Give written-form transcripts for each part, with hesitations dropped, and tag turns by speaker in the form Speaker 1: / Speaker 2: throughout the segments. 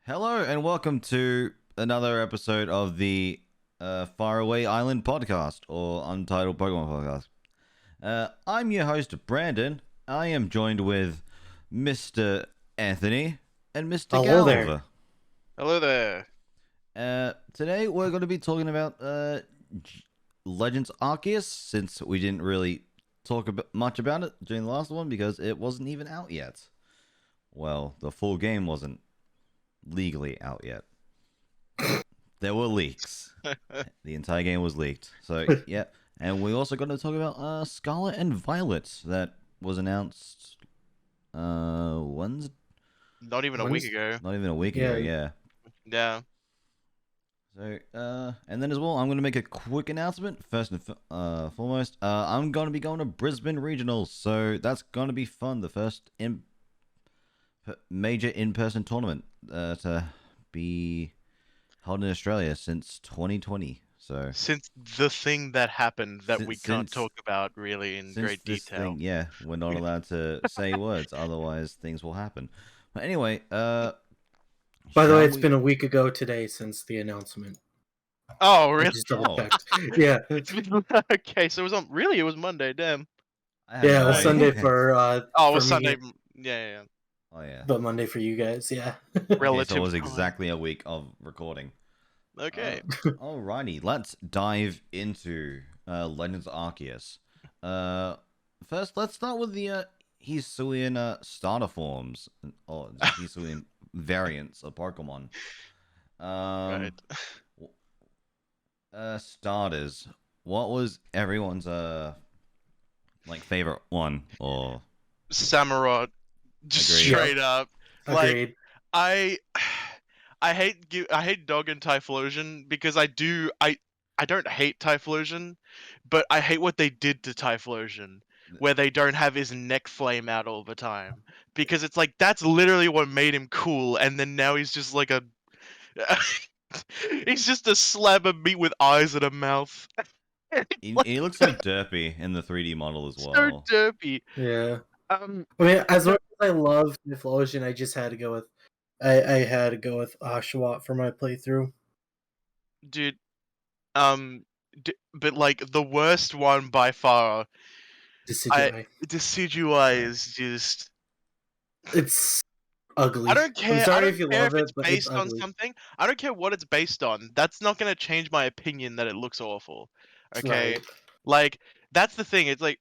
Speaker 1: Hello and welcome to another episode of the Faraway Island podcast or Untitled Pokemon podcast. I'm your host, Brandon. I am joined with Mr. Anthony and Mr.
Speaker 2: Hello there.
Speaker 1: Galva.
Speaker 3: Hello there.
Speaker 1: Today we're going to be talking about Legends Arceus, since we didn't really talk much about it during the last one because it wasn't even out yet. Well, the full game wasn't legally out yet. There were leaks. The entire game was leaked. So, yeah. And we also got to talk about Scarlet and Violet that was announced when's
Speaker 3: Not even a week ago.
Speaker 1: not even a week ago, yeah.
Speaker 3: Yeah.
Speaker 1: So, and then as well, I'm going to make a quick announcement. First and foremost, I'm going to be going to Brisbane Regionals, so that's going to be fun. The first major in-person tournament to be held in Australia since 2020. So
Speaker 3: Since the thing that happened that we can't talk about really in great detail.
Speaker 1: Yeah, we're not allowed to say words, otherwise things will happen. But anyway,
Speaker 2: By the way, it's been a week ago today since the announcement.
Speaker 3: Oh, really?
Speaker 2: Just double checked. Yeah.
Speaker 3: Okay, so it was on. Really, it was Monday. Damn.
Speaker 2: Yeah, it was Sunday for.
Speaker 3: Oh, it
Speaker 2: for
Speaker 3: was
Speaker 2: me,
Speaker 3: Sunday. Yeah.
Speaker 1: Oh yeah.
Speaker 2: But Monday for you guys. Yeah.
Speaker 3: Relative.
Speaker 1: So it was
Speaker 3: time.
Speaker 1: exactly a week of recording.
Speaker 3: Okay.
Speaker 1: Alrighty, let's dive into Legends Arceus. First, let's start with the Hisuian starter forms, or Hisuian variants of Pokemon.
Speaker 3: Right.
Speaker 1: Starters. What was everyone's favorite one? Or
Speaker 3: Samurott. Just
Speaker 1: Agreed.
Speaker 3: straight up.
Speaker 2: Agreed.
Speaker 3: Like, I hate Dog and Typhlosion because I don't hate Typhlosion, but I hate what they did to Typhlosion, where they don't have his neck flame out all the time. Because it's like that's literally what made him cool, and then now he's just like a he's just a slab of meat with eyes and a mouth.
Speaker 1: he looks so derpy in the 3D model as well.
Speaker 3: So derpy.
Speaker 2: Yeah. I mean, as much as I love Typhlosion, I just had to go with. I had to go with Oshawott for my playthrough.
Speaker 3: Dude, but like the worst one by far. Decidueye is just.
Speaker 2: It's ugly.
Speaker 3: I don't care.
Speaker 2: I'm sorry
Speaker 3: I don't
Speaker 2: if you
Speaker 3: care
Speaker 2: love
Speaker 3: if
Speaker 2: it,
Speaker 3: it's
Speaker 2: but
Speaker 3: based
Speaker 2: it's
Speaker 3: on
Speaker 2: ugly.
Speaker 3: something. I don't care what it's based on. That's not gonna change my opinion that it looks awful. Okay,
Speaker 2: Right.
Speaker 3: like that's the thing. It's like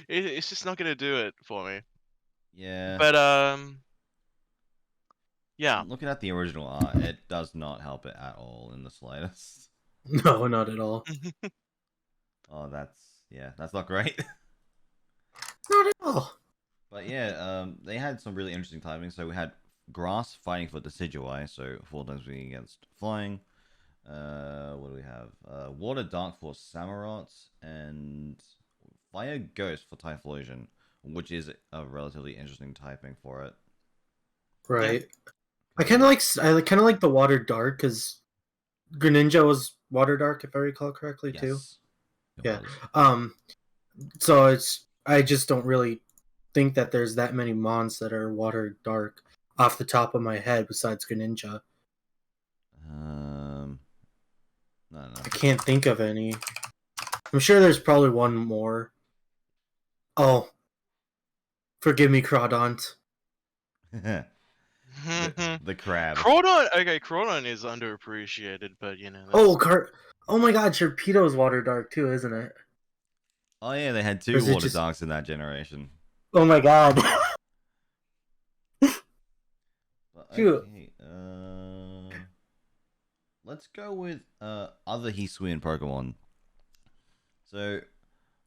Speaker 3: it's just not gonna do it for me.
Speaker 1: Yeah.
Speaker 3: But yeah.
Speaker 1: Looking at the original art, it does not help it at all in the slightest.
Speaker 2: No, not at all.
Speaker 1: Oh, that's not great.
Speaker 2: Not at all.
Speaker 1: But yeah, they had some really interesting timing. So we had Grass fighting for Decidueye, so 4 times being against Flying. What do we have? Water Dark for Samurott, and Fire Ghost for Typhlosion, which is a relatively interesting typing for it.
Speaker 2: Right. I kind of like the Water Dark because Greninja was Water Dark, if I recall correctly, too.
Speaker 1: It
Speaker 2: Yeah.
Speaker 1: was.
Speaker 2: So I just don't really think that there's that many mons that are Water Dark off the top of my head besides Greninja.
Speaker 1: I don't know.
Speaker 2: I can't think of any. I'm sure there's probably one more. Oh. Forgive me, Crawdont.
Speaker 1: the crab.
Speaker 3: Crawdon is underappreciated, but you know.
Speaker 2: Oh my God, Sharpedo is Water Dark too, isn't it?
Speaker 1: Oh yeah, they had 2 Water Darks in that generation.
Speaker 2: Oh my God.
Speaker 1: Okay, let's go with other Hisuian Pokemon. So,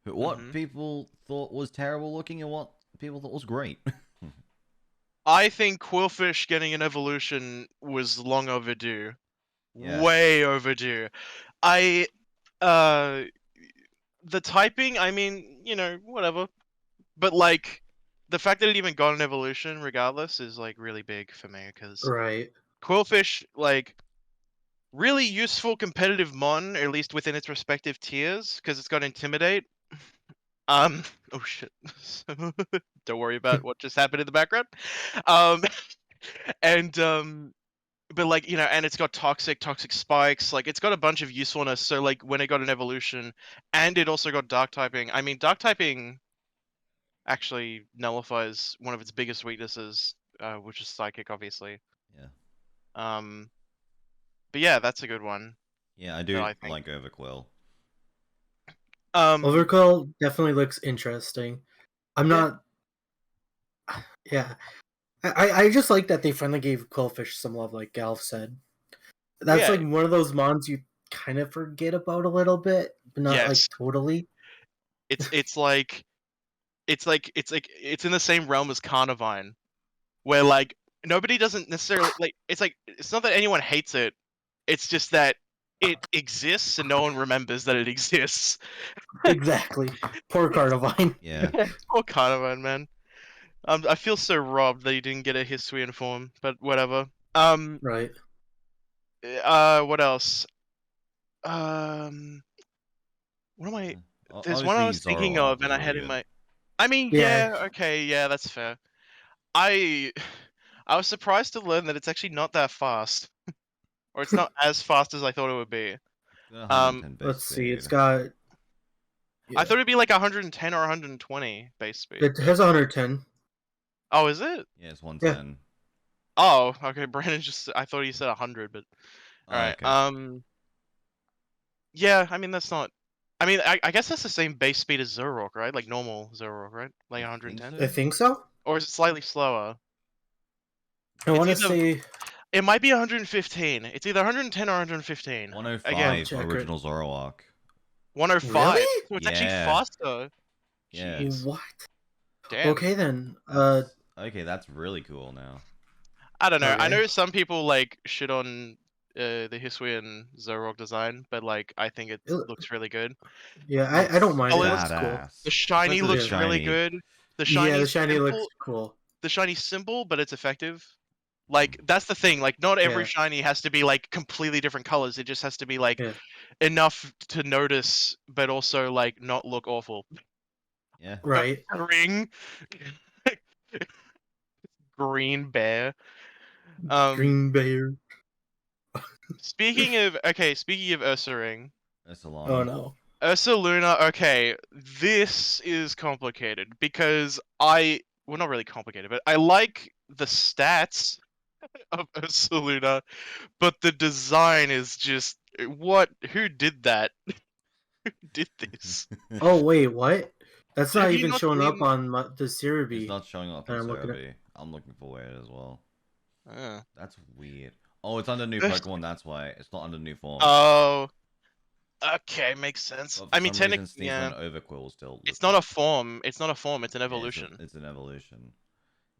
Speaker 1: what people thought was terrible looking and what people thought was great.
Speaker 3: I think Quillfish getting an evolution was long overdue.
Speaker 1: Yeah.
Speaker 3: Way overdue. The typing, I mean, you know, whatever. But like, the fact that it even got an evolution, regardless, is like really big for me because
Speaker 2: Right.
Speaker 3: Quillfish, like, really useful competitive mon, at least within its respective tiers, because it's got Intimidate. Oh shit. Don't worry about what just happened in the background. And but like, you know, and it's got toxic spikes, like it's got a bunch of usefulness. So like when it got an evolution, and it also got dark typing. I mean, dark typing actually nullifies one of its biggest weaknesses, which is psychic, obviously.
Speaker 1: Yeah.
Speaker 3: But yeah, that's a good one.
Speaker 1: Yeah, I
Speaker 3: that
Speaker 1: do
Speaker 3: I think.
Speaker 1: like Overquill.
Speaker 2: Overkill definitely looks interesting. I'm
Speaker 3: Yeah.
Speaker 2: not. Yeah, I just like that they finally gave Quillfish some love, like Galv said. That's
Speaker 3: Yeah.
Speaker 2: like one of those mons you kind of forget about a little bit, but not
Speaker 3: Yes.
Speaker 2: like totally.
Speaker 3: It's in the same realm as Carnivine, where like nobody doesn't necessarily like. It's not that anyone hates it. It's just that it exists and no one remembers that it exists.
Speaker 2: Exactly. Poor Carnivine.
Speaker 1: Yeah.
Speaker 3: Poor Carnivine, man. I feel so robbed that he didn't get a Hisuian form, but whatever.
Speaker 2: Right.
Speaker 3: What else? Um, what am I? There's one I
Speaker 1: Obviously,
Speaker 3: was thinking
Speaker 1: Zoroark
Speaker 3: of,
Speaker 1: was
Speaker 3: and I
Speaker 1: really
Speaker 3: had in
Speaker 1: good.
Speaker 3: my. I mean,
Speaker 2: Yeah.
Speaker 3: yeah, okay, yeah, that's fair. I I was surprised to learn that it's actually not that fast, or it's not as fast as I thought it would be.
Speaker 1: Got 110 base
Speaker 2: Let's see. It's
Speaker 1: speed.
Speaker 2: got.
Speaker 3: I
Speaker 2: Yeah.
Speaker 3: thought it'd be like 110 or 120 base speed.
Speaker 2: It has 110.
Speaker 3: Oh, is it?
Speaker 1: Yeah, it's 110.
Speaker 3: Oh, okay. Brandon I thought he said 100, but all
Speaker 1: Oh,
Speaker 3: right.
Speaker 1: okay.
Speaker 3: Yeah. I mean, that's not. I mean, I guess that's the same base speed as Zoroark, right? Like normal Zoroark, right? Like
Speaker 1: I think
Speaker 3: 110,
Speaker 2: I
Speaker 1: so.
Speaker 2: think so.
Speaker 3: or is it slightly slower?
Speaker 2: I
Speaker 3: It's
Speaker 2: want to
Speaker 3: either.
Speaker 2: say.
Speaker 3: It might be 115. It's either 110 or 115. Again,
Speaker 1: 105
Speaker 2: check it.
Speaker 1: original Zoroark.
Speaker 3: 105.
Speaker 2: Really?
Speaker 3: So it's actually
Speaker 1: Yeah.
Speaker 3: faster.
Speaker 1: Yeah.
Speaker 3: Jeez.
Speaker 2: What?
Speaker 3: Damn.
Speaker 2: Okay then.
Speaker 1: Okay, that's really cool now.
Speaker 3: I don't know. I
Speaker 2: Okay.
Speaker 3: know some people like shit on the Hisuian Zoroark design, but like I think it looks really good.
Speaker 2: Yeah, I don't mind.
Speaker 3: Oh,
Speaker 2: It
Speaker 3: it
Speaker 2: looks
Speaker 3: looks
Speaker 2: cool.
Speaker 1: Badass.
Speaker 3: The shiny
Speaker 1: Especially
Speaker 3: looks
Speaker 1: the
Speaker 3: really
Speaker 1: shiny.
Speaker 3: good. The
Speaker 2: Yeah,
Speaker 3: shiny
Speaker 2: the shiny looks
Speaker 3: simple.
Speaker 2: cool.
Speaker 3: The shiny's simple, but it's effective. Like that's the thing. Like not every
Speaker 2: Yeah.
Speaker 3: shiny has to be like completely different colors. It just has to be like
Speaker 2: Yeah.
Speaker 3: enough to notice, but also like not look awful.
Speaker 1: Yeah.
Speaker 2: Right.
Speaker 3: Ring. Green bear.
Speaker 2: Green Bear.
Speaker 3: Speaking of Ursaring.
Speaker 2: Oh
Speaker 1: Solana.
Speaker 2: no.
Speaker 3: Ursaluna, okay, this is complicated because well, not really complicated, but I like the stats of Ursaluna, but the design is just who did that? Who did this?
Speaker 2: Oh wait, what? That's not
Speaker 3: Have you
Speaker 2: even
Speaker 3: not
Speaker 2: showing up
Speaker 3: seen?
Speaker 2: on the
Speaker 1: It's
Speaker 2: Cerebi
Speaker 1: not showing up
Speaker 2: that
Speaker 1: on
Speaker 2: I'm looking at.
Speaker 1: Cerebi. I'm looking for it as well.
Speaker 3: Uh,
Speaker 1: That's weird. Oh, it's under new
Speaker 3: Urs-
Speaker 1: Pokemon, that's why. It's not under new form.
Speaker 3: oh, okay, makes sense.
Speaker 1: But for
Speaker 3: I mean,
Speaker 1: some reason,
Speaker 3: technically,
Speaker 1: Sneasel
Speaker 3: yeah,
Speaker 1: and Overquill still
Speaker 3: it's
Speaker 1: look
Speaker 3: not
Speaker 1: like...
Speaker 3: a form. It's not a form. It's an
Speaker 1: Yeah,
Speaker 3: evolution.
Speaker 1: it's an evolution.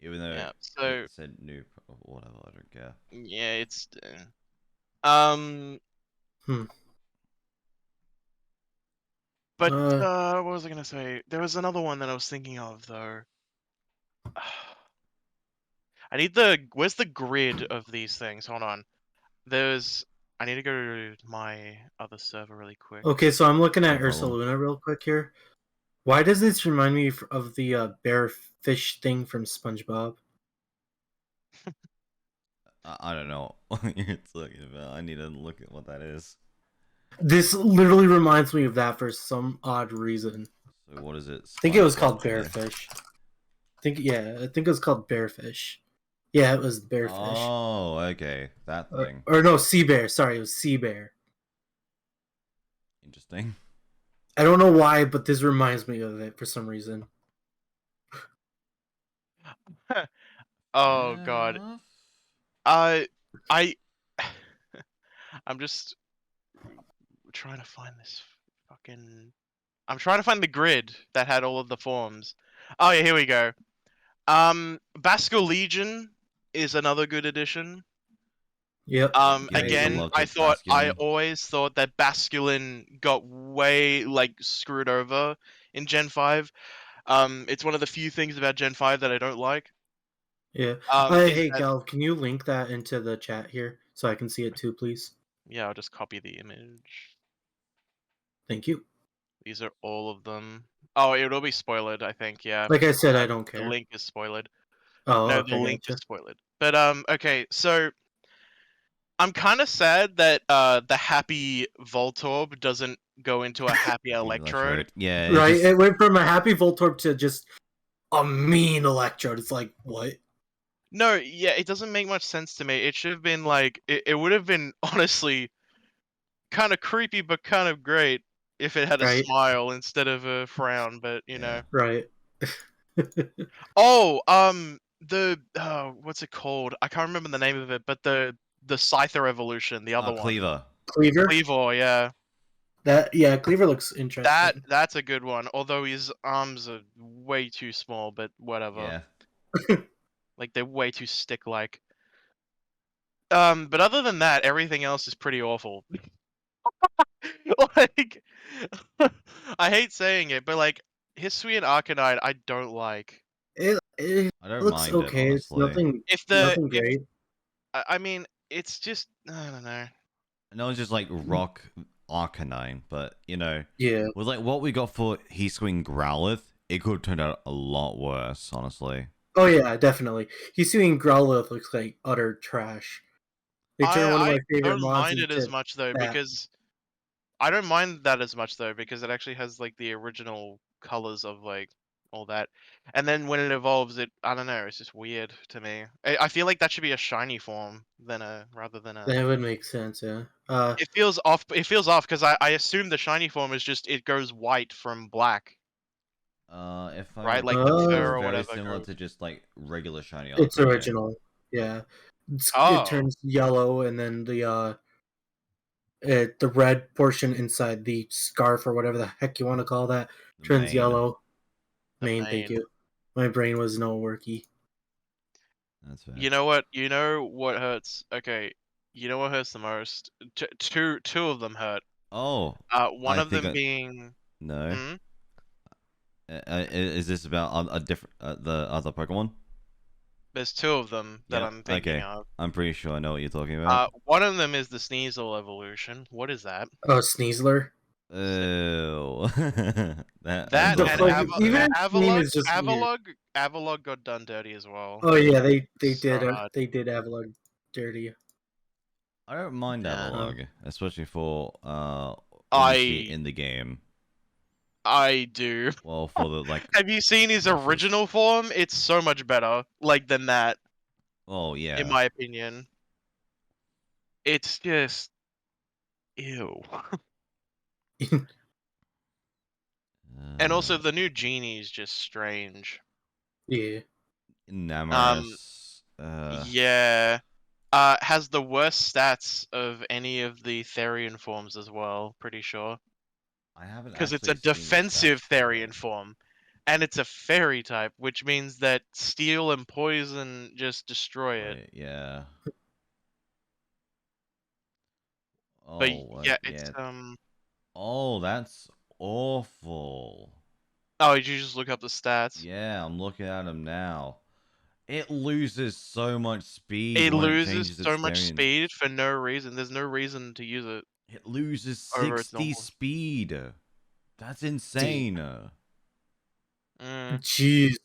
Speaker 1: Even though
Speaker 3: Yeah.
Speaker 1: it
Speaker 3: So
Speaker 1: said new... Whatever, I don't care.
Speaker 3: yeah, it's um.
Speaker 2: Hmm.
Speaker 3: But what was I gonna say? There was another one that I was thinking of though. I need where's the grid of these things? Hold on. I need to go to my other server really quick.
Speaker 2: Okay, so I'm looking at
Speaker 1: No problem.
Speaker 2: Ursaluna real quick here. Why does this remind me of the bear fish thing from SpongeBob?
Speaker 1: I don't know what you're talking about. I need to look at what that is.
Speaker 2: This literally reminds me of that for some odd reason.
Speaker 1: So what is it?
Speaker 2: I think it was called
Speaker 1: SpongeBob
Speaker 2: bearfish. I think it was called bearfish. Yeah, it was bearfish.
Speaker 1: Oh, okay. That thing.
Speaker 2: Or no, sea bear. Sorry, it was sea bear.
Speaker 1: Interesting.
Speaker 2: I don't know why, but this reminds me of it for some reason.
Speaker 3: Oh
Speaker 1: Fair
Speaker 3: god.
Speaker 1: enough.
Speaker 3: I I'm just trying to find this fucking I'm trying to find the grid that had all of the forms. Oh yeah, here we go. Basco Legion is another good addition.
Speaker 2: Yep.
Speaker 1: Yeah, I
Speaker 3: Again,
Speaker 1: love
Speaker 3: I
Speaker 1: Basculin.
Speaker 3: always thought that Basculin got way like screwed over in Gen 5. It's one of the few things about Gen 5 that I don't like.
Speaker 2: Yeah.
Speaker 3: Is
Speaker 2: Hey,
Speaker 3: that,
Speaker 2: Gal, can you link that into the chat here so I can see it too, please?
Speaker 3: yeah, I'll just copy the image.
Speaker 2: Thank you.
Speaker 3: These are all of them. Oh, it'll be spoiled, I think, yeah.
Speaker 2: Like I said, I don't
Speaker 3: The
Speaker 2: care.
Speaker 3: link is spoiled.
Speaker 2: Oh,
Speaker 3: No,
Speaker 2: okay,
Speaker 3: the link is
Speaker 2: gotcha.
Speaker 3: spoiled. But okay, so I'm kind of sad that the happy Voltorb doesn't go into a happy Electrode.
Speaker 1: Yeah,
Speaker 2: Right? It went from a happy Voltorb to just a mean Electrode. It's like, what?
Speaker 3: No, yeah, it doesn't make much sense to me. It should have been like it would have been honestly kind of creepy but kind of great if it had a
Speaker 2: Right?
Speaker 3: smile instead of a frown, but you know.
Speaker 2: Right.
Speaker 3: Oh, the what's it called? I can't remember the name of it, but the Scyther evolution, the other one.
Speaker 1: Cleaver.
Speaker 2: Cleaver?
Speaker 3: Cleavor, yeah.
Speaker 2: Yeah, Cleaver looks interesting.
Speaker 3: That's a good one. Although his arms are way too small, but whatever.
Speaker 1: Yeah.
Speaker 3: Like they're way too stick-like. But other than that, everything else is pretty awful. Like, I hate saying it, but like Hisui and Arcanine, I don't like.
Speaker 2: It
Speaker 1: I don't
Speaker 2: looks
Speaker 1: mind
Speaker 2: okay.
Speaker 1: it,
Speaker 2: It's
Speaker 1: honestly.
Speaker 2: nothing great.
Speaker 3: I mean, it's just I don't know.
Speaker 1: I know it's just like rock Arcanine, but you know,
Speaker 2: Yeah.
Speaker 1: with like what we got for Hisui Growlithe, it could have turned out a lot worse, honestly.
Speaker 2: Oh yeah, definitely. Hisui Growlithe looks like utter trash. They turned one of my
Speaker 3: I
Speaker 2: favorite
Speaker 3: don't
Speaker 2: mods
Speaker 3: mind it as
Speaker 2: into
Speaker 3: much though
Speaker 2: that.
Speaker 3: because I don't mind that as much though because it actually has like the original colors of like all that, and then when it evolves, I don't know, it's just weird to me. I feel like that should be a shiny form than rather than a.
Speaker 2: That would make sense, yeah.
Speaker 3: It feels off. It feels off because I assume the shiny form is just it goes white from black,
Speaker 1: If I
Speaker 3: right? Like the
Speaker 1: recall,
Speaker 2: Oh.
Speaker 1: it's
Speaker 3: fur or
Speaker 1: very
Speaker 3: whatever.
Speaker 1: similar
Speaker 3: Goes...
Speaker 1: to just like regular shiny
Speaker 2: It's
Speaker 1: Arcanine.
Speaker 2: original. Yeah. It
Speaker 3: Oh,
Speaker 2: turns yellow and then the red portion inside the scarf or whatever the heck you want to call that
Speaker 1: The
Speaker 2: turns
Speaker 1: mane.
Speaker 2: yellow.
Speaker 3: the
Speaker 2: Main, thank you. My brain was no worky.
Speaker 1: That's fair.
Speaker 3: You know what? You know what hurts? Okay, you know what hurts the most? Two of them hurt.
Speaker 1: Oh,
Speaker 3: One
Speaker 1: I
Speaker 3: of
Speaker 1: think
Speaker 3: them being.
Speaker 1: no.
Speaker 3: Hmm?
Speaker 1: Is this about a different the other Pokemon?
Speaker 3: There's two of them that
Speaker 1: Yep,
Speaker 3: I'm thinking
Speaker 1: okay.
Speaker 3: of.
Speaker 1: I'm pretty sure I know what you're talking about.
Speaker 3: One of them is the Sneasel evolution. What is that?
Speaker 2: Oh, Sneasler.
Speaker 1: Oh, that
Speaker 3: That
Speaker 2: The
Speaker 3: and
Speaker 2: fuck- even its name is just weird.
Speaker 3: Avalog got done dirty as well.
Speaker 2: Oh yeah, they
Speaker 3: So hard.
Speaker 2: did Avalon dirty.
Speaker 1: I don't mind
Speaker 3: Yeah.
Speaker 1: Avalog, especially for obviously in the game.
Speaker 3: I do.
Speaker 1: Well, for the like.
Speaker 3: Have you seen his
Speaker 1: monsters.
Speaker 3: original form? It's so much better, like than that,
Speaker 1: Oh yeah.
Speaker 3: in my opinion. It's just ew. And also the new genie is just strange.
Speaker 2: Yeah.
Speaker 1: Namarus.
Speaker 3: Yeah. Has the worst stats of any of the Therian forms as well, pretty sure.
Speaker 1: I haven't
Speaker 3: Because it's a
Speaker 1: actually seen the
Speaker 3: defensive
Speaker 1: stats for
Speaker 3: Therian
Speaker 1: it.
Speaker 3: form. And it's a fairy type, which means that steel and poison just destroy it.
Speaker 1: Wait, yeah. Oh,
Speaker 3: But yeah,
Speaker 1: yeah.
Speaker 3: it's
Speaker 1: Oh, that's awful.
Speaker 3: Oh, did you just look up the stats?
Speaker 1: Yeah, I'm looking at him now. It loses so much speed.
Speaker 3: It
Speaker 1: when
Speaker 3: loses
Speaker 1: changes
Speaker 3: so
Speaker 1: its
Speaker 3: much
Speaker 1: variant.
Speaker 3: speed for no reason. There's no reason to use it.
Speaker 1: It loses
Speaker 3: over its
Speaker 1: 60
Speaker 3: normal.
Speaker 1: speed. That's insane.
Speaker 2: Jeez.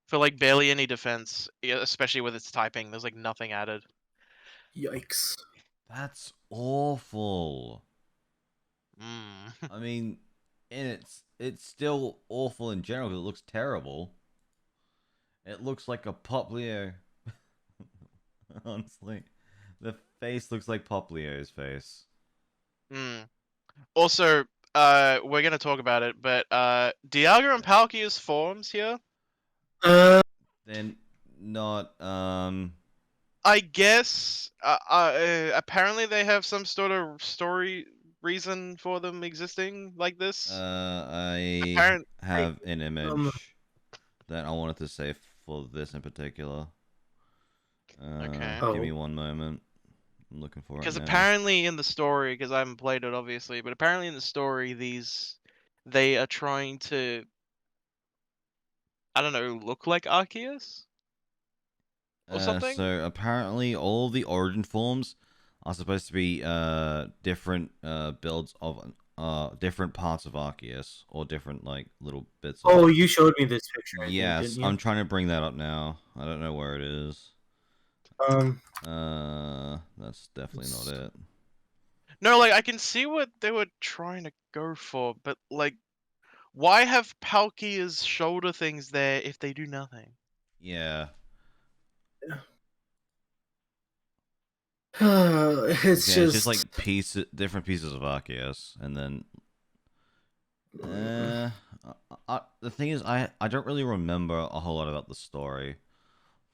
Speaker 3: For like barely any defense, especially with its typing. There's like nothing added.
Speaker 2: Yikes.
Speaker 1: That's awful.
Speaker 3: Mm.
Speaker 1: I mean, and it's still awful in general because it looks terrible. It looks like a Poplio. Honestly, the face looks like Poplio's face.
Speaker 3: Also, we're gonna talk about it, but Dialga and Palkia's forms here.
Speaker 1: Then not
Speaker 3: I guess apparently they have some sort of story reason for them existing like this.
Speaker 1: I have an image that I wanted to say for this in particular.
Speaker 3: Okay.
Speaker 1: Give me one moment. I'm looking for it
Speaker 3: Because
Speaker 1: now.
Speaker 3: apparently in the story, because I haven't played it obviously, but apparently in the story, they are trying to, I don't know, look like Arceus or something.
Speaker 1: So apparently all the origin forms are supposed to be different builds of different parts of Arceus or different like little bits.
Speaker 2: Oh, you showed me this picture.
Speaker 1: Yes,
Speaker 2: didn't you?
Speaker 1: I'm trying to bring that up now. I don't know where it is. That's definitely not it.
Speaker 3: No, like, I can see what they were trying to go for, but, like, why have Palkia's shoulder things there if they do nothing?
Speaker 1: Yeah.
Speaker 2: It's
Speaker 1: Okay,
Speaker 2: just
Speaker 1: it's just like different pieces of Arceus, and then the thing is, I don't really remember a whole lot about the story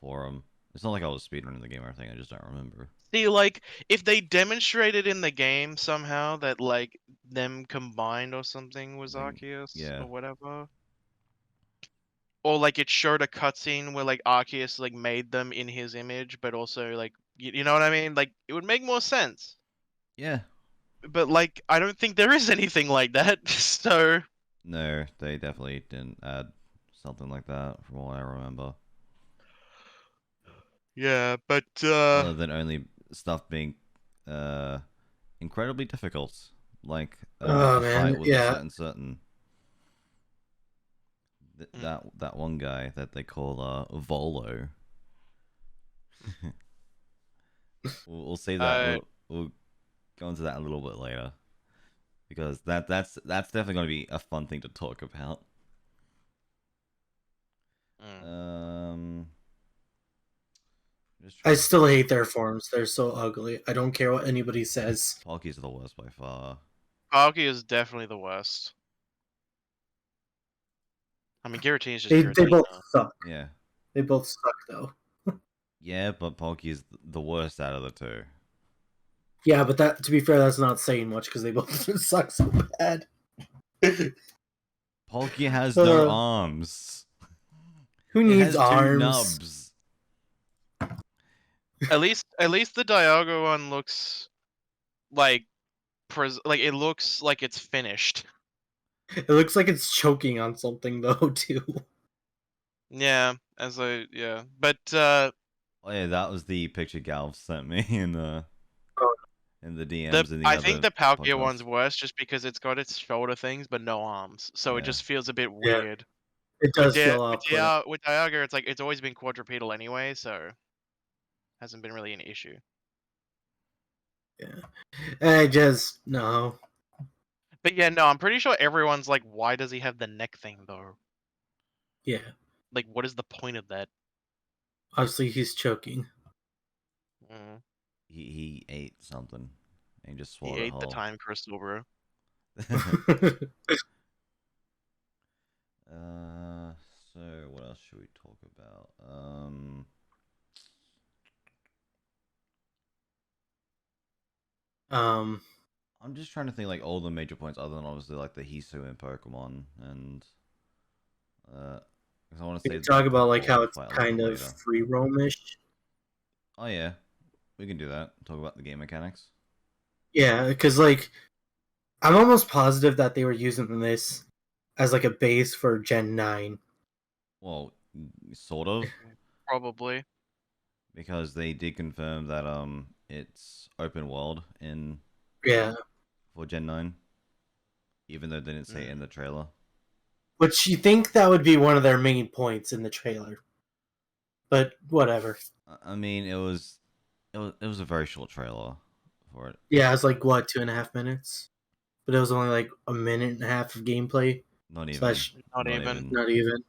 Speaker 1: for him. It's not like I was speedrunning the game or anything. I just don't remember.
Speaker 3: See, like, if they demonstrated in the game somehow that, like, them combined or something was Arceus
Speaker 1: Yeah.
Speaker 3: or whatever, or like it showed a cutscene where like Arceus like made them in his image, but also like you know what I mean? Like it would make more sense.
Speaker 1: Yeah.
Speaker 3: But like I don't think there is anything like that. So
Speaker 1: No, they definitely didn't add something like that from what I remember.
Speaker 3: yeah, but
Speaker 1: Other than only stuff being incredibly difficult, like
Speaker 2: oh
Speaker 1: a fight
Speaker 2: man,
Speaker 1: with a
Speaker 2: yeah.
Speaker 1: certain that one guy that they call Volo. We'll save that. We'll go into that a little bit later because that's definitely going to be a fun thing to talk about.
Speaker 2: I still hate their forms. They're so ugly. I don't care what anybody says.
Speaker 1: Palkies are the worst by far.
Speaker 3: Palkia is definitely the worst. I mean, Giratina is just
Speaker 2: They
Speaker 3: Giratina.
Speaker 2: both suck.
Speaker 1: Yeah.
Speaker 2: They both suck though.
Speaker 1: Yeah, but Palkia is the worst out of the two.
Speaker 2: Yeah, but that to be fair, that's not saying much because they both suck so bad.
Speaker 1: Palkia has no arms.
Speaker 2: Who
Speaker 1: It
Speaker 2: needs
Speaker 1: has
Speaker 2: arms?
Speaker 1: two nubs.
Speaker 3: At least the Dialga one looks like it looks like it's finished.
Speaker 2: It looks like it's choking on something though too.
Speaker 3: Yeah, but
Speaker 1: Oh yeah, that was the picture Galv sent me in the DMs in the
Speaker 3: I
Speaker 1: other
Speaker 3: think the Palkia
Speaker 1: podcast.
Speaker 3: one's worse just because it's got its shoulder things but no arms, so it
Speaker 1: Yeah.
Speaker 3: just feels a bit
Speaker 2: Yeah.
Speaker 3: weird.
Speaker 2: It does feel off.
Speaker 3: With Dialga, it's like it's always been quadrupedal anyway, so hasn't been really an issue.
Speaker 2: Yeah, I just no.
Speaker 3: But yeah, no, I'm pretty sure everyone's like, why does he have the neck thing though?
Speaker 2: Yeah,
Speaker 3: Like, what is the point of that?
Speaker 2: obviously he's choking.
Speaker 3: Mm.
Speaker 1: He ate something and just
Speaker 3: He
Speaker 1: swallowed it
Speaker 3: ate the
Speaker 1: whole.
Speaker 3: time crystal, bro.
Speaker 1: So what else should we talk about? I'm just trying to think like all the major points other than obviously like the Hisu in Pokemon and because I want to
Speaker 2: We
Speaker 1: say
Speaker 2: can talk about like how
Speaker 1: Whole
Speaker 2: it's
Speaker 1: fight a little
Speaker 2: kind
Speaker 1: bit
Speaker 2: of
Speaker 1: later.
Speaker 2: free roamish.
Speaker 1: Oh yeah, we can do that. Talk about the game mechanics.
Speaker 2: Yeah, because like I'm almost positive that they were using this as like a base for Gen 9.
Speaker 1: Well, sort of,
Speaker 3: Probably.
Speaker 1: because they did confirm that it's open world in
Speaker 2: Yeah,
Speaker 1: for Gen 9, even though they didn't say it in the trailer.
Speaker 2: which you think that would be one of their main points in the trailer, but whatever.
Speaker 1: I mean, it was a very short trailer for it.
Speaker 2: Yeah, it's like what 2.5 minutes, but it was only like a minute and a half of gameplay.
Speaker 1: Not even.
Speaker 3: Not even.
Speaker 2: Not even.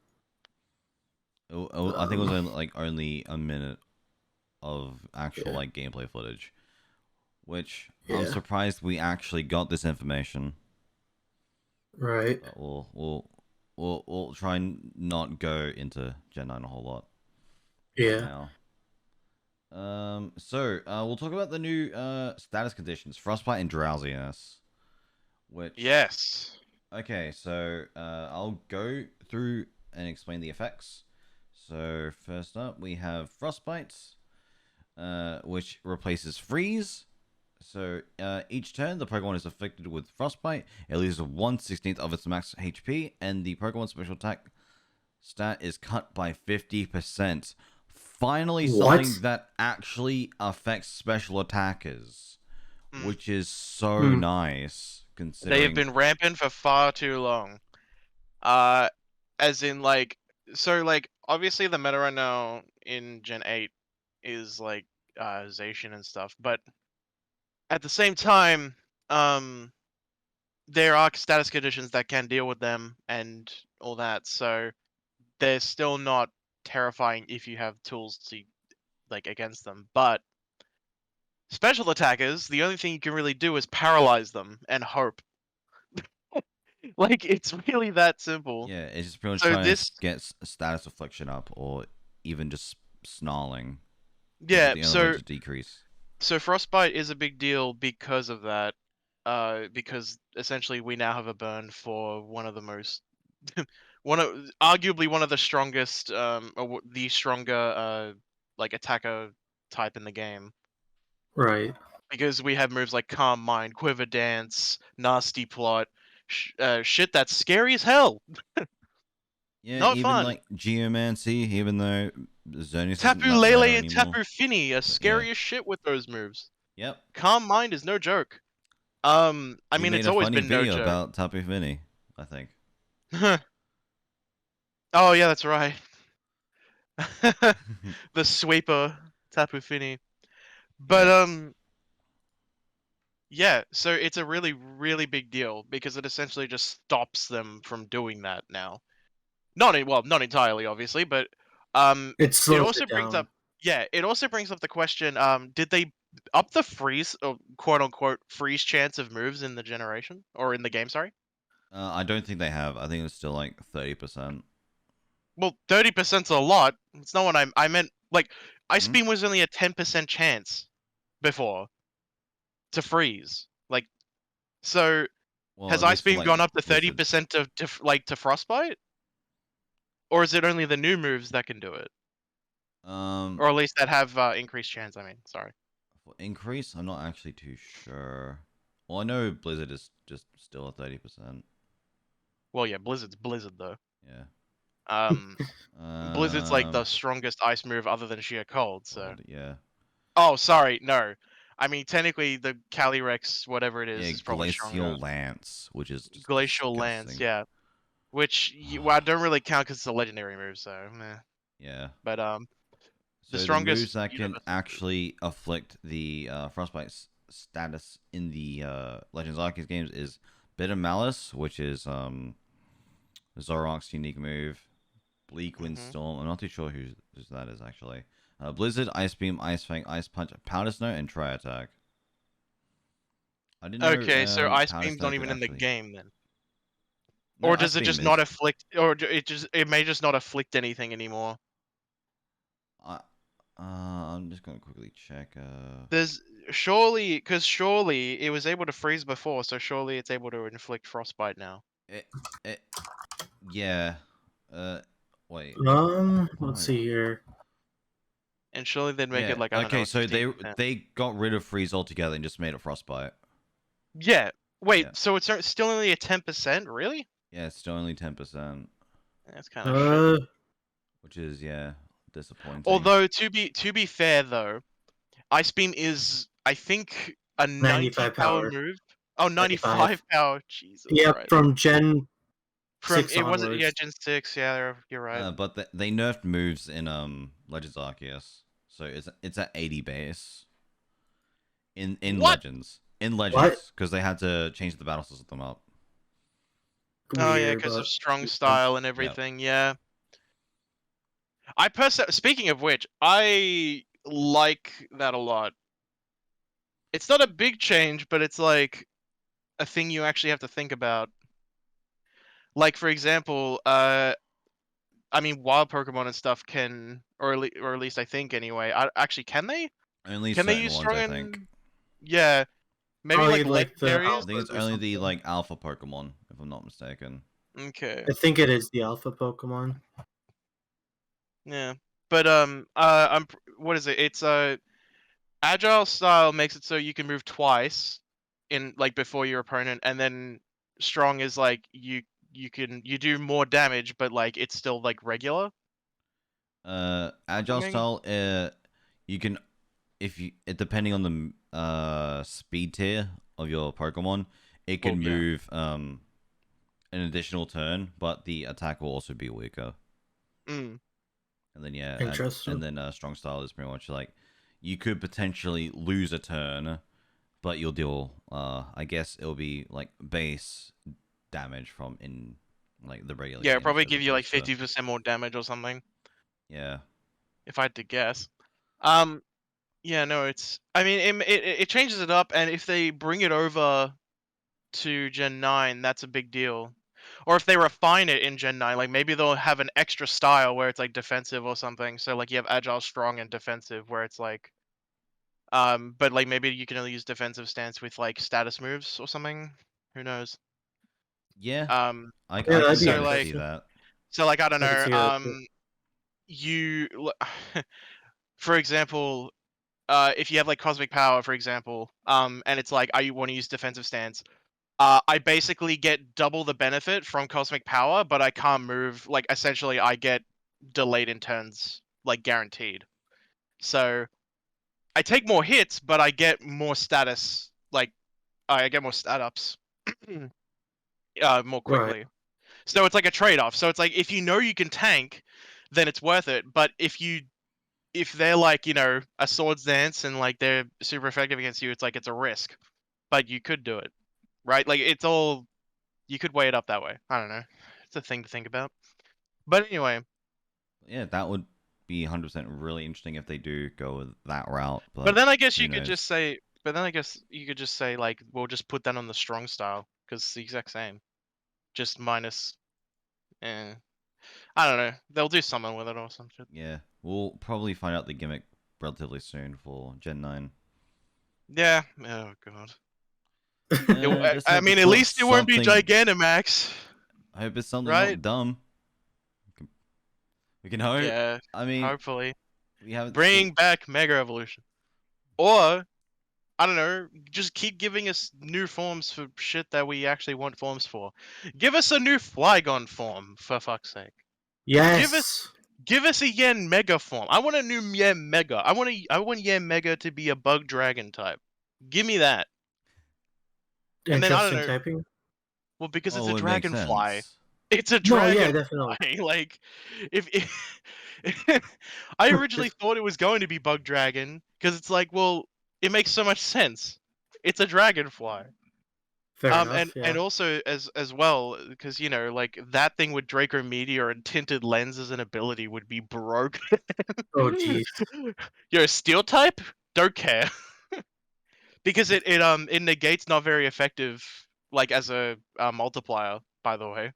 Speaker 1: I think it was only a minute of actual like gameplay footage, which I'm surprised we actually got this information.
Speaker 2: Right.
Speaker 1: But we'll try and not go into Gen 9 a whole lot.
Speaker 2: Yeah.
Speaker 1: Now. So we'll talk about the new status conditions: frostbite and drowsiness. Which
Speaker 3: Yes.
Speaker 1: Okay, so I'll go through and explain the effects. So first up, we have frostbite, which replaces freeze. So each turn, the Pokemon is affected with frostbite. It loses 1/16 of its max HP, and the Pokemon special attack stat is cut by 50%. Finally, something that actually affects special attackers, which is so nice.
Speaker 3: They have been rampant for far too long. As in like, so like obviously the meta right now in Gen 8 is like Zacian and stuff, but at the same time, there are status conditions that can deal with them and all that, so they're still not terrifying if you have tools to like against them. But special attackers, the only thing you can really do is paralyze them and hope. Like it's really that simple.
Speaker 1: Yeah, it's just pretty much
Speaker 3: So
Speaker 1: trying
Speaker 3: this,
Speaker 1: to get status affliction up, or even just snarling.
Speaker 3: yeah,
Speaker 1: The only way to decrease.
Speaker 3: so frostbite is a big deal because of that. Because essentially we now have a burn for one of the most, arguably one of the strongest, or the stronger, like attacker type in the game.
Speaker 2: Right.
Speaker 3: Because we have moves like Calm Mind, Quiver Dance, Nasty Plot, shit that's scary as hell.
Speaker 1: Yeah,
Speaker 3: Not
Speaker 1: even
Speaker 3: fun.
Speaker 1: like Geomancy, even though Zonius
Speaker 3: Tapu
Speaker 1: isn't that
Speaker 3: Lele
Speaker 1: meta
Speaker 3: and
Speaker 1: anymore.
Speaker 3: Tapu Fini are scary as shit with those moves.
Speaker 1: Yep.
Speaker 3: Calm Mind is no joke. I
Speaker 1: You
Speaker 3: mean,
Speaker 1: made
Speaker 3: it's
Speaker 1: a
Speaker 3: always
Speaker 1: funny
Speaker 3: been no
Speaker 1: video
Speaker 3: joke.
Speaker 1: about Tapu Fini, I think.
Speaker 3: Oh yeah, that's right. The sweeper Tapu Fini. But yeah, so it's a really, really big deal because it essentially just stops them from doing that now. Not entirely, obviously, but
Speaker 2: It
Speaker 3: it
Speaker 2: slows
Speaker 3: also
Speaker 2: it
Speaker 3: brings
Speaker 2: down.
Speaker 3: up, yeah, it also brings up the question, did they up the freeze, or quote unquote freeze chance of moves in the generation or in the game? Sorry.
Speaker 1: I don't think they have. I think it's still like 30%.
Speaker 3: Well, 30%'s a lot. It's not what I meant. Like, Ice
Speaker 1: Hmm?
Speaker 3: Beam was only a 10% chance before to freeze. Like, so
Speaker 1: Well,
Speaker 3: has
Speaker 1: at
Speaker 3: Ice
Speaker 1: least for
Speaker 3: Beam
Speaker 1: like
Speaker 3: gone up to
Speaker 1: Blizzard.
Speaker 3: 30% to Frostbite, or is it only the new moves that can do it,
Speaker 1: Um,
Speaker 3: or at least that have increased chance? I mean, sorry.
Speaker 1: for increase, I'm not actually too sure. Well, I know Blizzard is just still at 30%.
Speaker 3: Well, yeah, Blizzard's Blizzard though.
Speaker 1: Yeah.
Speaker 3: Blizzard's like the
Speaker 1: Um,
Speaker 3: strongest ice move other than sheer cold. So.
Speaker 1: yeah.
Speaker 3: Oh, sorry, no. I mean, technically, the Calyrex, whatever it
Speaker 1: Yeah,
Speaker 3: is probably stronger.
Speaker 1: Glacial Lance, which is just
Speaker 3: Glacial Lance,
Speaker 1: disgusting.
Speaker 3: yeah. Which well, I don't really count because it's a legendary move, so meh.
Speaker 1: Yeah.
Speaker 3: But the
Speaker 1: So the moves
Speaker 3: strongest
Speaker 1: that can
Speaker 3: universal move.
Speaker 1: actually afflict the Frostbite status in the Legends Arceus games is Bitter Malice, which is Zoroark's unique move. Bleak Windstorm. I'm not too sure whose that is actually. Blizzard, Ice Beam, Ice Fang, Ice Punch, Powder Snow, and Tri Attack. I didn't
Speaker 3: Okay,
Speaker 1: know
Speaker 3: so Ice
Speaker 1: Powder
Speaker 3: Beam's
Speaker 1: Snow
Speaker 3: not
Speaker 1: could
Speaker 3: even in the
Speaker 1: actually.
Speaker 3: game then,
Speaker 1: No,
Speaker 3: or
Speaker 1: Ice
Speaker 3: does it
Speaker 1: Beam
Speaker 3: just not
Speaker 1: is.
Speaker 3: afflict, or it may just not afflict anything anymore?
Speaker 1: I'm just gonna quickly check.
Speaker 3: There's because surely it was able to freeze before, so surely it's able to inflict frostbite now.
Speaker 1: It, yeah. Wait.
Speaker 2: Let's see here.
Speaker 3: And surely they'd make
Speaker 1: Yeah.
Speaker 3: it like, I don't know,
Speaker 1: Okay.
Speaker 3: a
Speaker 1: So
Speaker 3: 15%.
Speaker 1: they got rid of freeze altogether and just made it frostbite.
Speaker 3: Yeah. Wait,
Speaker 1: Yeah.
Speaker 3: so it's still only a 10%? Really?
Speaker 1: Yeah. It's still only 10%,
Speaker 3: That's kind of shit.
Speaker 1: which is disappointing.
Speaker 3: Although to be fair though, Ice Beam is I think a 90
Speaker 2: 95
Speaker 3: power
Speaker 2: power.
Speaker 3: move. Oh, 95
Speaker 2: 95.
Speaker 3: power. Jesus
Speaker 2: Yep,
Speaker 3: Christ.
Speaker 2: from Gen
Speaker 3: From
Speaker 2: 6
Speaker 3: it was
Speaker 2: onwards.
Speaker 3: Gen 6. Yeah, you're right.
Speaker 1: But they nerfed moves in Legends Arceus, so it's at 80 base in
Speaker 3: What?
Speaker 1: Legends
Speaker 2: What?
Speaker 1: because they had to change the battle system up.
Speaker 3: Oh yeah,
Speaker 2: Weird,
Speaker 3: because of
Speaker 2: but
Speaker 3: strong
Speaker 2: makes sense.
Speaker 3: style and
Speaker 1: Yep.
Speaker 3: everything. Yeah. Speaking of which, I like that a lot. It's not a big change, but it's like a thing you actually have to think about. Like for example, I mean, wild Pokemon and stuff can, or at least I think anyway. Actually, can they?
Speaker 1: Only
Speaker 3: Can they
Speaker 1: certain
Speaker 3: use
Speaker 1: ones,
Speaker 3: strong
Speaker 1: I think.
Speaker 3: and yeah, maybe
Speaker 2: Probably
Speaker 3: like
Speaker 2: like the
Speaker 3: legendaries?
Speaker 1: I think it's
Speaker 2: alphas or
Speaker 1: only the
Speaker 2: something.
Speaker 1: like alpha Pokemon, if I'm not mistaken.
Speaker 3: Okay,
Speaker 2: I think it is the alpha Pokemon.
Speaker 3: yeah, but what is it? It's agile style makes it so you can move twice in like before your opponent, and then strong is like you do more damage, but like it's still like regular.
Speaker 1: Agile
Speaker 3: Something.
Speaker 1: style, you can depending on the speed tier of your Pokemon, it
Speaker 3: Well,
Speaker 1: can
Speaker 3: yeah.
Speaker 1: move an additional turn, but the attack will also be weaker.
Speaker 3: Mm.
Speaker 1: And then
Speaker 2: Interesting.
Speaker 1: and then strong style is pretty much like you could potentially lose a turn, but you'll deal. I guess it'll be like base damage from in like the regular
Speaker 3: Yeah,
Speaker 1: game
Speaker 3: it'll probably
Speaker 1: as
Speaker 3: give you like
Speaker 1: opposed to
Speaker 3: 50% more damage or something,
Speaker 1: yeah.
Speaker 3: if I had to guess. Um, yeah, no, it's. I mean, it changes it up, and if they bring it over to Gen 9, that's a big deal. Or if they refine it in Gen 9, like maybe they'll have an extra style where it's like defensive or something. So like you have agile, strong, and defensive, where it's like, but like maybe you can only use defensive stance with like status moves or something. Who knows?
Speaker 1: Yeah,
Speaker 3: Um,
Speaker 1: I
Speaker 2: Yeah,
Speaker 1: can
Speaker 2: that'd be
Speaker 3: so
Speaker 1: kind of
Speaker 3: like,
Speaker 1: see that.
Speaker 3: I don't
Speaker 2: I could
Speaker 3: know.
Speaker 2: see that. Too.
Speaker 3: You, for example, if you have like cosmic power, for example, and it's like, I want to use defensive stance. I basically get double the benefit from cosmic power, but I can't move. Like essentially, I get delayed in turns, like guaranteed. So I take more hits, but I get more status. Like I get more stat ups more
Speaker 2: Right.
Speaker 3: quickly. So it's like a trade-off. So it's like if you know you can tank, then it's worth it. But if they're like, a swords dance and like they're super effective against you, it's like it's a risk. But you could do it. Right? Like it's all you could weigh it up that way. I don't know. It's a thing to think about. But anyway,
Speaker 1: Yeah, that would be 100% really interesting if they do go with that route.
Speaker 3: but
Speaker 1: But
Speaker 3: then I guess
Speaker 1: who
Speaker 3: you could
Speaker 1: knows?
Speaker 3: just say but then I guess you could just say like we'll just put that on the strong style because it's the exact same. Just minus I don't know. They'll do something with it or some shit.
Speaker 1: Yeah, we'll probably find out the gimmick relatively soon for Gen 9.
Speaker 3: Yeah. Oh god.
Speaker 1: Just
Speaker 3: I
Speaker 1: hope
Speaker 3: mean,
Speaker 1: it's
Speaker 3: at
Speaker 1: not
Speaker 3: least it won't be
Speaker 1: something.
Speaker 3: Gigantamax,
Speaker 1: I hope it's something
Speaker 3: right?
Speaker 1: not dumb. We can hope.
Speaker 3: Yeah,
Speaker 1: I mean,
Speaker 3: hopefully.
Speaker 1: we haven't seen.
Speaker 3: Bring back Mega Evolution. Or, I don't know, just keep giving us new forms for shit that we actually want forms for. Give us a new Flygon form, for fuck's sake. Give us
Speaker 2: Yes.
Speaker 3: give us a Yen Mega form. I want a new Yen Mega. I want Yen Mega to be a bug dragon type. Give me that. And then I don't
Speaker 2: Interesting
Speaker 3: know,
Speaker 2: typing.
Speaker 3: well, because it's a
Speaker 1: Oh, it makes
Speaker 3: dragonfly.
Speaker 1: sense.
Speaker 3: It's a
Speaker 2: No, yeah,
Speaker 3: dragonfly.
Speaker 2: definitely.
Speaker 3: Like, if I originally thought it was going to be Bug Dragon, because it's like, well, it makes so much sense. It's a dragonfly.
Speaker 2: Fair
Speaker 3: And
Speaker 2: enough. Yeah.
Speaker 3: also as well, because like that thing with Draco Meteor and tinted lens as an ability would be broken.
Speaker 2: Oh, jeez.
Speaker 3: You're a steel type? Don't care. Because it negates not very effective, like as a multiplier, by the way.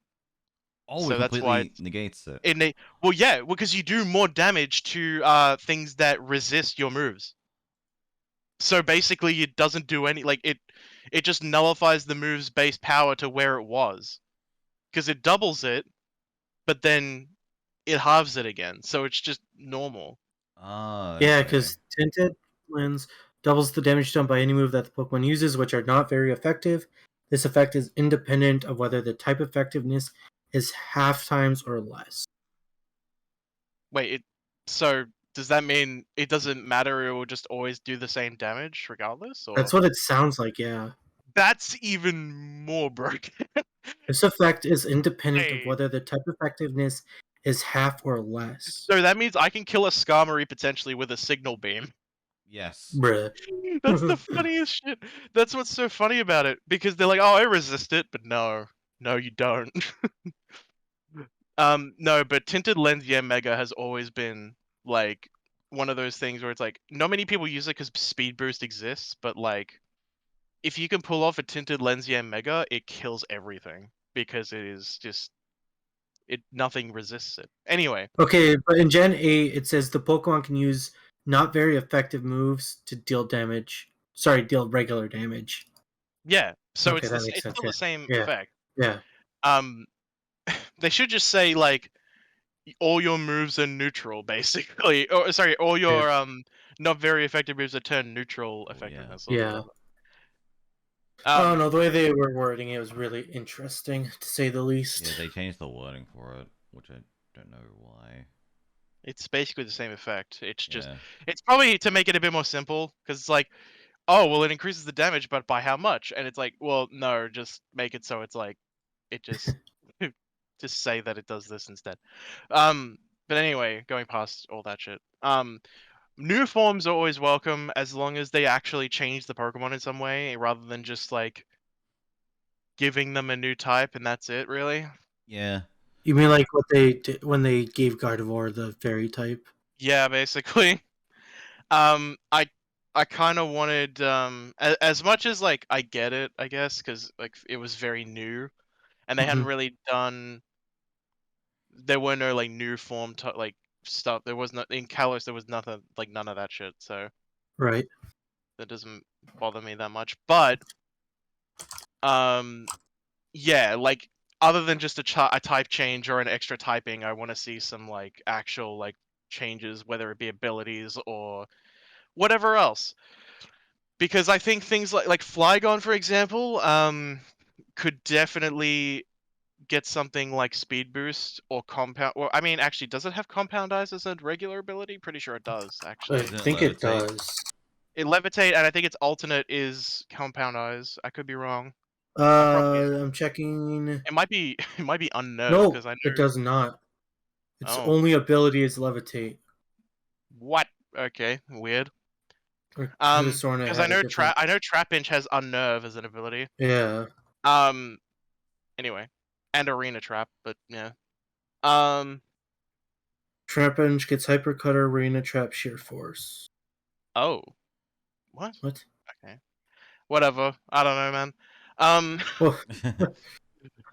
Speaker 1: Oh, it
Speaker 3: So that's why
Speaker 1: completely negates it.
Speaker 3: well, yeah, because you do more damage to things that resist your moves. So basically, it doesn't do any like it just nullifies the move's base power to where it was, because it doubles it, but then it halves it again. So it's just normal.
Speaker 1: Ah,
Speaker 2: Yeah,
Speaker 1: okay.
Speaker 2: because tinted lens doubles the damage done by any move that the Pokemon uses, which are not very effective. This effect is independent of whether the type effectiveness is half times or less.
Speaker 3: Wait, so does that mean it doesn't matter? It will just always do the same damage regardless, or
Speaker 2: That's what it sounds like, yeah.
Speaker 3: that's even more broken.
Speaker 2: This effect is independent of
Speaker 3: Wait,
Speaker 2: whether the type effectiveness is half or less.
Speaker 3: so that means I can kill a Skarmory potentially with a signal beam.
Speaker 1: Yes.
Speaker 2: Bruh.
Speaker 3: That's the funniest shit. That's what's so funny about it, because they're like, "Oh, I resist it," but no, you don't. No, but tinted lens yeah mega has always been like one of those things where it's like not many people use it because speed boost exists, but like if you can pull off a tinted lens yeah mega, it kills everything because it is just nothing resists it. Anyway,
Speaker 2: Okay, but in Gen 8, it says the Pokemon can use not very effective moves to deal damage. Sorry, deal regular damage.
Speaker 3: yeah, so
Speaker 2: Okay, that makes
Speaker 3: it's
Speaker 2: sense.
Speaker 3: still
Speaker 2: Yeah,
Speaker 3: the same
Speaker 2: yeah,
Speaker 3: effect.
Speaker 2: yeah.
Speaker 3: Um, they should just say like all your moves are neutral, basically. Or sorry, all
Speaker 2: Yeah.
Speaker 3: your not very effective moves are turn neutral
Speaker 1: Oh yeah.
Speaker 3: effectiveness or
Speaker 2: Yeah.
Speaker 3: whatever.
Speaker 2: I don't know. The way they were wording it was really interesting, to say the least.
Speaker 1: Yeah, they changed the wording for it, which I don't know why.
Speaker 3: It's basically the same effect. It's just
Speaker 1: Yeah.
Speaker 3: it's probably to make it a bit more simple, because it's like, oh well, it increases the damage, but by how much? And it's like, well, no, just make it so it's like it just just say that it does this instead. But But anyway, going past all that shit. New forms are always welcome as long as they actually change the Pokemon in some way, rather than just like giving them a new type and that's it, really.
Speaker 1: Yeah.
Speaker 2: You mean like what they did when they gave Gardevoir the fairy type?
Speaker 3: Yeah, basically. I kind of wanted as much as like I get it, I guess, because like it was very new, and they hadn't really done. There were no like new form like stuff. There was not in Kalos. There was nothing like none of that shit. So
Speaker 2: Right.
Speaker 3: that doesn't bother me that much. But yeah, like other than just a type change or an extra typing, I want to see some like actual like changes, whether it be abilities or whatever else. Because I think things like Flygon, for example, could definitely get something like Speed Boost or Compound. Well, I mean, actually, does it have Compound Eyes as a regular ability? Pretty sure it does,
Speaker 2: I
Speaker 3: actually.
Speaker 1: Doesn't it
Speaker 2: think it
Speaker 1: levitate?
Speaker 2: does.
Speaker 3: It Levitate, and I think its alternate is Compound Eyes. I could be wrong. Probably.
Speaker 2: I'm checking.
Speaker 3: It might be. It might be Unnerved
Speaker 2: No,
Speaker 3: because I know.
Speaker 2: it does not. Its
Speaker 3: Oh.
Speaker 2: only ability is levitate.
Speaker 3: What? Okay, weird.
Speaker 2: Or could have sworn it
Speaker 3: Because
Speaker 2: had
Speaker 3: I
Speaker 2: a
Speaker 3: know
Speaker 2: different-
Speaker 3: I know Trapinch has Unnerve as an ability.
Speaker 2: Yeah.
Speaker 3: Anyway, and Arena Trap, but yeah.
Speaker 2: Trapinch gets Hyper Cutter, Arena Trap, Sheer Force.
Speaker 3: Oh. What?
Speaker 2: What?
Speaker 3: Okay. Whatever. I don't know, man.
Speaker 2: Well,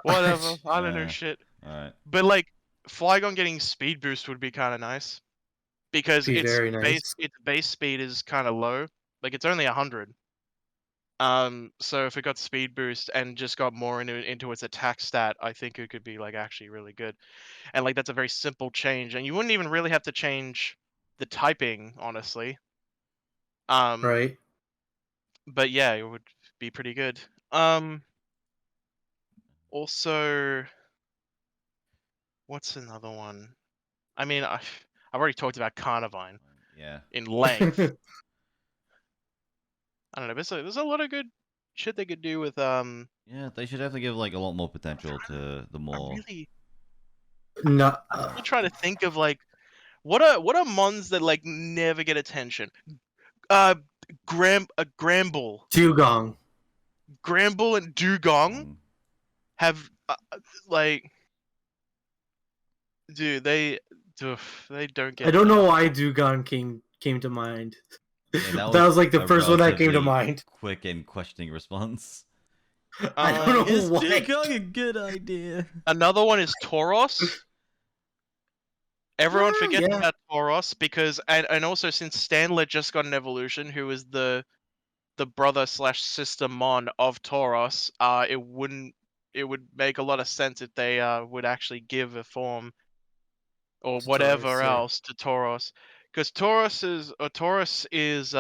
Speaker 3: Whatever. I don't know
Speaker 1: Yeah.
Speaker 3: shit.
Speaker 1: Alright.
Speaker 3: But like, Flygon getting Speed Boost would be kind of nice. Because
Speaker 2: Be
Speaker 3: its
Speaker 2: very nice.
Speaker 3: base speed is kind of low. Like it's only 100. So if it got Speed Boost and just got more into its attack stat, I think it could be like actually really good. And like that's a very simple change, and you wouldn't even really have to change the typing, honestly.
Speaker 2: Right.
Speaker 3: But yeah, it would be pretty good. Also, what's another one? I mean, I've already talked about Carnivine
Speaker 1: Yeah.
Speaker 3: in length. I don't know, there's a lot of good shit they could do with
Speaker 1: Yeah, they should definitely give like a lot more potential to the more.
Speaker 2: No.
Speaker 3: I'm really trying to think of like what are mons that like never get attention. Gramble.
Speaker 2: Dugong.
Speaker 3: Gramble and Dugong have like, dude, they don't get.
Speaker 2: I don't know why Dugong came to mind.
Speaker 1: Yeah,
Speaker 2: that was like the
Speaker 1: a
Speaker 2: first one that came to
Speaker 1: relatively
Speaker 2: mind.
Speaker 1: Quick and questioning response.
Speaker 2: I don't know
Speaker 1: Is
Speaker 2: why.
Speaker 1: Dugong a good idea?
Speaker 3: Another one is Tauros. Everyone forgets
Speaker 2: yeah.
Speaker 3: about Tauros because, and also since Stanley just got an evolution, who is the brother / sister mon of Tauros, it would make a lot of sense if they would actually give a form or whatever
Speaker 2: Tauros, yeah.
Speaker 3: else to Tauros, because Tauros is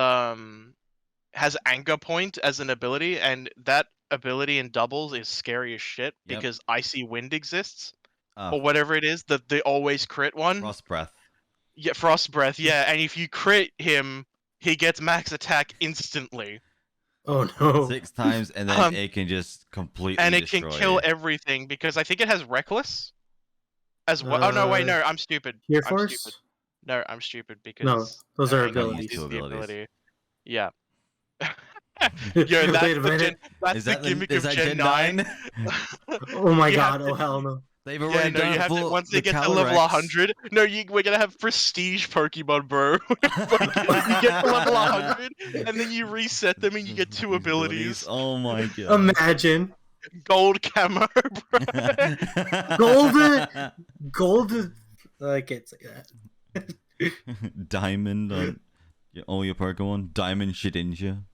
Speaker 3: has Anchor Point as an ability, and that ability in doubles is scary as shit because Icy Wind exists. Or whatever it is, the always crit one.
Speaker 1: Frost Breath.
Speaker 3: Yeah, Frost Breath, yeah, and if you crit him, he gets max attack instantly.
Speaker 2: Oh no.
Speaker 1: 6 times, and then it can just completely
Speaker 3: and it
Speaker 1: destroy
Speaker 3: can kill
Speaker 1: you.
Speaker 3: everything, because I think it has Reckless as well. Oh no, wait, no, I'm stupid.
Speaker 2: Sheer
Speaker 3: I'm
Speaker 2: Force?
Speaker 3: stupid. No, I'm stupid because
Speaker 2: No, those are
Speaker 3: Anchor
Speaker 2: abilities.
Speaker 3: is the
Speaker 1: Abilities.
Speaker 3: ability. Yeah. Yo, that's
Speaker 2: Wait a minute.
Speaker 1: Is
Speaker 3: the
Speaker 1: that
Speaker 3: gimmick
Speaker 1: is
Speaker 3: of
Speaker 1: that
Speaker 3: Gen 9.
Speaker 2: Oh my
Speaker 3: You have
Speaker 2: god, oh hell no.
Speaker 1: They've
Speaker 3: Yeah,
Speaker 1: already
Speaker 3: no,
Speaker 1: done
Speaker 3: you
Speaker 1: it
Speaker 3: have to,
Speaker 1: for
Speaker 3: once they
Speaker 1: the
Speaker 3: get to level
Speaker 1: Calyrex.
Speaker 3: 100. No, we're gonna have prestige Pokemon, bro. Like, you get to level 100, and then you reset them, and you get 2 abilities.
Speaker 1: Oh my god.
Speaker 2: Imagine.
Speaker 3: Gold camo, bro.
Speaker 2: Golden. I can't say that.
Speaker 1: Diamond on all your Pokemon. Diamond Shedinja.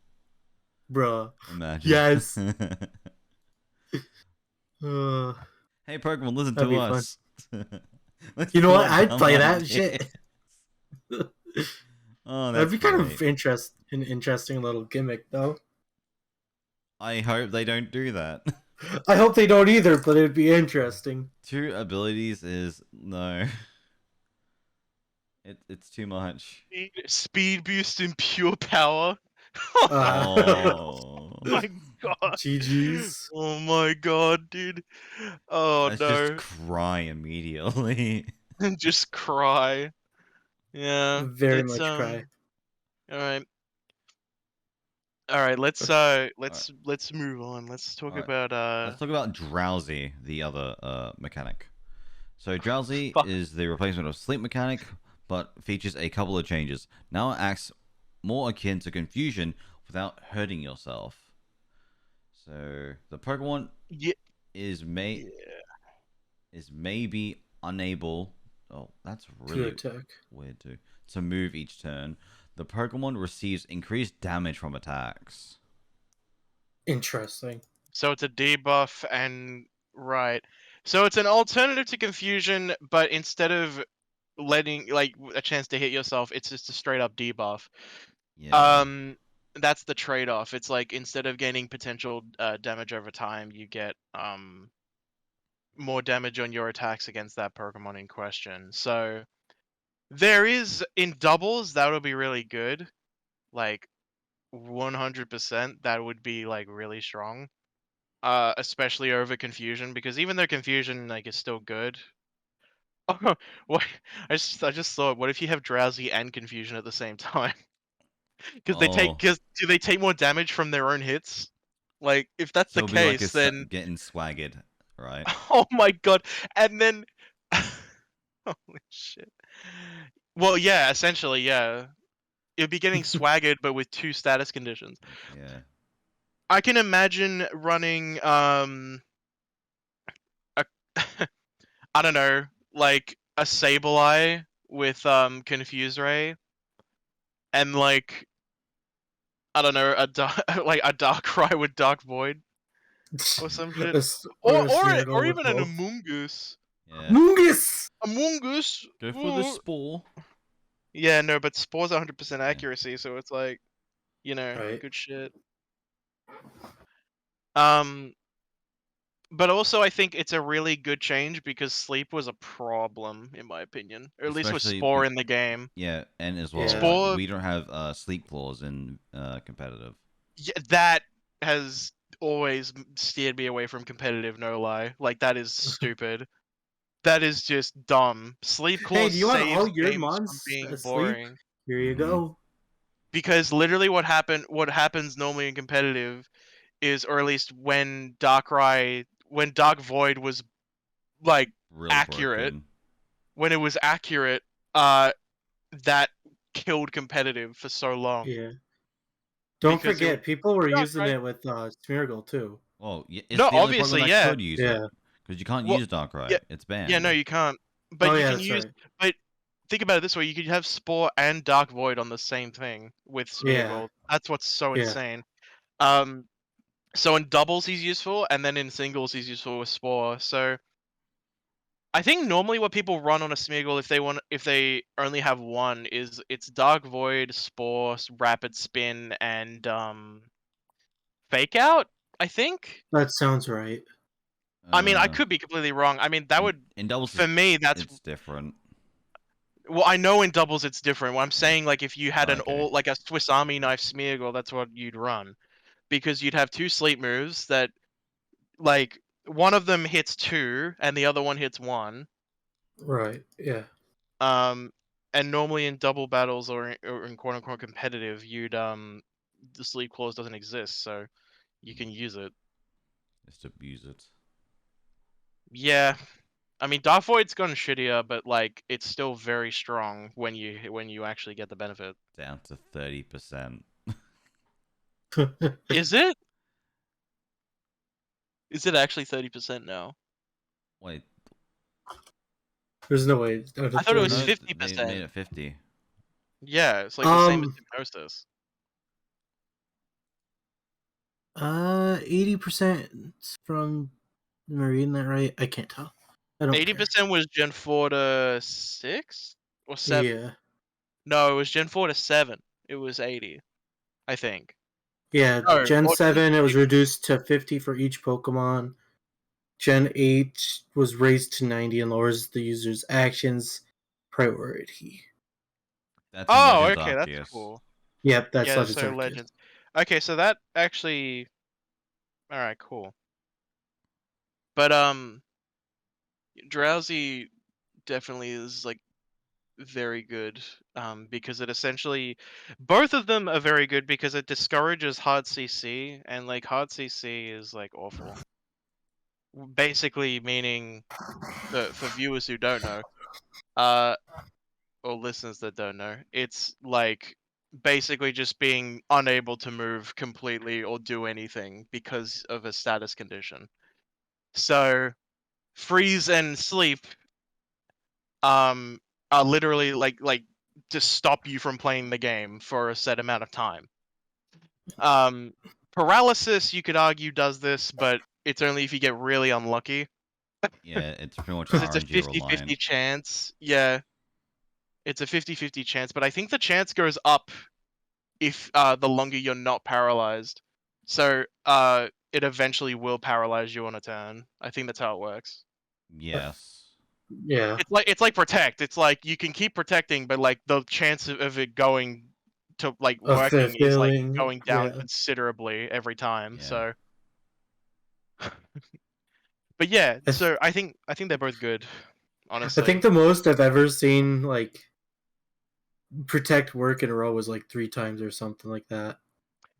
Speaker 2: Bruh.
Speaker 1: Imagine.
Speaker 2: Yes.
Speaker 1: Hey Pokemon, listen
Speaker 2: That'd
Speaker 1: to
Speaker 2: be
Speaker 1: us.
Speaker 2: You know what? I'd play that shit.
Speaker 1: Oh,
Speaker 2: That'd
Speaker 1: that's
Speaker 2: be kind
Speaker 1: great.
Speaker 2: of an interesting little gimmick, though.
Speaker 1: I hope they don't do that.
Speaker 2: I hope they don't either, but it'd be interesting.
Speaker 1: 2 abilities is no. It's too much.
Speaker 3: Speed boost and pure power.
Speaker 1: Oh.
Speaker 3: My god.
Speaker 2: GG's.
Speaker 3: Oh my god, dude. Oh
Speaker 1: Let's
Speaker 3: no.
Speaker 1: just cry immediately.
Speaker 3: Just cry. Yeah.
Speaker 2: Very
Speaker 3: It's
Speaker 2: much cry.
Speaker 3: All right. All right. Let's move on. Let's talk
Speaker 1: Alright.
Speaker 3: about
Speaker 1: Let's talk about Drowsy, the other mechanic. So Drowsy
Speaker 3: Fuck.
Speaker 1: is the replacement of Sleep mechanic, but features a couple of changes. Now it acts more akin to Confusion without hurting yourself. So the Pokemon
Speaker 3: Yeah.
Speaker 1: is maybe unable. Oh, that's
Speaker 2: To
Speaker 1: really
Speaker 2: attack.
Speaker 1: weird too. To move each turn, the Pokemon receives increased damage from attacks.
Speaker 2: Interesting.
Speaker 3: So it's a debuff and right. So it's an alternative to Confusion, but instead of letting like a chance to hit yourself, it's just a straight up debuff.
Speaker 1: Yeah.
Speaker 3: That's the trade-off. It's like instead of gaining potential damage over time, you get more damage on your attacks against that Pokemon in question. So there is in doubles that would be really good, like 100%. That would be like really strong, especially over Confusion, because even though Confusion like is still good. Oh, what? I just thought, what if you have Drowsy and Confusion at the same time?
Speaker 1: Oh,
Speaker 3: Because do they take more damage from their own hits? Like, if that's
Speaker 1: so
Speaker 3: the
Speaker 1: it'll be like
Speaker 3: case, then
Speaker 1: getting swaggered, right?
Speaker 3: oh my god, and then holy shit. Well, yeah, essentially, yeah, it'd be getting swaggered, but with 2 status conditions.
Speaker 1: Yeah.
Speaker 3: I can imagine running a I don't know, like a Sableye with Confuse Ray, and like I don't know, like a Darkrai with Dark Void or some shit.
Speaker 2: Or a Smeargle
Speaker 3: Or
Speaker 2: with
Speaker 3: even an
Speaker 2: both.
Speaker 3: Amoonguss.
Speaker 1: Yeah.
Speaker 2: Mungus!
Speaker 3: Amoonguss.
Speaker 1: Go for the spore.
Speaker 3: Yeah, no, but Spore's 100%
Speaker 1: Yeah.
Speaker 3: accuracy, so it's like,
Speaker 2: Right.
Speaker 3: good shit. Um, but also I think it's a really good change because sleep was a problem in my opinion, or at least with
Speaker 1: Especially
Speaker 3: Spore in the game.
Speaker 1: yeah, and as well,
Speaker 2: Yeah.
Speaker 3: Spore,
Speaker 1: we don't have sleep claws in competitive.
Speaker 3: yeah, that has always steered me away from competitive. No lie, like that is stupid. That is just dumb. Sleep
Speaker 2: Hey,
Speaker 3: clause
Speaker 2: do you want all
Speaker 3: saves
Speaker 2: your
Speaker 3: games from
Speaker 2: mons
Speaker 3: being
Speaker 2: asleep?
Speaker 3: boring.
Speaker 2: Here you
Speaker 1: Mhm.
Speaker 2: go.
Speaker 3: Because literally what happens normally in competitive is, or at least when when Dark Void was like
Speaker 1: Really
Speaker 3: accurate,
Speaker 1: broken.
Speaker 3: when it was accurate, uh that killed competitive for so long.
Speaker 2: Yeah. Don't
Speaker 3: Because it was
Speaker 2: forget, people were using
Speaker 3: Darkrai.
Speaker 2: it with Smeargle too.
Speaker 1: Well, it's
Speaker 3: No,
Speaker 1: the only Pokemon
Speaker 3: obviously,
Speaker 1: that
Speaker 3: yeah.
Speaker 1: could use it
Speaker 2: Yeah.
Speaker 1: because you can't
Speaker 3: Well,
Speaker 1: use Darkrai.
Speaker 3: yeah,
Speaker 1: It's
Speaker 3: yeah, no,
Speaker 1: banned.
Speaker 3: you can't.
Speaker 2: Oh
Speaker 3: But you
Speaker 2: yeah,
Speaker 3: can
Speaker 2: that's
Speaker 3: use.
Speaker 2: right.
Speaker 3: But think about it this way: you could have Spore and Dark Void on the same thing with
Speaker 2: Yeah.
Speaker 3: Smeargle. That's what's so
Speaker 2: Yeah.
Speaker 3: insane. Um, so in doubles he's useful, and then in singles he's useful with Spore. So I think normally what people run on a Smeargle if they only have one is it's Dark Void, Spore, Rapid Spin, and Fake Out. I think.
Speaker 2: That sounds right.
Speaker 3: I mean, I could be completely wrong. I mean, that would
Speaker 1: in doubles,
Speaker 3: for me that's
Speaker 1: it's different.
Speaker 3: well, I know in doubles it's different. What I'm saying, like if you had
Speaker 1: Okay.
Speaker 3: like a Swiss Army knife Smeargle, that's what you'd run, because you'd have 2 sleep moves that like one of them hits 2 and the other one hits 1.
Speaker 2: Right. Yeah.
Speaker 3: And normally in double battles or in quote unquote competitive, you'd the sleep clause doesn't exist, so you can use it.
Speaker 1: Just abuse it.
Speaker 3: Yeah, I mean Dark Void's gotten shittier, but like it's still very strong when you actually get the benefit.
Speaker 1: Down to 30%.
Speaker 3: Is it? Is it actually 30% now?
Speaker 1: Wait.
Speaker 2: There's no way.
Speaker 3: I thought it was
Speaker 1: No,
Speaker 3: 50%.
Speaker 1: they made it 50.
Speaker 3: Yeah, it's like the same as
Speaker 2: Um.
Speaker 3: Hypnosis.
Speaker 2: 80% from. Am I reading that right? I can't tell. I don't
Speaker 3: 80% was Gen 4 to 6 or
Speaker 2: care.
Speaker 3: 7.
Speaker 2: Yeah.
Speaker 3: No, it was Gen 4 to 7. It was 80, I think.
Speaker 2: Yeah.
Speaker 3: No,
Speaker 2: Gen
Speaker 3: or Gen
Speaker 2: 7, it was
Speaker 3: 3.
Speaker 2: reduced to 50 for each Pokemon. Gen 8 was raised to 90 and lowers the user's actions priority.
Speaker 1: That's in
Speaker 3: Oh,
Speaker 1: Legends
Speaker 3: okay, that's
Speaker 1: Arceus.
Speaker 3: cool.
Speaker 2: Yep, that's
Speaker 3: Yeah,
Speaker 2: Legends
Speaker 3: so
Speaker 2: Arceus.
Speaker 3: Legends. Okay, so that actually. All right, cool. But Drowsy definitely is like very good, because it essentially, both of them are very good because it discourages hard CC, and like hard CC is like awful. Basically meaning, for viewers who don't know, or listeners that don't know, it's like basically just being unable to move completely or do anything because of a status condition. So freeze and sleep are literally like to stop you from playing the game for a set amount of time. Paralysis, you could argue, does this, but it's only if you get really unlucky.
Speaker 1: Yeah, it's pretty much
Speaker 3: Because it's a
Speaker 1: RNG
Speaker 3: 50-50
Speaker 1: reliant.
Speaker 3: chance. Yeah, it's a 50-50 chance, but I think the chance goes up if the longer you're not paralyzed. So it eventually will paralyze you on a turn. I think that's how it works.
Speaker 1: Yes.
Speaker 2: Yeah.
Speaker 3: It's like protect. It's like you can keep protecting, but like the chance of it going to like
Speaker 2: Of
Speaker 3: working is like
Speaker 2: failing,
Speaker 3: going down
Speaker 2: yeah.
Speaker 3: considerably every time.
Speaker 1: Yeah.
Speaker 3: So, but yeah,
Speaker 2: I th-
Speaker 3: so I think they're both good. Honestly,
Speaker 2: I think the most I've ever seen like protect work in a row was like 3 times or something like that.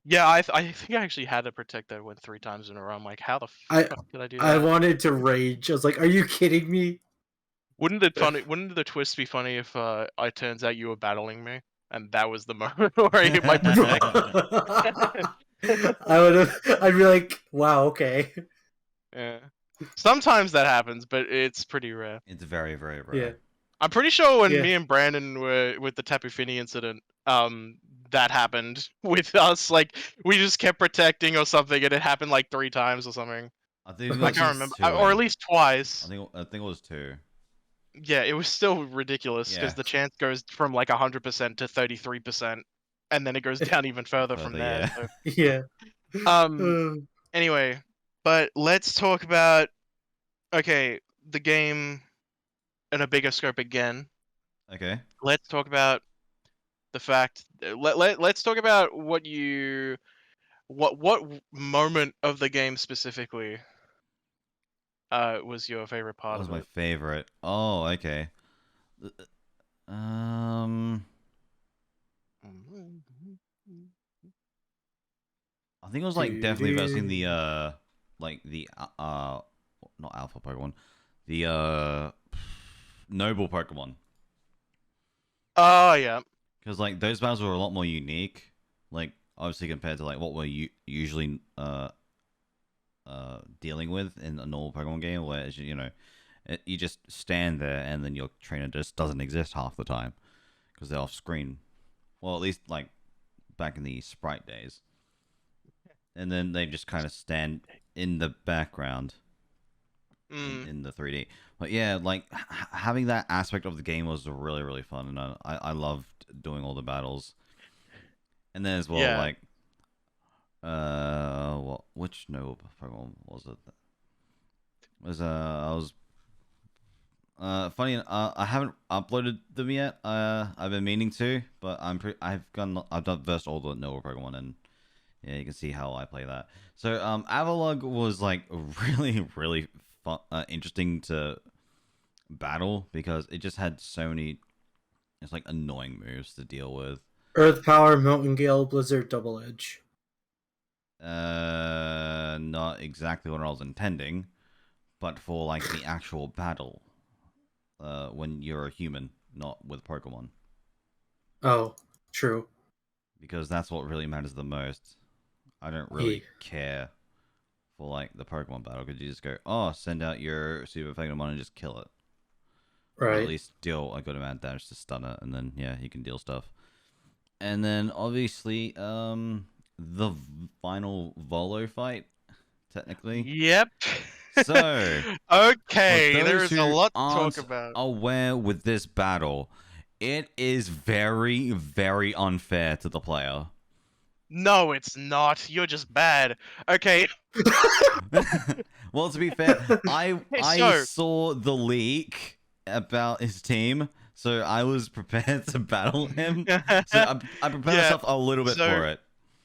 Speaker 3: yeah, I think I actually had a protect that went 3 times in a row. I'm like, how the
Speaker 2: I
Speaker 3: fuck did I do
Speaker 2: I
Speaker 3: that?
Speaker 2: wanted to rage. I was like, "Are you kidding me?"
Speaker 3: Wouldn't the twist be funny if it turns out you were battling me and that was the moment where I hit my protect?
Speaker 2: I'd be like, "Wow, okay."
Speaker 3: Yeah. Sometimes that happens, but it's pretty rare.
Speaker 1: It's very, very
Speaker 2: Yeah.
Speaker 1: rare.
Speaker 3: I'm pretty sure when
Speaker 2: Yeah.
Speaker 3: me and Brandon were with the Tapu Fini incident, that happened with us. Like we just kept protecting or something, and it happened like 3 times or something.
Speaker 1: I think it
Speaker 3: I
Speaker 1: was
Speaker 3: can't
Speaker 1: just
Speaker 3: remember, or at
Speaker 1: 2.
Speaker 3: least twice.
Speaker 1: I think it was 2.
Speaker 3: Yeah, it was still ridiculous because
Speaker 1: Yeah.
Speaker 3: the chance goes from like 100% to 33%, and then it goes down even further from
Speaker 1: Further,
Speaker 3: there.
Speaker 1: yeah.
Speaker 3: So,
Speaker 2: Yeah.
Speaker 3: anyway, but let's talk about the game in a bigger scope again.
Speaker 1: Okay.
Speaker 3: Let's talk about the fact. Let's talk about what moment of the game specifically was your favorite part
Speaker 1: What was
Speaker 3: of
Speaker 1: my
Speaker 3: it.
Speaker 1: favorite? Oh, okay. Um, I think it was like definitely versing the like the not alpha Pokemon, the noble Pokemon.
Speaker 3: Oh yeah.
Speaker 1: Because like those battles were a lot more unique, like obviously compared to like what we're usually dealing with in a normal Pokemon game, where you know you just stand there and then your trainer just doesn't exist half the time because they're off screen. Well, at least like back in the Sprite days, and then they just kind of stand in the background in the 3D. But yeah, like having that aspect of the game was really really fun, and I loved doing all the battles. And then as well,
Speaker 3: Yeah.
Speaker 1: like, which noble Pokemon was it? I was funny. I haven't uploaded them yet. I've been meaning to, but I've done versed all the noble Pokemon, and yeah, you can see how I play that. So Avalugg was like really really fun, interesting to battle because it just had so many, it's like annoying moves to deal with.
Speaker 2: Earth Power, Mountain Gale, Blizzard, Double Edge.
Speaker 1: Not exactly what I was intending, but for like the actual battle, when you're a human, not with Pokemon,
Speaker 2: Oh, true.
Speaker 1: because that's what really matters the most. I don't really care for like the Pokemon battle because you just go, oh, send out your super effective one and just kill it, or at
Speaker 2: Right.
Speaker 1: least deal a good amount of damage to stun it, and then yeah, you can deal stuff. And then obviously, the final Volo fight, technically.
Speaker 3: Yep.
Speaker 1: So,
Speaker 3: okay, there
Speaker 1: those
Speaker 3: is a
Speaker 1: who
Speaker 3: lot to
Speaker 1: aren't
Speaker 3: talk about.
Speaker 1: aware with this battle, it is very, very unfair to the player.
Speaker 3: No, it's not. You're just bad. Okay.
Speaker 1: Well, to be fair, I
Speaker 3: So-
Speaker 1: saw the leak about his team, so I was prepared to battle him. So I prepared myself a little bit for it.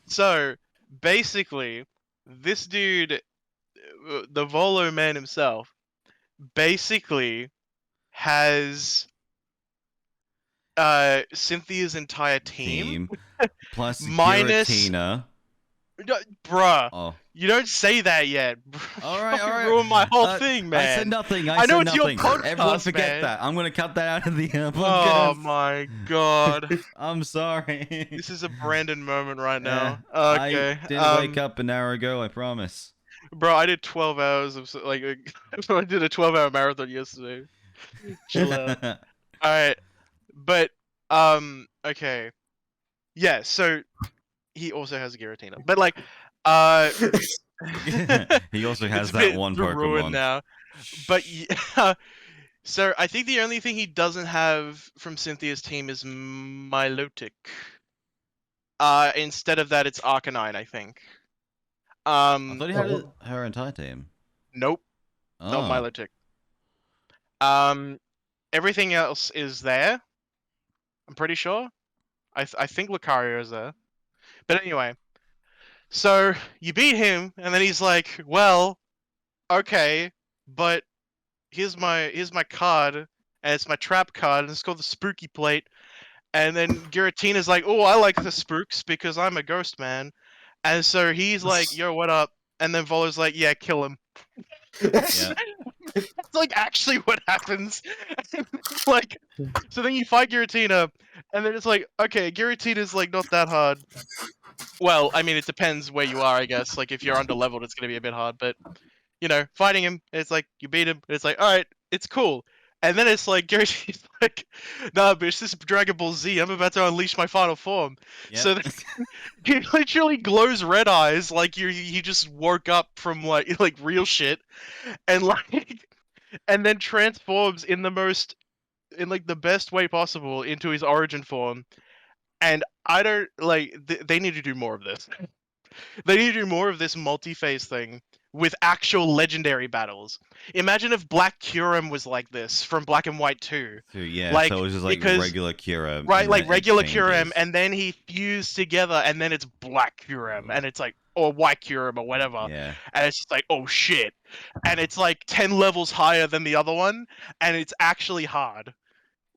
Speaker 3: So basically, this dude, the Volo man himself, basically has Cynthia's entire team
Speaker 1: plus
Speaker 3: minus
Speaker 1: Giratina.
Speaker 3: Bruh,
Speaker 1: Oh.
Speaker 3: you don't say that yet.
Speaker 1: All right, all right.
Speaker 3: Ruin my whole thing, man.
Speaker 1: I said nothing.
Speaker 3: I know
Speaker 1: said
Speaker 3: it's your
Speaker 1: nothing.
Speaker 3: podcast,
Speaker 1: Everyone forget
Speaker 3: man.
Speaker 1: that. I'm gonna cut that out of the podcast.
Speaker 3: Oh my god.
Speaker 1: I'm sorry.
Speaker 3: This is a Brandon moment right now.
Speaker 1: Yeah,
Speaker 3: Okay.
Speaker 1: I didn't wake up an hour ago. I promise.
Speaker 3: Bro, I did 12 hours of like I did a 12-hour marathon yesterday. Chill out. All right. But okay. Yeah, so he also has Giratina. But like
Speaker 1: he also has
Speaker 3: it's
Speaker 1: that one Pokemon
Speaker 3: ruined now. But yeah, so I think the only thing he doesn't have from Cynthia's team is Milotic. Instead of that, it's Arcanine, I think.
Speaker 1: I thought he had her entire team.
Speaker 3: Nope, not Milotic. Everything else is there. I'm pretty sure. I think Lucario is there. But anyway, so you beat him, and then he's like, "Well, okay, but here's my card, and it's my trap card, and it's called the Spooky Plate." And then Giratina's like, "Oh, I like the spooks because I'm a ghost man." And so he's like, "Yo, what up?" And then Volo's like, "Yeah, kill him."
Speaker 1: Yeah.
Speaker 3: That's like actually what happens. Like, so then you fight Giratina, and then it's like, okay, Giratina's like not that hard. Well, I mean, it depends where you are, I guess. Like, if you're under leveled, it's gonna be a bit hard. But you know, fighting him, it's like you beat him. It's like, all right, it's cool. And then it's like Giratina's like, "Nah, bitch, this is Dragon Ball Z. I'm about to unleash my final form."
Speaker 1: Yep.
Speaker 3: So then, he literally glows red eyes like he just woke up from like real shit, and like, and then transforms in the best way possible into his origin form. And I don't like. They need to do more of this. They need to do more of this multi-phase thing with actual legendary battles. Imagine if Black Kyurem was like this from Black and White 2.
Speaker 1: Yeah,
Speaker 3: like,
Speaker 1: so it was just like regular Kyurem.
Speaker 3: Right, like regular Kyurem, and then he fused together, and then it's Black Kyurem, and it's like, or White Kyurem, or whatever.
Speaker 1: Yeah.
Speaker 3: And it's just like, oh shit. And it's like 10 levels higher than the other one, and it's actually hard.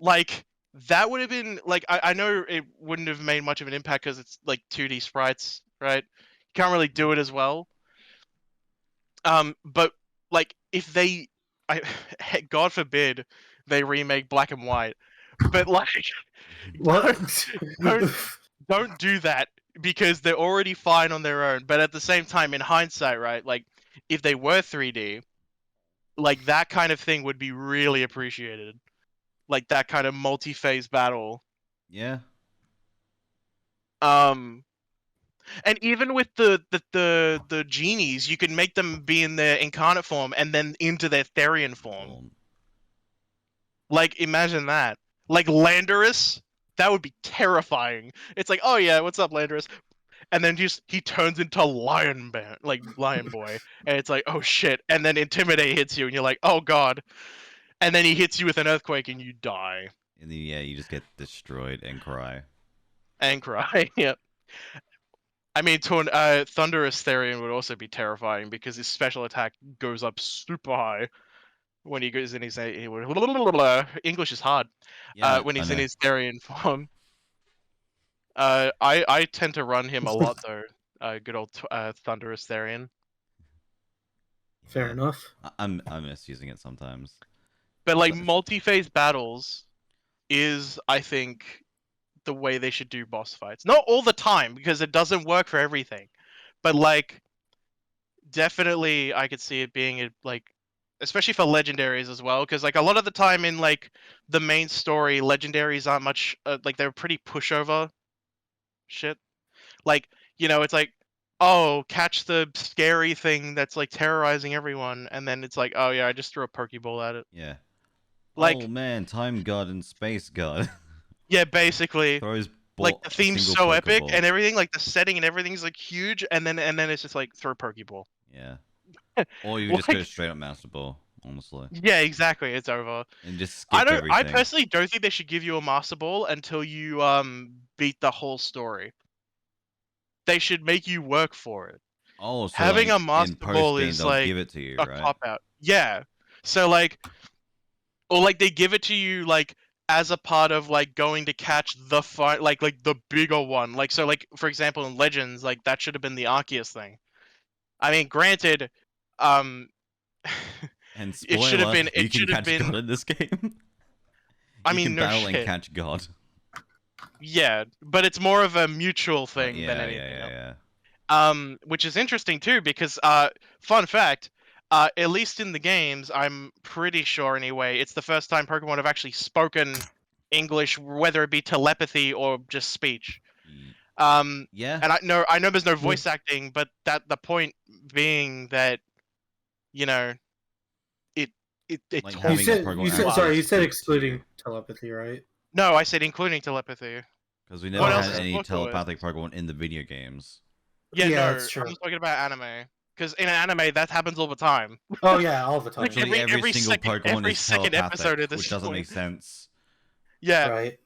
Speaker 3: Like, that would have been, like, I know it wouldn't have made much of an impact because it's like 2D sprites, right? You can't really do it as well. But like if they, God forbid, they remake Black and White, but like,
Speaker 2: What?
Speaker 3: don't do that because they're already fine on their own. But at the same time, in hindsight, right, like if they were 3D, like that kind of thing would be really appreciated, like that kind of multi-phase battle.
Speaker 1: Yeah.
Speaker 3: And even with the genies, you can make them be in their incarnate form and then into their Therian form. Like, imagine that. Like Landorus, that would be terrifying. It's like, oh yeah, what's up, Landorus? And then he turns into Lion Boy, and it's like, oh shit. And then Intimidate hits you, and you're like, oh god. And then he hits you with an earthquake, and you die.
Speaker 1: And then, yeah, you just get destroyed and cry.
Speaker 3: And cry, yep. I mean, Thunderous Therian would also be terrifying because his special attack goes up super high when he goes in his English is hard.
Speaker 1: Yeah,
Speaker 3: when he's in his Therian form. I tend to run him a lot though. Good old Thunderous Therian.
Speaker 2: Fair enough.
Speaker 1: I miss using it sometimes.
Speaker 3: But like multi-phase battles is, I think, the way they should do boss fights. Not all the time, because it doesn't work for everything. But like, definitely I could see it being like, especially for legendaries as well, because like a lot of the time in like the main story, legendaries aren't much like they're pretty pushover shit. Like, you know, it's like, oh, catch the scary thing that's like terrorizing everyone, and then it's like, oh yeah, I just threw a Pokeball at it.
Speaker 1: Yeah.
Speaker 3: Like,
Speaker 1: oh man, Time God and Space God.
Speaker 3: Yeah, basically. Like the theme's so epic and everything, like the setting and everything's like huge, and then it's just like throw Pokeball.
Speaker 1: Yeah. Or you just go straight up Master Ball, honestly.
Speaker 3: Yeah, exactly. It's over.
Speaker 1: And just skip everything.
Speaker 3: I personally don't think they should give you a Master Ball until you beat the whole story. They should make you work for it.
Speaker 1: Oh, so
Speaker 3: having
Speaker 1: like,
Speaker 3: a Master Ball is like
Speaker 1: give it to you,
Speaker 3: a
Speaker 1: right?
Speaker 3: cop out. Yeah. So like, or like they give it to you like as a part of like going to catch the fight, like the bigger one. Like so, like for example, in Legends, like that should have been the Arceus thing. I mean, granted, um,
Speaker 1: And
Speaker 3: it should have
Speaker 1: spoiler,
Speaker 3: been.
Speaker 1: you
Speaker 3: It
Speaker 1: can
Speaker 3: should have
Speaker 1: catch God
Speaker 3: been.
Speaker 1: in this game.
Speaker 3: I
Speaker 1: You
Speaker 3: mean,
Speaker 1: can
Speaker 3: no
Speaker 1: battle and
Speaker 3: shit.
Speaker 1: catch God.
Speaker 3: Yeah, but it's more of a mutual thing than
Speaker 1: Yeah,
Speaker 3: anything else.
Speaker 1: yeah.
Speaker 3: Which is interesting too, because fun fact, at least in the games, I'm pretty sure anyway, it's the first time Pokemon have actually spoken English, whether it be telepathy or just speech.
Speaker 1: Yeah.
Speaker 3: And I know there's no voice acting, but that the point being that, you know, it
Speaker 1: Like
Speaker 3: told
Speaker 2: You
Speaker 1: having a
Speaker 2: said,
Speaker 1: Pokemon
Speaker 2: you said
Speaker 1: actually
Speaker 2: sorry, you said
Speaker 1: speak to
Speaker 2: excluding
Speaker 1: you.
Speaker 2: telepathy, right?
Speaker 3: No, I said including telepathy.
Speaker 1: Because we
Speaker 2: What
Speaker 1: never
Speaker 2: else
Speaker 1: had
Speaker 2: is
Speaker 1: any
Speaker 3: supposed to work?
Speaker 1: telepathic Pokemon in the video games.
Speaker 3: Yeah,
Speaker 2: Yeah,
Speaker 3: no,
Speaker 2: that's true.
Speaker 3: I'm talking about anime. Because in anime, that happens all the time.
Speaker 2: Oh yeah, all the time.
Speaker 3: Like,
Speaker 1: Literally every single
Speaker 3: second-
Speaker 1: Pokemon
Speaker 3: every
Speaker 1: is
Speaker 3: second
Speaker 1: telepathic,
Speaker 3: episode of this
Speaker 1: which doesn't
Speaker 3: point.
Speaker 1: make sense.
Speaker 3: Yeah,
Speaker 2: Right.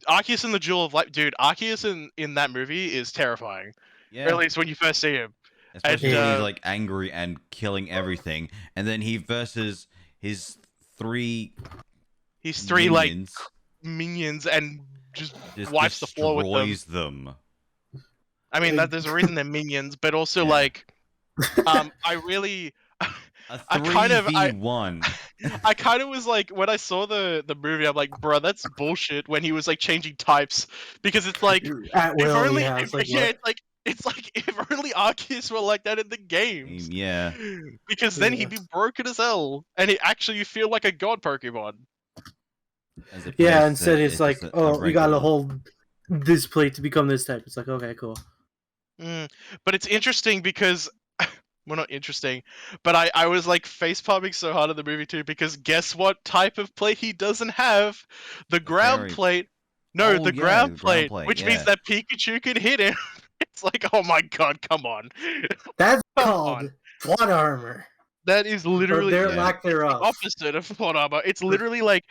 Speaker 3: Arceus and the Jewel of Light, dude. Arceus in that movie is terrifying.
Speaker 1: Yeah.
Speaker 3: Or at least when you first see him.
Speaker 1: Especially
Speaker 3: And,
Speaker 1: when he's like angry and killing everything, and then he versus his three
Speaker 3: He's three like
Speaker 1: minions,
Speaker 3: minions and just
Speaker 1: just
Speaker 3: wipes the floor with them.
Speaker 1: destroys them.
Speaker 3: I mean, that there's a reason they're minions, but also
Speaker 1: Yeah.
Speaker 3: like, I really,
Speaker 1: A
Speaker 3: I kind of,
Speaker 1: 3v1.
Speaker 3: I kind of was like, when I saw the movie, I'm like, bro, that's bullshit. When he was like changing types, because it's like,
Speaker 2: At
Speaker 3: if
Speaker 2: will,
Speaker 3: only,
Speaker 2: yeah.
Speaker 3: if,
Speaker 2: It's like,
Speaker 3: yeah,
Speaker 2: what?
Speaker 3: it's like if only Arceus were like that in the games.
Speaker 1: Yeah.
Speaker 3: Because then he'd be broken as hell, and it actually feel like a god Pokemon.
Speaker 1: As opposed
Speaker 2: Yeah,
Speaker 1: to
Speaker 2: instead it's like,
Speaker 1: just
Speaker 2: oh, you gotta
Speaker 1: regular-
Speaker 2: hold this plate to become this type. It's like, okay, cool.
Speaker 3: But it's interesting because, well, not interesting, but I was like face palming so hard in the movie too, because guess what type of plate he doesn't have? The ground
Speaker 1: fairy.
Speaker 3: plate. No,
Speaker 1: Oh,
Speaker 3: the
Speaker 1: yeah,
Speaker 3: ground
Speaker 1: the ground
Speaker 3: plate,
Speaker 1: plate,
Speaker 3: which
Speaker 1: yeah.
Speaker 3: means that Pikachu can hit him. It's like, oh my god, come on.
Speaker 2: That's
Speaker 3: Come
Speaker 2: called
Speaker 3: on.
Speaker 2: plot armor.
Speaker 3: That is
Speaker 2: Or
Speaker 3: literally
Speaker 2: their
Speaker 1: Yeah.
Speaker 2: lack thereof.
Speaker 3: opposite of plot armor. It's literally like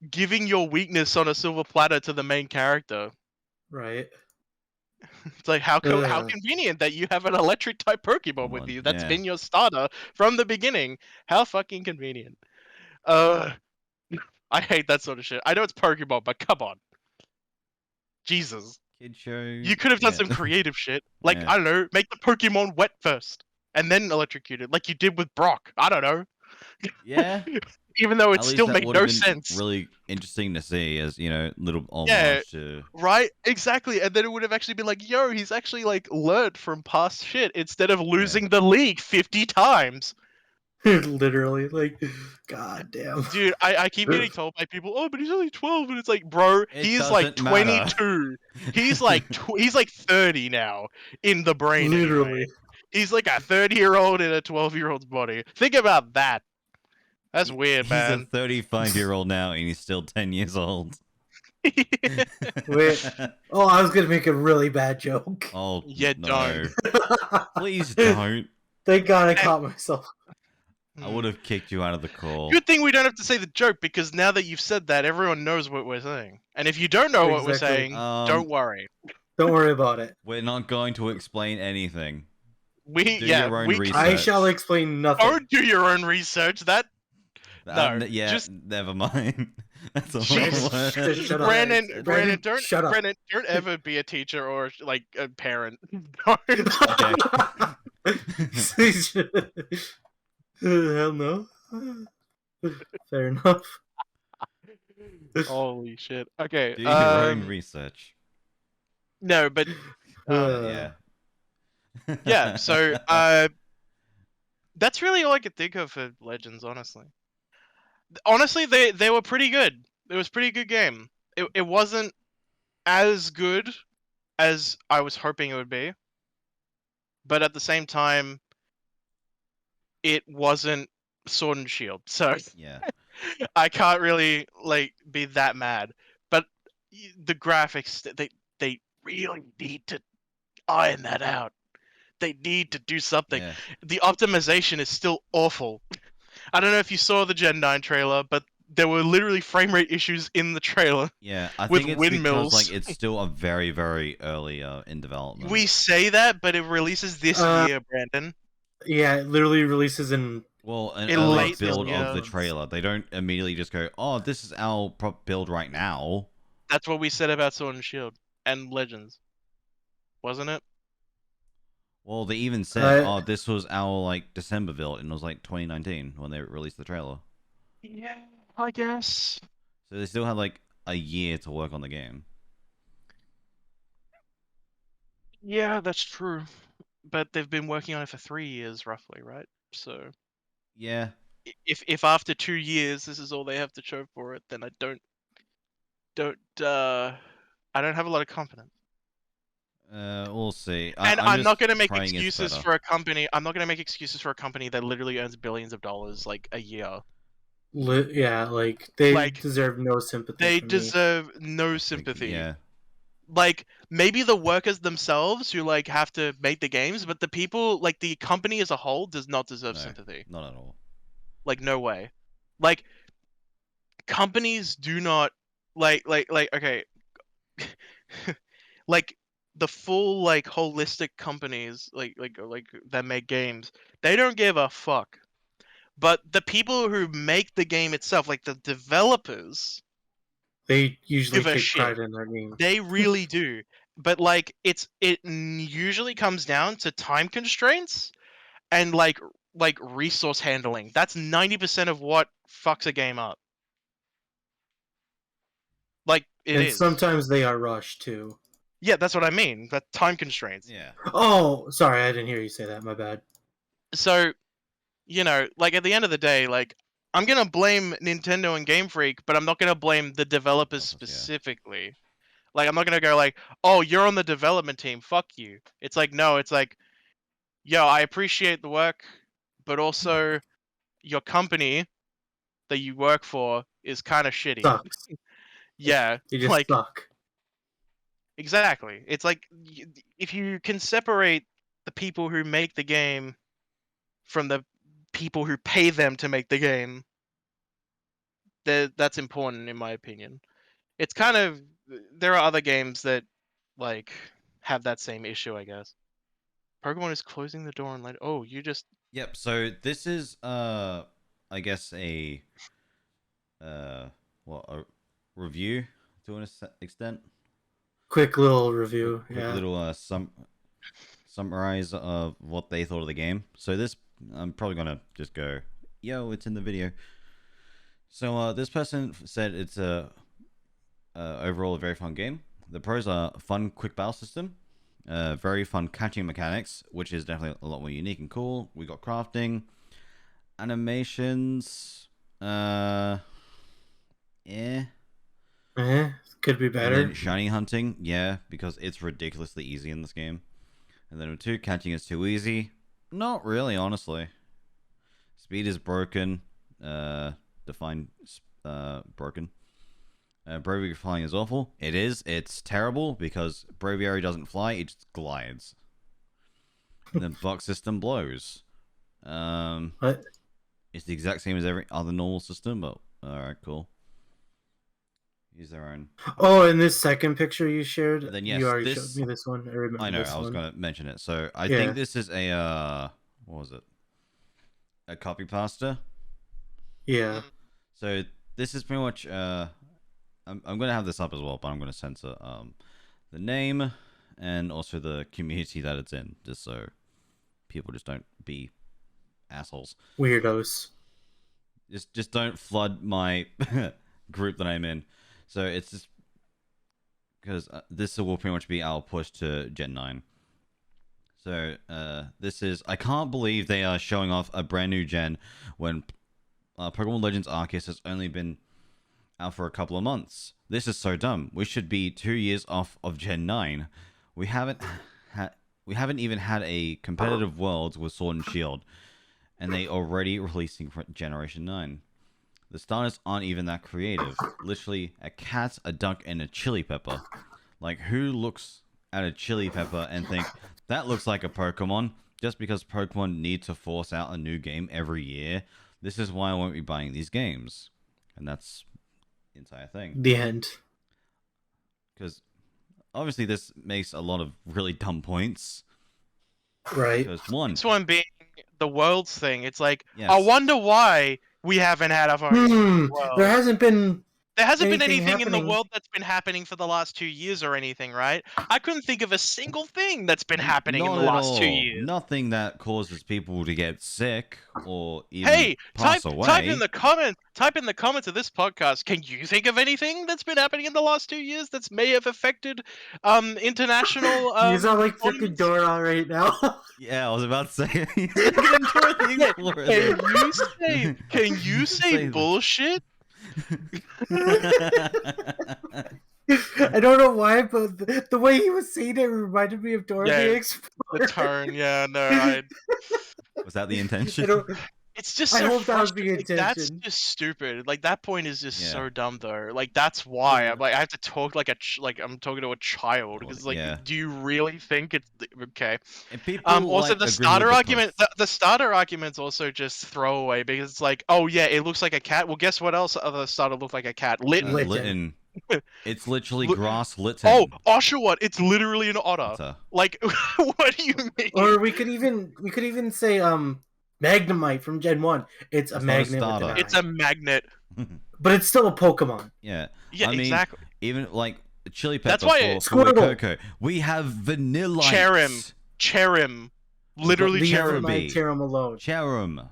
Speaker 3: giving your weakness on a silver platter to the main character.
Speaker 2: Right.
Speaker 3: It's like how
Speaker 2: Ugh.
Speaker 3: convenient that you have an electric type Pokemon with
Speaker 1: Pokemon,
Speaker 3: you that's
Speaker 1: yeah.
Speaker 3: been your starter from the beginning. How fucking convenient. I hate that sort of shit. I know it's Pokemon, but come on. Jesus.
Speaker 1: Kid show.
Speaker 3: You could have done some creative shit. Like,
Speaker 1: Yeah.
Speaker 3: I don't know, make the Pokemon wet first. And then electrocute it, like you did with Brock. I don't know.
Speaker 1: Yeah.
Speaker 3: Even though it
Speaker 1: At least
Speaker 3: still
Speaker 1: that
Speaker 3: made
Speaker 1: would
Speaker 3: no
Speaker 1: have been
Speaker 3: sense.
Speaker 1: really interesting to see, as you know, little homage
Speaker 3: Yeah.
Speaker 1: to.
Speaker 3: Right? Exactly. And then it would have actually been like, yo, he's actually like learned from past shit instead of losing the league 50 times.
Speaker 2: Literally, like, god damn.
Speaker 3: Dude, I keep getting told by people, oh, but he's only 12, and it's like, bro,
Speaker 1: It
Speaker 3: he's like
Speaker 1: doesn't matter.
Speaker 3: 22. He's like he's like 30 now in the brain.
Speaker 2: Literally.
Speaker 3: Anyway. He's like a 30-year-old in a 12-year-old's body. Think about that. That's weird,
Speaker 1: He's
Speaker 3: man.
Speaker 1: a 35-year-old now, and he's still 10 years old.
Speaker 2: Wait. Oh, I was gonna make a really bad joke.
Speaker 1: Oh,
Speaker 3: Yeah,
Speaker 1: no.
Speaker 3: don't.
Speaker 1: Please don't.
Speaker 2: Thank God I caught myself.
Speaker 1: I would have kicked you out of the call.
Speaker 3: Good thing we don't have to say the joke, because now that you've said that, everyone knows what we're saying. And if you don't know what we're
Speaker 2: Exactly.
Speaker 3: saying, don't worry.
Speaker 2: Don't worry about it.
Speaker 1: We're not going to explain anything.
Speaker 3: We
Speaker 1: Do your own research.
Speaker 2: I shall explain nothing.
Speaker 3: don't do your own research. That No,
Speaker 1: yeah,
Speaker 3: just-
Speaker 1: never mind. That's a
Speaker 3: Jesus.
Speaker 1: lot of words.
Speaker 2: Just shut up.
Speaker 3: Brandon, don't
Speaker 2: shut up.
Speaker 3: Brandon, don't ever be a teacher or like a parent. Don't.
Speaker 2: Hell no. Fair enough.
Speaker 3: Holy shit. Okay.
Speaker 1: Do your own research.
Speaker 3: No, but
Speaker 1: Yeah.
Speaker 3: yeah. So that's really all I could think of for Legends. Honestly, they were pretty good. It was a pretty good game. It wasn't as good as I was hoping it would be, but at the same time, it wasn't Sword and Shield. So
Speaker 1: Yeah.
Speaker 3: I can't really like be that mad. But the graphics, they really need to iron that out. They need to do something.
Speaker 1: Yeah.
Speaker 3: The optimization is still awful. I don't know if you saw the Gen 9 trailer, but there were literally frame rate issues in the trailer.
Speaker 1: Yeah, I
Speaker 3: With
Speaker 1: think it's
Speaker 3: windmills.
Speaker 1: because like it's still a very, very early in development.
Speaker 3: We say that, but it releases this year, Brandon.
Speaker 2: Yeah, it literally releases in
Speaker 1: Well, an
Speaker 3: It
Speaker 1: early
Speaker 3: late this
Speaker 1: build of the
Speaker 3: year.
Speaker 1: trailer. They don't immediately just go, "Oh, this is our build right now."
Speaker 3: That's what we said about Sword and Shield and Legends, wasn't it?
Speaker 1: Well, they even said,
Speaker 2: I
Speaker 1: "Oh, this was our like December build," and it was like 2019 when they released the trailer.
Speaker 3: Yeah, I guess.
Speaker 1: So they still had like a year to work on the game.
Speaker 3: Yeah, that's true. But they've been working on it for 3 years, roughly, right? So
Speaker 1: Yeah.
Speaker 3: if after 2 years this is all they have to show for it, then don't I don't have a lot of confidence.
Speaker 1: We'll see.
Speaker 3: And
Speaker 1: I'm
Speaker 3: I'm not
Speaker 1: just
Speaker 3: gonna make
Speaker 1: praying it's
Speaker 3: excuses
Speaker 1: better.
Speaker 3: for a company. I'm not gonna make excuses for a company that literally earns billions of dollars like a year.
Speaker 2: yeah, like they
Speaker 3: Like
Speaker 2: deserve no sympathy
Speaker 3: they
Speaker 2: from me.
Speaker 3: deserve no
Speaker 1: I think,
Speaker 3: sympathy.
Speaker 1: yeah.
Speaker 3: Like maybe the workers themselves who like have to make the games, but the people like the company as a whole does not deserve
Speaker 1: No,
Speaker 3: sympathy.
Speaker 1: not at all.
Speaker 3: Like no way. Like companies do not like okay. Like the full like holistic companies like that make games, they don't give a fuck. But the people who make the game itself, like the developers,
Speaker 2: They usually
Speaker 3: give a
Speaker 2: take
Speaker 3: shit.
Speaker 2: pride in their game.
Speaker 3: They really do. But like usually comes down to time constraints and like resource handling. That's 90% of what fucks a game up. Like it
Speaker 2: And
Speaker 3: is.
Speaker 2: sometimes they are rushed too.
Speaker 3: Yeah, that's what I mean. That time constraints.
Speaker 1: Yeah.
Speaker 2: Oh, sorry, I didn't hear you say that. My bad.
Speaker 3: So, like at the end of the day, like I'm gonna blame Nintendo and Game Freak, but I'm not gonna blame the developers
Speaker 1: Yeah.
Speaker 3: specifically. Like I'm not gonna go like, oh, you're on the development team, fuck you. It's like no, it's like, yo, I appreciate the work, but also your company that you work for is kind of shitty.
Speaker 2: Sucks.
Speaker 3: Yeah,
Speaker 2: They just
Speaker 3: like
Speaker 2: suck.
Speaker 3: exactly. It's like if you can separate the people who make the game from the people who pay them to make the game, that's important in my opinion. It's kind of there are other games that like have that same issue, I guess. Pokemon is closing the door and like, oh, you just
Speaker 1: Yep. So this is I guess a what a review to an extent.
Speaker 2: Quick little
Speaker 1: Quick,
Speaker 2: review.
Speaker 1: quick
Speaker 2: Yeah.
Speaker 1: little summarize of what they thought of the game. So this, I'm probably gonna just go, yo, it's in the video. So this person said it's overall a very fun game. The pros are fun, quick battle system, very fun catching mechanics, which is definitely a lot more unique and cool. We got crafting, animations, yeah.
Speaker 2: Could be
Speaker 1: And
Speaker 2: better.
Speaker 1: then shiny hunting, yeah, because it's ridiculously easy in this game. And then number two, catching is too easy. Not really, honestly. Speed is broken. Define broken. Braviary flying is awful. It is. It's terrible because Braviary doesn't fly, it just glides. And the box system blows.
Speaker 2: What?
Speaker 1: It's the exact same as every other normal system, but alright, cool. Use their own.
Speaker 2: Oh, and this second picture you shared,
Speaker 1: Then yes,
Speaker 2: you already
Speaker 1: this
Speaker 2: showed me this one. I remember
Speaker 1: I know,
Speaker 2: this
Speaker 1: I was
Speaker 2: one.
Speaker 1: gonna mention it. So I
Speaker 2: Yeah.
Speaker 1: think this is a what was it? A copy pasta.
Speaker 2: Yeah.
Speaker 1: So this is pretty much I'm gonna have this up as well, but I'm gonna censor the name and also the community that it's in, just so people just don't be assholes.
Speaker 2: Weirdos.
Speaker 1: Just don't flood my group that I'm in. So it's just because this will pretty much be our push to Gen 9. So this is, I can't believe they are showing off a brand new gen when Pokemon Legends Arceus has only been out for a couple of months. This is so dumb. We should be 2 years off of Gen 9. We haven't even had a competitive Worlds with Sword and Shield, and they already releasing Generation 9. The starters aren't even that creative. Literally, a cat, a duck, and a chili pepper. Like, who looks at a chili pepper and think, that looks like a Pokemon? Just because Pokemon need to force out a new game every year. This is why I won't be buying these games. And that's the entire thing.
Speaker 2: The end.
Speaker 1: Because, obviously, this makes a lot of really dumb points.
Speaker 2: Right.
Speaker 1: Because, one...
Speaker 3: this one being the worlds thing. It's like
Speaker 1: Yes.
Speaker 3: I wonder why we haven't had a fucking world.
Speaker 2: There hasn't been
Speaker 3: There hasn't been
Speaker 2: anything
Speaker 3: anything in the
Speaker 2: happening.
Speaker 3: world that's been happening for the last 2 years or anything, right? I couldn't think of a single thing that's been happening in
Speaker 1: Not
Speaker 3: the
Speaker 1: at
Speaker 3: last 2
Speaker 1: all.
Speaker 3: years.
Speaker 1: Nothing that causes people to get sick or even
Speaker 3: Hey,
Speaker 1: pass
Speaker 3: type
Speaker 1: away.
Speaker 3: in the comments of this podcast. Can you think of anything that's been happening in the last 2 years that may have affected international
Speaker 2: you sound like freaking
Speaker 3: tournaments?
Speaker 2: Dora right now.
Speaker 1: Yeah, I was about to say. He's like an Dora the Explorer there.
Speaker 3: Can you say
Speaker 1: that.
Speaker 3: bullshit?
Speaker 2: I don't know why, but the way he was saying it reminded me of Dora
Speaker 3: Yeah,
Speaker 2: the Explorer.
Speaker 3: The tone, yeah, no,
Speaker 1: Was that the
Speaker 2: I
Speaker 1: intention?
Speaker 2: don't-
Speaker 3: it's just
Speaker 2: I
Speaker 3: so
Speaker 2: hope that was the
Speaker 3: frustrating. Like, that's
Speaker 2: intention.
Speaker 3: just stupid. Like that point is just
Speaker 1: Yeah.
Speaker 3: so dumb, though. Like that's why
Speaker 2: Yeah.
Speaker 3: I'm like I have to talk like like I'm talking to a child because like,
Speaker 1: yeah.
Speaker 3: do you really think it's okay?
Speaker 1: And people
Speaker 3: Also,
Speaker 1: like,
Speaker 3: the
Speaker 1: agree
Speaker 3: starter
Speaker 1: with
Speaker 3: argument,
Speaker 1: post.
Speaker 3: the starter argument's also just throwaway because it's like, oh yeah, it looks like a cat. Well, guess what else other starter looked like a cat? Litten.
Speaker 2: Litten.
Speaker 1: It's literally
Speaker 3: Lit-
Speaker 1: grass Litten.
Speaker 3: Oh, Oshawott, it's literally an otter.
Speaker 1: Otter.
Speaker 3: Like, what do you mean?
Speaker 2: Or we could even say Magnemite from Gen 1. It's a
Speaker 1: It's not a
Speaker 2: magnet with an
Speaker 1: starter.
Speaker 2: eye.
Speaker 3: It's a magnet.
Speaker 2: But it's still a Pokemon.
Speaker 1: Yeah.
Speaker 3: Yeah,
Speaker 1: I mean,
Speaker 3: exactly.
Speaker 1: even like chili pepper
Speaker 3: That's why
Speaker 1: for
Speaker 3: it's
Speaker 2: Squirtle.
Speaker 1: Coco. We have vanilla.
Speaker 3: Cherim. Literally
Speaker 2: Leave
Speaker 3: Cherim.
Speaker 2: my Cherim alone.
Speaker 1: Cherim.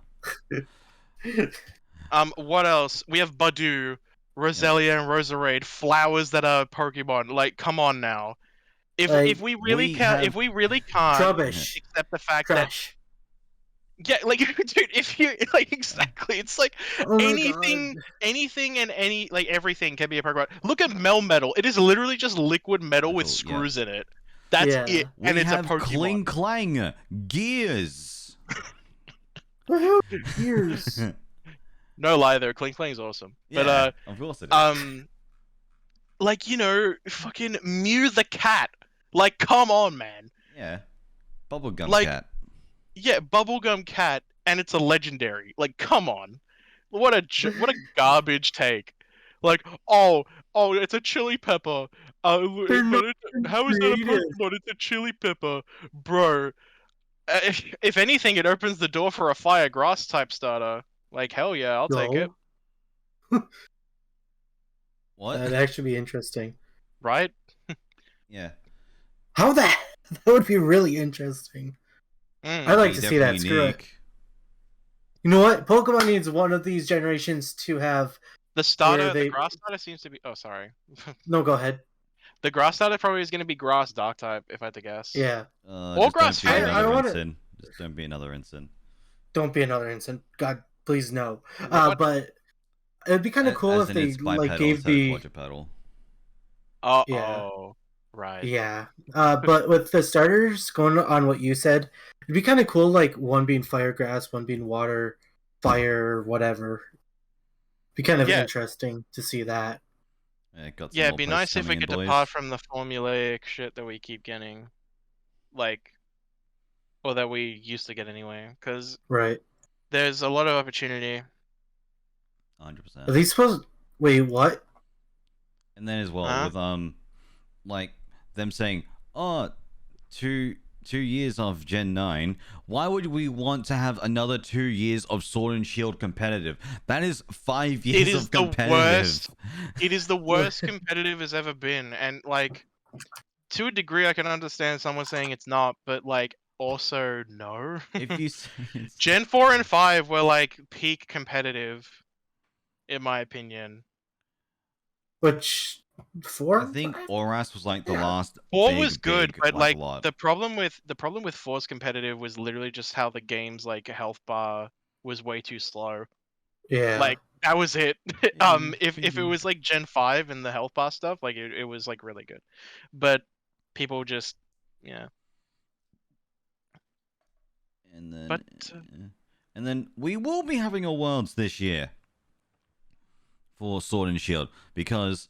Speaker 3: What else? We have Badu, Roselia, and Roserade, flowers that are Pokemon. Like, come on now. If we really can't
Speaker 2: Trubbish.
Speaker 3: accept the fact that
Speaker 2: Trash.
Speaker 3: yeah, like dude, if you like exactly, it's like
Speaker 2: Oh my
Speaker 3: anything
Speaker 2: God.
Speaker 3: and everything can be a Pokemon. Look at Melmetal. It is literally just liquid metal with
Speaker 1: Metal, yeah.
Speaker 3: screws in it. That's
Speaker 2: Yeah.
Speaker 3: it,
Speaker 1: We
Speaker 3: and it's
Speaker 1: have
Speaker 3: a Pokemon.
Speaker 1: Kling Clang. Gears.
Speaker 2: Who cares?
Speaker 3: No lie, though, Clink Clang's awesome.
Speaker 1: Yeah,
Speaker 3: But
Speaker 1: of course it is.
Speaker 3: like fucking Mew the cat. Like, come on, man.
Speaker 1: Yeah. Bubblegum
Speaker 3: like-
Speaker 1: cat.
Speaker 3: Yeah, Bubblegum cat, and it's a legendary. Like, come on. What a garbage take. Like, oh, it's a chili pepper. How is that a
Speaker 2: creative.
Speaker 3: Pokemon? It's a chili pepper, bro. If anything, it opens the door for a fire grass type starter. Like, hell yeah, I'll take it.
Speaker 1: What?
Speaker 2: That'd actually be interesting.
Speaker 3: Right?
Speaker 1: Yeah.
Speaker 2: How that would be really interesting. I'd like to see that.
Speaker 1: Definitely
Speaker 2: Screw it.
Speaker 1: unique.
Speaker 2: You know what? Pokemon needs one of these generations to have.
Speaker 3: The starter,
Speaker 2: they-
Speaker 3: the grass starter seems to be. Oh, sorry.
Speaker 2: No, go ahead.
Speaker 3: The grass starter probably is going to be grass dark type, if I had to guess.
Speaker 2: Yeah.
Speaker 1: Just
Speaker 3: grass
Speaker 1: don't be
Speaker 3: fairy.
Speaker 2: I
Speaker 1: another
Speaker 2: wanna-
Speaker 1: Ensign. Just don't be another Ensign.
Speaker 2: Don't be another instant. God, please no.
Speaker 3: What-
Speaker 2: But it'd be kind of cool if
Speaker 1: As in
Speaker 2: they
Speaker 1: it's bipedal
Speaker 2: like gave
Speaker 1: instead of
Speaker 2: the
Speaker 1: quadrupedal.
Speaker 3: Oh,
Speaker 2: Yeah.
Speaker 3: right.
Speaker 2: yeah. But with the starters going on what you said, it'd be kind of cool. Like one being fire grass, one being water, fire, whatever. Be kind of
Speaker 3: Yeah.
Speaker 2: interesting to see that.
Speaker 1: Yeah, got some
Speaker 3: Yeah,
Speaker 1: more
Speaker 3: it'd be
Speaker 1: posts
Speaker 3: nice if we
Speaker 1: coming in,
Speaker 3: could
Speaker 1: boys.
Speaker 3: depart from the formulaic shit that we keep getting. Like, or that we used to get anyway. Because
Speaker 2: Right.
Speaker 3: there's a lot of opportunity.
Speaker 1: 100%.
Speaker 2: Are these supposed? Wait, what?
Speaker 1: And then as well
Speaker 3: Huh?
Speaker 1: with like them saying, oh, two years of Gen 9, why would we want to have another 2 years of Sword and Shield competitive? That is 5 years
Speaker 3: is
Speaker 1: of
Speaker 3: the
Speaker 1: competitive.
Speaker 3: worst. It is the worst competitive has ever been, and like, to a degree, I can understand someone saying it's not, but like, also no.
Speaker 1: If you say it's-
Speaker 3: Gen 4 and 5 were like peak competitive, in my opinion.
Speaker 2: Which 4?
Speaker 1: I think Oras was like the last.
Speaker 3: 4
Speaker 1: big,
Speaker 3: was good,
Speaker 1: big,
Speaker 3: but like
Speaker 1: lot.
Speaker 3: the problem with 4's competitive was literally just how the game's like health bar was way too slow.
Speaker 2: Yeah.
Speaker 3: Like that was it. If it was like Gen 5 and the health bar stuff, like it was like really good. But people just
Speaker 1: And then,
Speaker 3: But,
Speaker 1: and then we will be having a Worlds this year for Sword and Shield because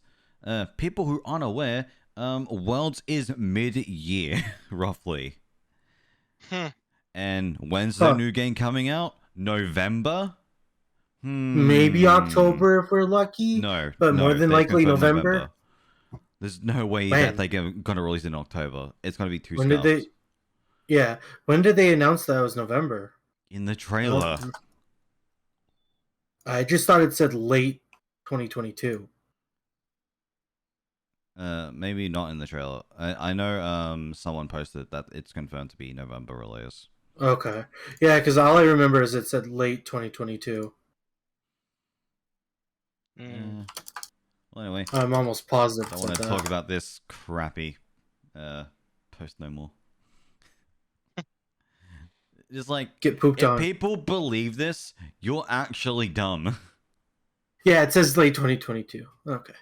Speaker 1: people who aren't aware, Worlds is mid-year roughly. And when's the new game coming out? November?
Speaker 2: Maybe October if we're lucky.
Speaker 1: No,
Speaker 2: but more than
Speaker 1: they
Speaker 2: likely
Speaker 1: confirmed
Speaker 2: November.
Speaker 1: There's no way
Speaker 2: When?
Speaker 1: that they're gonna release it in October. It's gonna be too
Speaker 2: When did they? Yeah. When did they announce that it was November?
Speaker 1: In the trailer.
Speaker 2: I just thought it said late 2022.
Speaker 1: Maybe not in the trailer. I know someone posted that it's confirmed to be November release.
Speaker 2: Okay. Yeah, because all I remember is it said late 2022.
Speaker 1: Well, anyway.
Speaker 2: I'm almost positive.
Speaker 1: I want to talk about this crappy post no more. Just like,
Speaker 2: get pooped
Speaker 1: if
Speaker 2: on.
Speaker 1: people believe this, you're actually dumb.
Speaker 2: Yeah, it says late 2022. Okay.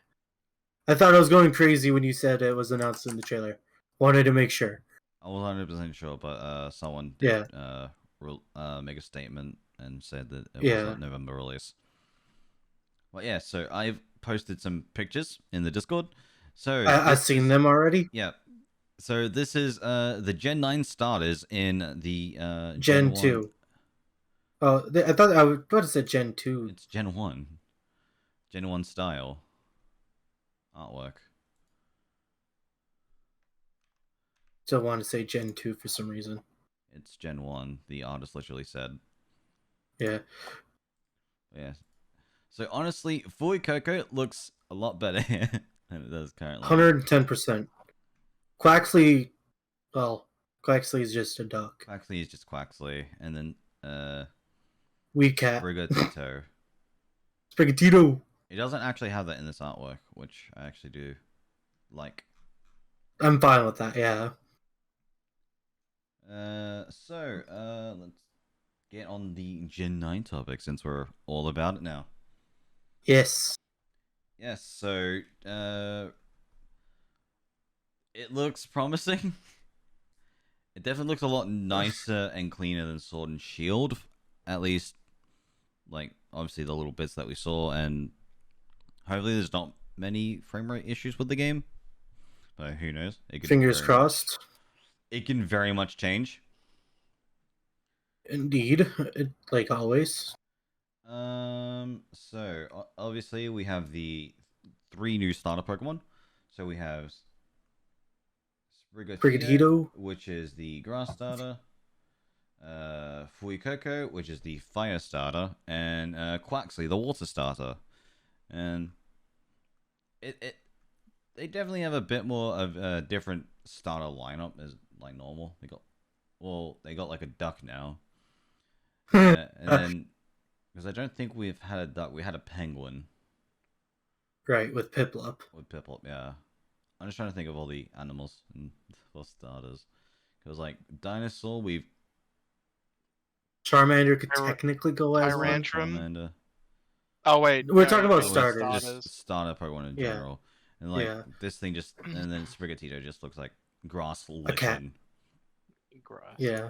Speaker 2: I thought I was going crazy when you said it was announced in the trailer. Wanted to make sure.
Speaker 1: I was 100% sure, but someone did make a statement and said that it was a November release. Well, yeah, so I've posted some pictures in the Discord. So
Speaker 2: I've seen them already.
Speaker 1: Yeah. So this is the Gen 9 starters in the
Speaker 2: Gen 2. Oh, I thought it said Gen 2.
Speaker 1: It's Gen 1. Gen 1 style artwork.
Speaker 2: Still want to say Gen 2 for some reason.
Speaker 1: It's Gen 1, the artist literally said.
Speaker 2: Yeah.
Speaker 1: Yeah. So honestly, Fuecoco looks a lot better than it does currently.
Speaker 2: 110%. Quaxley, well, Quaxley is just a duck.
Speaker 1: Quaxley is just Quaxley, and then
Speaker 2: Weed Cat.
Speaker 1: Sprigatito.
Speaker 2: Sprigatito.
Speaker 1: It doesn't actually have that in this artwork, which I actually do like.
Speaker 2: I'm fine with that, yeah.
Speaker 1: Let's get on the Gen 9 topic since we're all about it now.
Speaker 2: Yes.
Speaker 1: Yes, so it looks promising. It definitely looks a lot nicer and cleaner than Sword and Shield. At least, like, obviously the little bits that we saw, and hopefully there's not many frame rate issues with the game. But who knows?
Speaker 2: Fingers crossed.
Speaker 1: It can very much change.
Speaker 2: Indeed, like always.
Speaker 1: So obviously we have the 3 new starter Pokemon. So we have Sprigatito, which is the grass starter. Fuecoco, which is the fire starter, and Quaxley, the water starter. And they definitely have a bit more of a different starter lineup as like normal. They got like a duck now. And then, because I don't think we've had a duck, we had a penguin.
Speaker 2: Right, with Piplup.
Speaker 1: Yeah. I'm just trying to think of all the animals and for starters. Because, like, dinosaur, we've...
Speaker 2: Charmander could technically go as one.
Speaker 1: Charmander.
Speaker 3: Oh, wait.
Speaker 2: We're talking about starters.
Speaker 1: Just starter Pokemon in general. And, like, this thing just... And then Sprigatito just looks like grass litten.
Speaker 2: A cat.
Speaker 3: Grass.
Speaker 2: Yeah.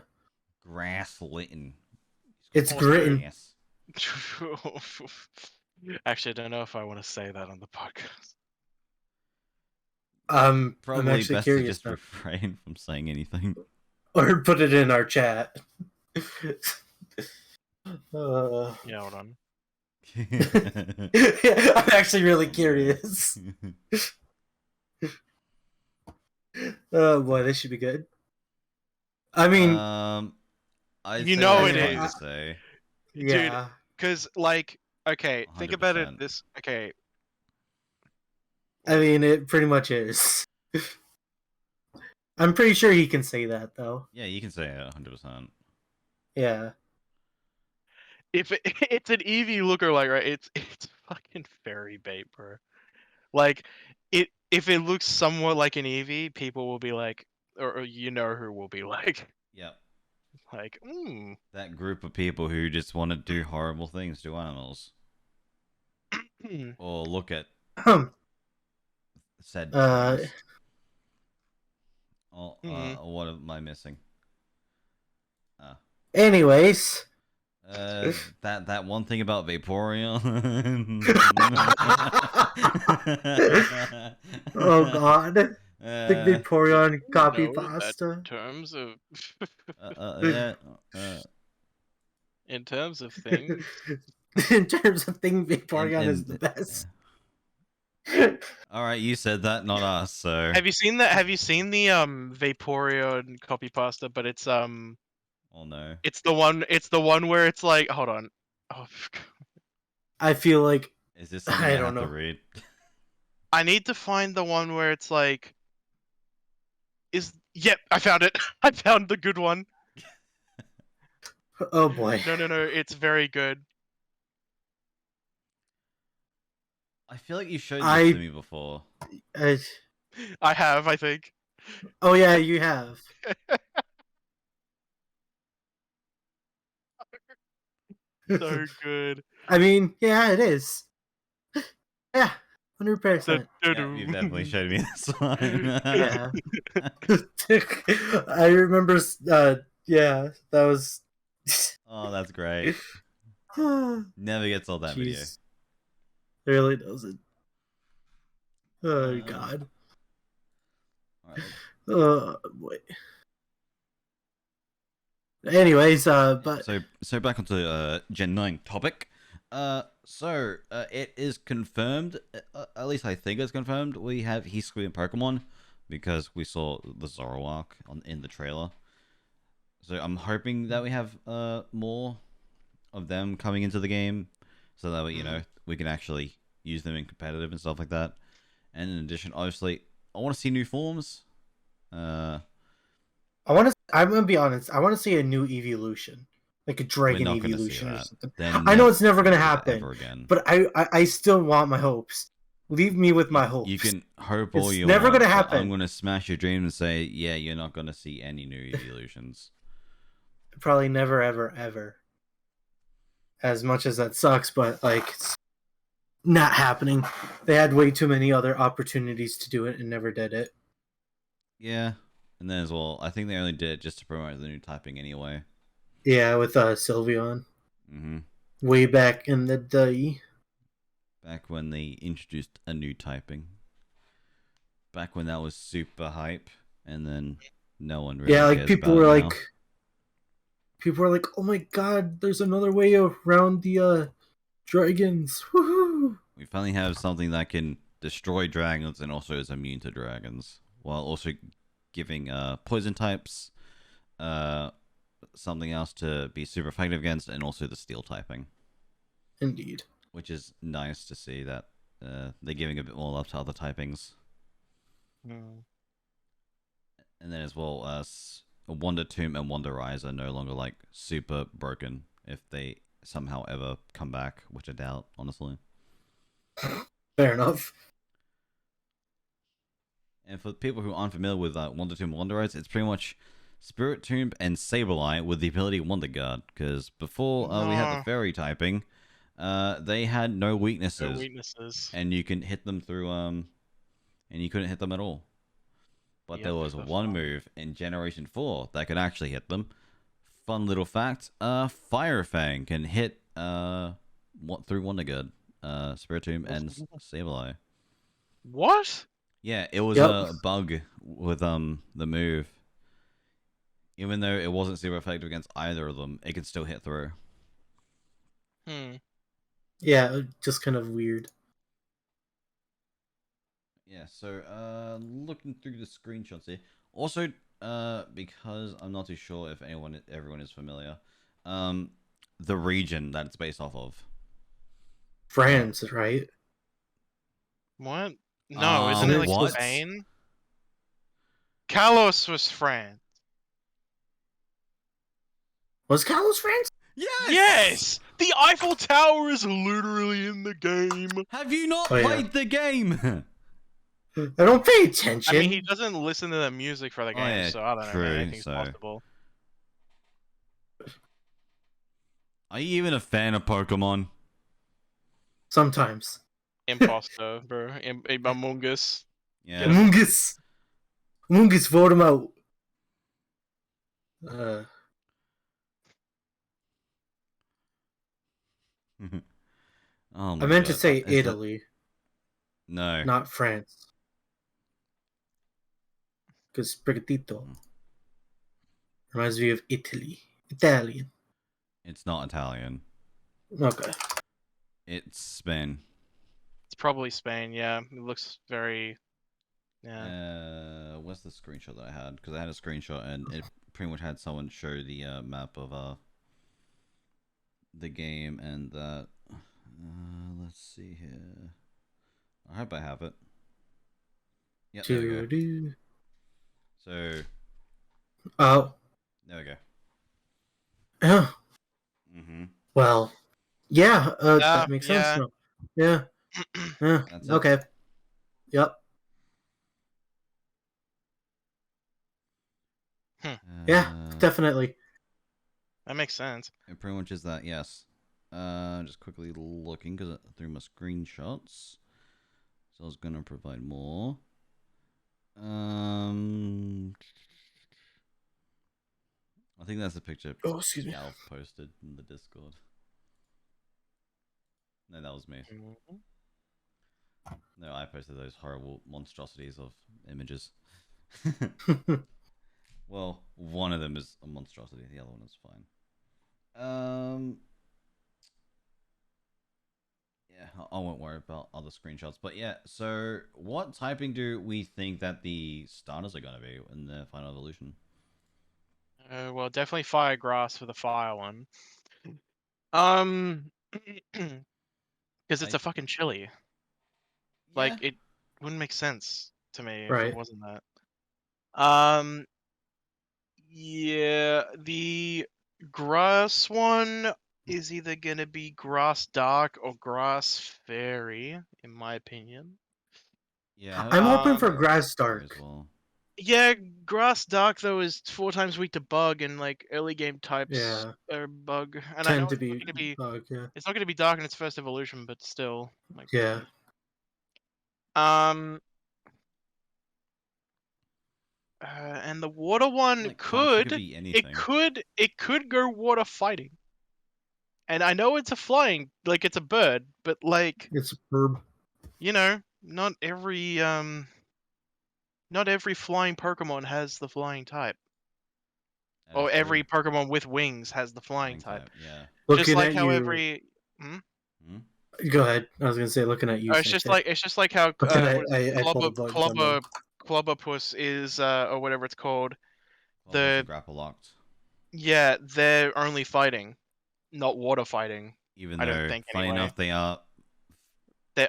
Speaker 1: Grass litten.
Speaker 2: It's gritting.
Speaker 3: Actually, I don't know if I want to say that on the podcast.
Speaker 2: I'm
Speaker 1: Probably
Speaker 2: actually
Speaker 1: best
Speaker 2: curious
Speaker 1: to just refrain from saying anything.
Speaker 2: Or put it in our chat.
Speaker 3: Yeah, hold on.
Speaker 2: I'm actually really curious. Oh boy, this should be good. I mean,
Speaker 3: you know it is.
Speaker 1: To say.
Speaker 2: Yeah.
Speaker 3: Dude, because, like, okay, think about it
Speaker 1: 100%.
Speaker 3: this... Okay.
Speaker 2: I mean, it pretty much is. I'm pretty sure he can say that, though.
Speaker 1: Yeah, you can say it 100%.
Speaker 2: Yeah.
Speaker 3: If it's an Eevee lookalike, right? It's fucking fairy bait, bro. Like, if it looks somewhat like an Eevee, people will be like, or you know who will be like.
Speaker 1: Yep.
Speaker 3: Like,
Speaker 1: That group of people who just want to do horrible things to animals. Or look at said animals. What am I missing?
Speaker 2: Anyways.
Speaker 1: That one thing about Vaporeon.
Speaker 2: Oh god. The Vaporeon copy pasta.
Speaker 3: In terms of
Speaker 1: yeah.
Speaker 3: In terms of things.
Speaker 2: In terms of things, Vaporeon is the best.
Speaker 1: All right, you said that, not us. So
Speaker 3: Have you seen that? Have you seen the Vaporeon copy pasta? But it's
Speaker 1: What Oh no.
Speaker 3: It's the one where it's like, hold on. Oh,
Speaker 2: I feel like
Speaker 1: Is this something
Speaker 2: I
Speaker 1: I
Speaker 2: don't
Speaker 1: have to
Speaker 2: know.
Speaker 1: read?
Speaker 3: I need to find the one where it's like, yep, I found it. I found the good one.
Speaker 2: Oh boy.
Speaker 3: No, it's very good.
Speaker 1: I feel like you showed this
Speaker 2: I-
Speaker 1: to me before.
Speaker 3: I have, I think.
Speaker 2: Oh yeah, you have.
Speaker 3: So good.
Speaker 2: I mean, yeah, it is. Yeah, 100%.
Speaker 1: Yeah, you've definitely showed me this one.
Speaker 2: Yeah. I remember. Yeah, that was.
Speaker 1: Oh, that's great. Never gets old, that video.
Speaker 2: Jeez. It really doesn't. Oh
Speaker 1: Uh,
Speaker 2: god.
Speaker 1: Alright,
Speaker 2: Oh boy. Anyways, but
Speaker 1: so back onto Gen 9 topic. It is confirmed, at least I think it's confirmed, we have History and Pokemon, because we saw the Zoroark in the trailer. So I'm hoping that we have more of them coming into the game, so that way, we can actually use them in competitive and stuff like that. And in addition, obviously, I want to see new forms.
Speaker 2: I'm gonna be honest. I want to see a new evolution, like a dragon
Speaker 1: not gonna see
Speaker 2: evolution or
Speaker 1: that.
Speaker 2: something.
Speaker 1: Then
Speaker 2: I know it's never gonna
Speaker 1: do that
Speaker 2: happen,
Speaker 1: ever again.
Speaker 2: but I still want my hopes. Leave me with my hopes.
Speaker 1: You can hope all
Speaker 2: It's
Speaker 1: you
Speaker 2: never
Speaker 1: want,
Speaker 2: gonna
Speaker 1: but
Speaker 2: happen.
Speaker 1: I'm gonna smash your dream and say, yeah, you're not gonna see any new evolutions.
Speaker 2: Probably never, ever, ever. As much as that sucks, but like, it's not happening. They had way too many other opportunities to do it and never did it.
Speaker 1: Yeah, and then as well, I think they only did it just to promote the new typing anyway.
Speaker 2: Yeah, with Sylveon.
Speaker 1: Mm-hmm.
Speaker 2: Way back in the day.
Speaker 1: Back when they introduced a new typing. Back when that was super hype, and then no one really
Speaker 2: Yeah, like
Speaker 1: cares
Speaker 2: people
Speaker 1: about
Speaker 2: were
Speaker 1: it now.
Speaker 2: like, oh my god, there's another way around the dragons. Woohoo!
Speaker 1: We finally have something that can destroy dragons and also is immune to dragons, while also giving poison types something else to be super effective against, and also the steel typing.
Speaker 2: Indeed.
Speaker 1: Which is nice to see that they're giving a bit more love to other typings.
Speaker 3: Mm.
Speaker 1: And then as well, Wonder Tomb and Wonder Rise are no longer like super broken if they somehow ever come back, which I doubt, honestly.
Speaker 2: Fair enough.
Speaker 1: And for people who aren't familiar with Wonder Tomb and Wonder Rise, it's pretty much Spirit Tomb and Sableye with the ability Wonder Guard. Because before we had the fairy typing, they had no weaknesses.
Speaker 3: No weaknesses.
Speaker 1: And you can hit them through and you couldn't hit them at all. But there was one move in Generation 4 that could actually hit them. Fun little fact, Fire Fang can hit through Wonder Guard, Spirit Tomb and Sableye.
Speaker 3: What?
Speaker 1: Yeah, it was a bug with the move. Even though it wasn't super effective against either of them, it could still hit through.
Speaker 2: Yeah, just kind of weird.
Speaker 1: Yeah, so looking through the screenshots here. Also, because I'm not too sure if everyone is familiar, the region that it's based off of.
Speaker 2: France, right?
Speaker 3: What? No, isn't it like
Speaker 1: what?
Speaker 3: Spain? Kalos was France.
Speaker 2: Was Kalos France?
Speaker 1: Yes!
Speaker 3: Yes! The Eiffel Tower is literally in the game.
Speaker 1: Have you not played the game?
Speaker 2: I don't pay attention.
Speaker 3: I mean, he doesn't listen to the music for the game, so I don't know, man. Anything's possible.
Speaker 1: Are you even a fan of Pokemon?
Speaker 2: Sometimes.
Speaker 3: Imposter, bro. Among Us.
Speaker 1: Yeah.
Speaker 2: Among Us, vote him out.
Speaker 1: Oh my
Speaker 2: I meant
Speaker 1: God.
Speaker 2: to say Italy.
Speaker 1: No.
Speaker 2: Not France. Because Sprigatito reminds me of Italy. Italian.
Speaker 1: It's not Italian.
Speaker 2: Okay.
Speaker 1: It's Spain.
Speaker 3: It's probably Spain, yeah. It looks very... Yeah.
Speaker 1: What's the screenshot that I had? Because I had a screenshot and it pretty much had someone show the map of the game and that. Let's see here. I hope I have it. Yep, there we go. So.
Speaker 2: Oh.
Speaker 1: There we go.
Speaker 2: Oh. Well, yeah,
Speaker 3: Yeah,
Speaker 2: that makes sense now. Yeah. Yeah.
Speaker 1: That's it.
Speaker 2: Okay. Yep. Yeah, definitely.
Speaker 3: That makes sense.
Speaker 1: It pretty much is that, yes. Just quickly looking because through my screenshots. So I was gonna provide more. I think that's the picture Galv posted in the Discord. No, that was me. No, I posted those horrible monstrosities of images. Well, one of them is a monstrosity, the other one is fine. Yeah, I won't worry about other screenshots. But yeah, so what typing do we think that the starters are going to be in the final evolution?
Speaker 3: Well, definitely fire grass for the fire one. Because it's a fucking chili. Like,
Speaker 1: Yeah.
Speaker 3: it wouldn't make sense to me if
Speaker 2: Right.
Speaker 3: it wasn't that. Yeah, the grass one is either gonna be grass dark or grass fairy, in my opinion.
Speaker 1: Yeah,
Speaker 2: I'm hoping for grass dark.
Speaker 1: as well.
Speaker 3: Yeah, grass dark though is 4 times weak to bug, and like early game types
Speaker 2: Yeah.
Speaker 3: are bug. And I
Speaker 2: Tend
Speaker 3: know
Speaker 2: to
Speaker 3: it's not gonna be
Speaker 2: bug, yeah.
Speaker 3: it's not gonna be dark in its first evolution, but still, like,
Speaker 2: Yeah.
Speaker 3: And the water one
Speaker 1: Like,
Speaker 3: could
Speaker 1: be anything.
Speaker 3: it could go water fighting. And I know it's a flying, like it's a bird, but like
Speaker 2: it's a bird.
Speaker 3: You know, not every flying Pokemon has the flying type.
Speaker 1: That
Speaker 3: Or
Speaker 1: is
Speaker 3: every
Speaker 1: true.
Speaker 3: Pokemon with wings has the flying type.
Speaker 1: Yeah.
Speaker 3: Just
Speaker 2: Looking
Speaker 3: like
Speaker 2: at
Speaker 3: how
Speaker 2: you.
Speaker 3: every
Speaker 2: Go ahead. I was gonna say, looking at you.
Speaker 3: it's just like how Clobberpuss is or whatever it's called.
Speaker 1: The grapple locked.
Speaker 3: Yeah, they're only fighting, not water fighting.
Speaker 1: Even
Speaker 3: I
Speaker 1: though,
Speaker 3: don't think,
Speaker 1: funny
Speaker 3: anyway.
Speaker 1: enough, they are.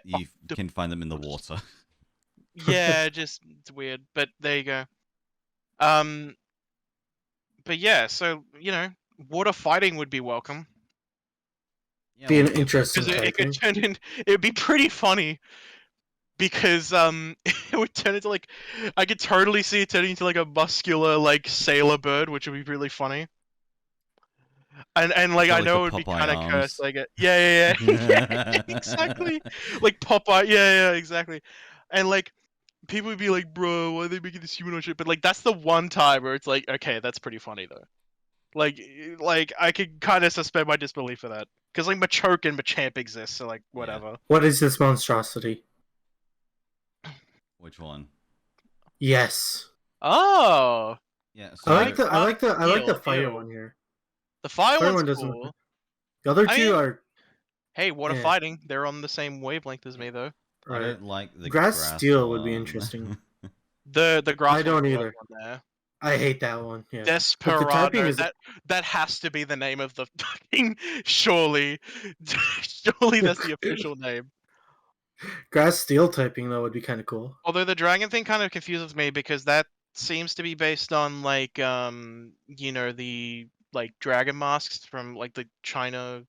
Speaker 1: You can find them in the water.
Speaker 3: Yeah, just it's weird, but there you go. But yeah, so water fighting would be welcome.
Speaker 1: Yeah,
Speaker 2: be an interesting
Speaker 3: because it could turn in. It would be pretty funny because it would turn into like I could totally see it turning into like a muscular like sailor bird, which would be really funny. And like I know it would be kind of cursed, like yeah, exactly, like Popeye, yeah, exactly, and like people would be like, bro, why are they making this humanoid shit? But like that's the one time where it's like, okay, that's pretty funny though. Like I could kind of suspend my disbelief for that because like Machoke and Machamp exist, so like whatever.
Speaker 2: Yeah. What is this monstrosity?
Speaker 1: Which one?
Speaker 2: Yes.
Speaker 3: Oh.
Speaker 1: Yeah.
Speaker 2: So I like the fire one here.
Speaker 3: The fire one's cool.
Speaker 2: The other two are.
Speaker 3: Hey, water fighting. They're on the same wavelength as me though.
Speaker 1: Right. I don't like the
Speaker 2: grass steel would be interesting.
Speaker 3: the grass.
Speaker 2: I don't either.
Speaker 3: There.
Speaker 2: I hate that one. Yeah.
Speaker 3: Desperado. Is... That has to be the name of the fucking. Surely that's the official name.
Speaker 2: Grass steel typing though would be kind of cool.
Speaker 3: Although the dragon thing kind of confuses me because that seems to be based on like the like dragon masks from like the China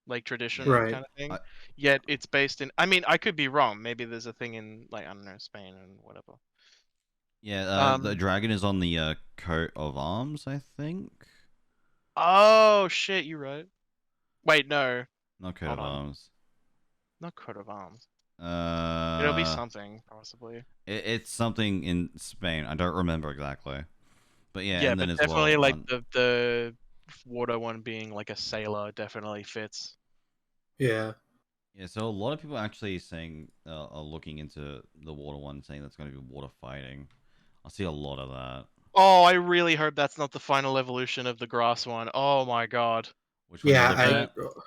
Speaker 3: like tradition kind of thing. Yet it's based in. I mean, I could be wrong. Maybe there's a thing in like I don't know Spain and whatever.
Speaker 1: Yeah, the dragon is on the coat of arms, I think.
Speaker 3: Oh shit, you're right. Wait, no.
Speaker 1: Not coat of arms.
Speaker 3: Not coat of arms. It'll be something possibly.
Speaker 1: It's something in Spain. I don't remember exactly. But yeah,
Speaker 3: yeah,
Speaker 1: and then
Speaker 3: but
Speaker 1: as
Speaker 3: definitely
Speaker 1: well,
Speaker 3: like the water one being like a sailor definitely fits.
Speaker 2: Yeah.
Speaker 1: Yeah, so a lot of people actually saying are looking into the water one, saying that's going to be water fighting. I see a lot of that.
Speaker 3: Oh, I really hope that's not the final evolution of the grass one. Oh my god.
Speaker 1: Which one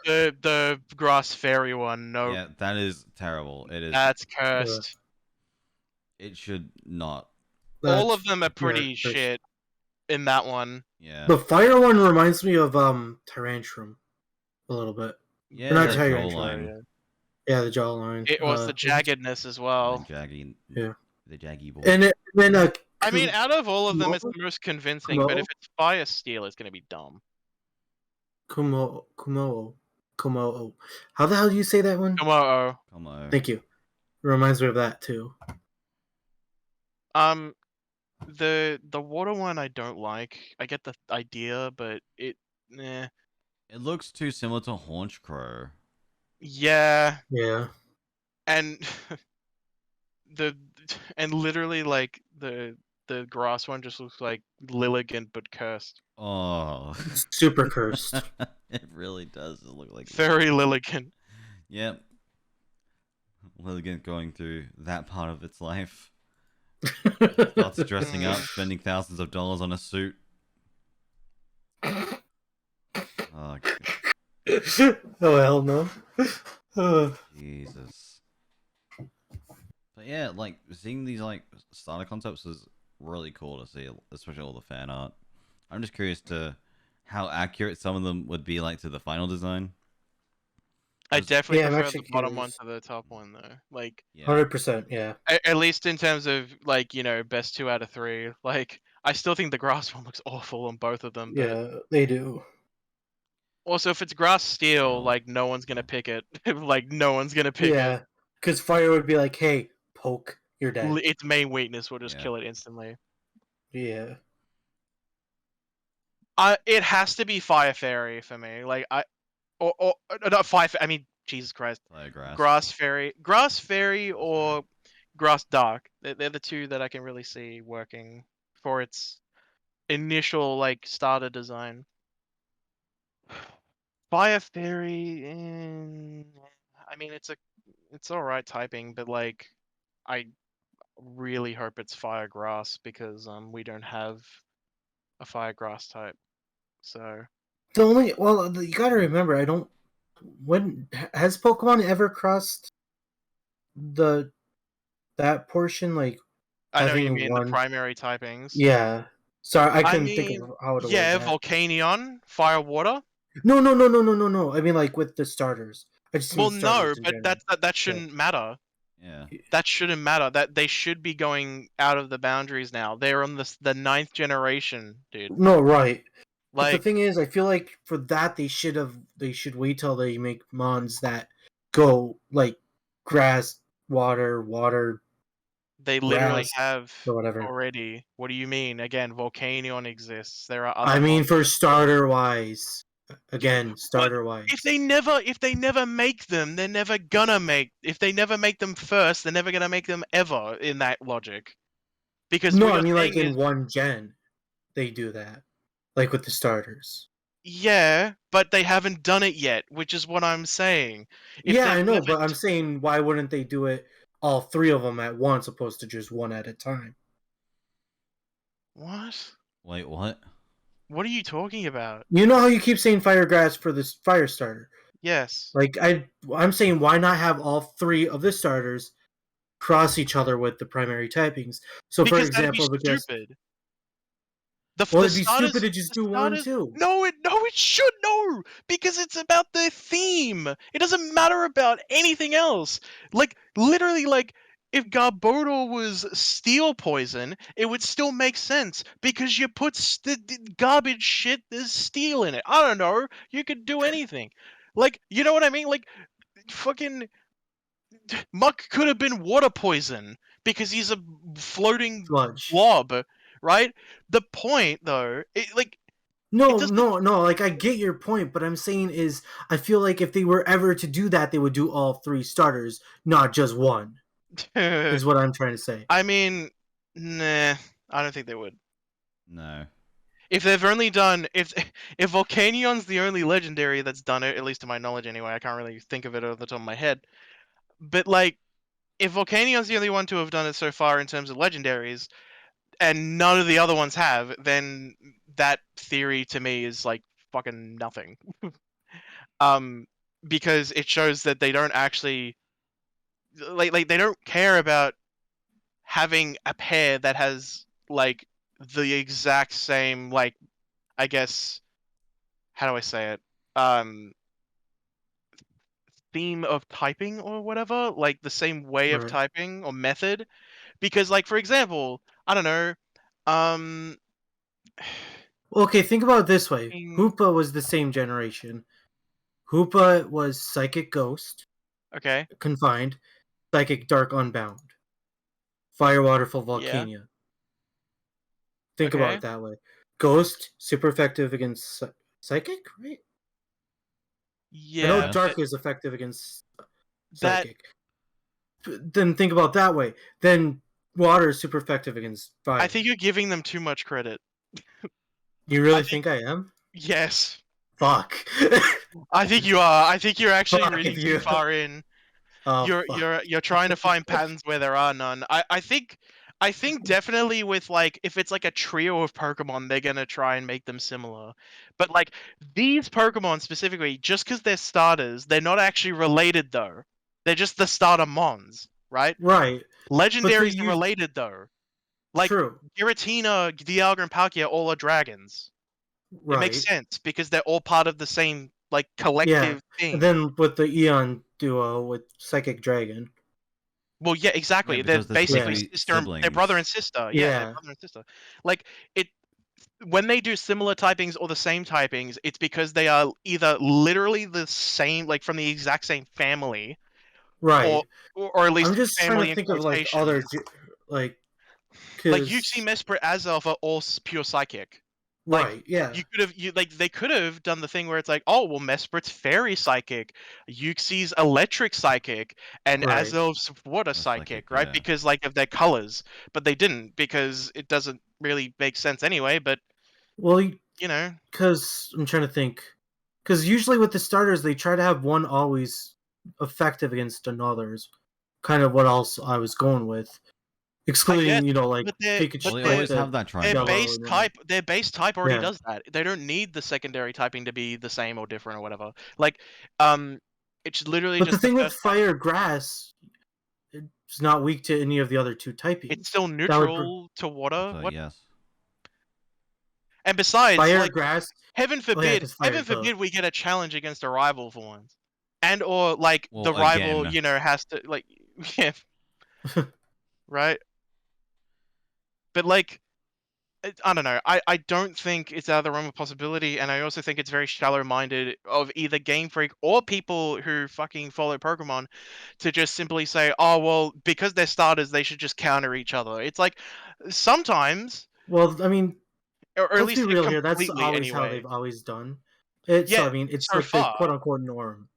Speaker 3: the grass fairy one. No.
Speaker 1: Yeah, that is terrible. It is.
Speaker 3: That's cursed.
Speaker 1: It should not.
Speaker 3: All of them are pretty shit. in that one.
Speaker 1: Yeah.
Speaker 2: The fire one reminds me of Tyrantrum a little bit.
Speaker 1: Yeah,
Speaker 2: not
Speaker 1: the
Speaker 2: Tyrantrum.
Speaker 1: jawline.
Speaker 2: Yeah, the jawline.
Speaker 3: It was the jaggedness as
Speaker 1: The
Speaker 3: well.
Speaker 1: jaggy.
Speaker 2: Yeah.
Speaker 1: The jaggy boy.
Speaker 2: And then
Speaker 3: I mean, out of all of them, it's
Speaker 2: Kumo?
Speaker 3: the most convincing. But if it's fire steel, it's gonna be dumb.
Speaker 2: Kumo. How the hell do you say that one?
Speaker 3: Kumo-o.
Speaker 1: Come on.
Speaker 2: Thank you. It reminds me of that too.
Speaker 3: The water one I don't like. I get the idea, but
Speaker 1: It looks too similar to Haunch Crow.
Speaker 3: Yeah,
Speaker 2: Yeah.
Speaker 3: and literally like the grass one just looks like Lilligant but cursed.
Speaker 1: Oh.
Speaker 2: Super cursed.
Speaker 1: It really does look like
Speaker 3: Very Lilligant.
Speaker 1: Yep. Lilligant going through that part of its life. Starts dressing up, spending thousands of dollars on a suit. Oh,
Speaker 2: Oh hell no.
Speaker 1: Jesus. But yeah, like seeing these like starter concepts is really cool to see, especially all the fan art. I'm just curious to how accurate some of them would be like to the final design.
Speaker 3: I definitely
Speaker 2: Yeah, I'm
Speaker 3: prefer
Speaker 2: actually
Speaker 3: the bottom one
Speaker 2: curious.
Speaker 3: to the top one though. Like,
Speaker 1: Yeah.
Speaker 2: 100%, yeah.
Speaker 3: at least in terms of like, you know, best 2 out of 3. Like, I still think the grass one looks awful on both of them. But
Speaker 2: Yeah, they do.
Speaker 3: also, if it's grass steel, like no one's gonna pick it. Like no one's gonna pick it.
Speaker 2: Yeah, because fire would be like, "Hey, poke, you're dead."
Speaker 3: Its main weakness will just
Speaker 1: Yeah.
Speaker 3: kill it instantly.
Speaker 2: Yeah.
Speaker 3: It has to be Fire Fairy for me. Like or not Fire. I mean, Jesus Christ.
Speaker 1: Grass.
Speaker 3: Grass Fairy, or Grass Dark. They're the two that I can really see working for its initial like starter design. Fire Fairy, I mean, it's all right typing, but like, I really hope it's Fire Grass because we don't have a Fire Grass type. So
Speaker 2: The only you gotta remember, I don't. When has Pokemon ever crossed that portion? Like,
Speaker 3: I know you
Speaker 2: having
Speaker 3: mean
Speaker 2: one.
Speaker 3: the primary typings.
Speaker 2: Yeah. Sorry, I couldn't think
Speaker 3: mean,
Speaker 2: of how to
Speaker 3: yeah,
Speaker 2: word that.
Speaker 3: Volcanion, Fire Water.
Speaker 2: No. I mean, like with the starters. I just
Speaker 3: Well,
Speaker 2: mean starters
Speaker 3: no,
Speaker 2: in
Speaker 3: but
Speaker 2: general.
Speaker 3: that shouldn't matter.
Speaker 1: Yeah.
Speaker 3: That shouldn't matter. That they should be going out of the boundaries now. They're on the 9th generation, dude.
Speaker 2: No, right. But the
Speaker 3: Like,
Speaker 2: thing is, I feel like for that they should wait till they make mons that go like grass, water.
Speaker 3: they literally
Speaker 2: Grass,
Speaker 3: have
Speaker 2: or whatever.
Speaker 3: already. What do you mean? Again, Volcanion exists. There are other.
Speaker 2: I mean, for
Speaker 3: mons.
Speaker 2: starter wise, again, starter wise.
Speaker 3: If they never make them, they're never gonna make. If they never make them first, they're never gonna make them ever. In that logic, because
Speaker 2: No,
Speaker 3: what
Speaker 2: I
Speaker 3: you're
Speaker 2: mean like
Speaker 3: saying
Speaker 2: in
Speaker 3: is,
Speaker 2: one gen, they do that, like with the starters.
Speaker 3: yeah, but they haven't done it yet, which is what I'm saying. If
Speaker 2: Yeah,
Speaker 3: they've
Speaker 2: I know,
Speaker 3: never
Speaker 2: but I'm saying why wouldn't they do it all 3 of them at once, opposed to just one at a time?
Speaker 3: What?
Speaker 1: Wait, what?
Speaker 3: What are you talking about?
Speaker 2: You know how you keep saying fire grass for this fire starter?
Speaker 3: Yes.
Speaker 2: Like I'm saying, why not have all 3 of the starters cross each other with the primary typings? So, for
Speaker 3: Because
Speaker 2: example,
Speaker 3: that'd be stupid.
Speaker 2: Well,
Speaker 3: The
Speaker 2: it'd be
Speaker 3: starters,
Speaker 2: stupid to just
Speaker 3: the
Speaker 2: do one
Speaker 3: starters-
Speaker 2: too.
Speaker 3: No, it should no, because it's about the theme. It doesn't matter about anything else. Like literally, like if Garbodor was steel poison, it would still make sense because you put the garbage shit. There's steel in it. I don't know. You could do anything. Like, you know what I mean? Like fucking Muck could have been water poison because he's a floating
Speaker 2: Sludge.
Speaker 3: blob, right? The point, though,
Speaker 2: No,
Speaker 3: doesn't-
Speaker 2: no. Like I get your point, but I'm saying is I feel like if they were ever to do that, they would do all 3 starters, not just one. Is what I'm trying to say.
Speaker 3: I mean, nah, I don't think they would.
Speaker 1: No.
Speaker 3: If they've only done if Volcanion's the only legendary that's done it, at least to my knowledge anyway, I can't really think of it off the top of my head. But like, if Volcanion's the only one to have done it so far in terms of legendaries, and none of the other ones have, then that theory to me is like fucking nothing. Because it shows that they don't actually like they don't care about having a pair that has like the exact same, like, I guess, how do I say it? Theme of typing or whatever, like the same way of
Speaker 2: Right.
Speaker 3: typing or method. Because, like, for example, I don't know, um,
Speaker 2: Okay, think about it this way.
Speaker 3: mm,
Speaker 2: Hoopa was the same generation. Hoopa was Psychic Ghost,
Speaker 3: okay,
Speaker 2: Confined, Psychic Dark Unbound, Fire Waterfall
Speaker 3: yeah,
Speaker 2: Volcania. Think about
Speaker 3: okay,
Speaker 2: it that way. Ghost, super effective against Psychic, right? I know
Speaker 3: yeah,
Speaker 1: Yes.
Speaker 3: but
Speaker 2: Dark is effective against
Speaker 3: that
Speaker 2: Psychic. Then think about it that way. Then Water is super effective against
Speaker 3: I
Speaker 2: Fire.
Speaker 3: think you're giving them too much credit.
Speaker 2: You
Speaker 3: I
Speaker 2: really
Speaker 3: think
Speaker 2: think I am?
Speaker 3: yes,
Speaker 2: Fuck.
Speaker 3: I think you are. I think you're actually
Speaker 2: Fuck
Speaker 3: reading
Speaker 2: if
Speaker 3: too
Speaker 2: you.
Speaker 3: far in.
Speaker 2: Oh
Speaker 3: You're
Speaker 2: fuck.
Speaker 3: you're you're trying to find patterns where there are none. I think definitely with, like, if it's like a trio of Pokemon, they're gonna try and make them similar. But like these Pokemon specifically, just because they're starters, they're not actually related though. They're just the starter mons, right?
Speaker 2: Right. But they
Speaker 3: Legendaries are
Speaker 2: use
Speaker 3: related though. Like
Speaker 2: true.
Speaker 3: Giratina, Dialga, and Palkia all are dragons. It makes
Speaker 2: Right.
Speaker 3: sense because they're all part of the same, like,
Speaker 2: Yeah.
Speaker 3: collective
Speaker 2: And
Speaker 3: thing.
Speaker 2: then with the Eon duo with Psychic Dragon.
Speaker 3: Well, yeah,
Speaker 1: Yeah,
Speaker 3: exactly. They're
Speaker 1: because they're supposed to
Speaker 3: basically
Speaker 2: Yeah.
Speaker 1: be
Speaker 3: they're brother and
Speaker 1: siblings.
Speaker 3: sister. Yeah, they're
Speaker 2: Yeah.
Speaker 3: brother and sister. Like it when they do similar typings or the same typings, it's because they are either literally the same, like from the exact same family, or
Speaker 2: Right.
Speaker 3: or at
Speaker 2: I'm
Speaker 3: least
Speaker 2: just trying to
Speaker 3: family in
Speaker 2: think of like other
Speaker 3: quotations.
Speaker 2: like
Speaker 3: Like Yuxi,
Speaker 2: cuz
Speaker 3: Mesprit, Azelf are all pure psychic. Like
Speaker 2: right. Yeah.
Speaker 3: they could have done the thing where it's like, oh well, Mesprit's fairy psychic, Yuxi's electric psychic, and
Speaker 2: Right.
Speaker 3: Azelf's water
Speaker 1: That's psychic,
Speaker 3: psychic, right?
Speaker 1: yeah.
Speaker 3: Because like of their colors, but they didn't because it doesn't really make sense anyway. But
Speaker 2: Well,
Speaker 3: you know,
Speaker 2: cuz I'm trying to think cuz usually with the starters they try to have one always effective against another's kind of what else I was going with.
Speaker 3: I get,
Speaker 2: Excluding, like
Speaker 3: but
Speaker 2: Pikachu,
Speaker 1: Well, they
Speaker 2: like
Speaker 1: always
Speaker 2: the
Speaker 1: have that
Speaker 3: their
Speaker 1: triangle.
Speaker 2: yellow
Speaker 3: base
Speaker 2: and whatnot.
Speaker 3: type their base type already
Speaker 2: Yeah.
Speaker 3: does that. They don't need the secondary typing to be the same or different or whatever. Like, um, it's literally
Speaker 2: But the
Speaker 3: just the
Speaker 2: thing with
Speaker 3: first type.
Speaker 2: fire grass, it's not weak to any of the other two
Speaker 3: It's
Speaker 2: typings.
Speaker 3: still
Speaker 2: That would
Speaker 3: neutral to water.
Speaker 1: So
Speaker 3: What?
Speaker 1: yes.
Speaker 3: And besides,
Speaker 2: fire
Speaker 3: like,
Speaker 2: grass.
Speaker 3: heaven
Speaker 2: Oh yeah,
Speaker 3: forbid,
Speaker 2: because fire
Speaker 3: heaven
Speaker 2: is both.
Speaker 3: forbid we get a challenge against a rival for once, and or like the
Speaker 1: Well,
Speaker 3: rival,
Speaker 1: again.
Speaker 3: has to like, yeah, right. But like, I don't know. I don't think it's out of the realm of possibility, and I also think it's very shallow-minded of either Game Freak or people who fucking follow Pokemon to just simply say, "Oh well, because they're starters, they should just counter each other." It's like sometimes,
Speaker 2: Well, I mean,
Speaker 3: or at
Speaker 2: let's be
Speaker 3: least
Speaker 2: real here. That's
Speaker 3: completely
Speaker 2: always how
Speaker 3: anyway.
Speaker 2: they've always done it. So
Speaker 3: Yeah,
Speaker 2: I mean, it's
Speaker 3: so
Speaker 2: like the quote
Speaker 3: far.
Speaker 2: unquote norm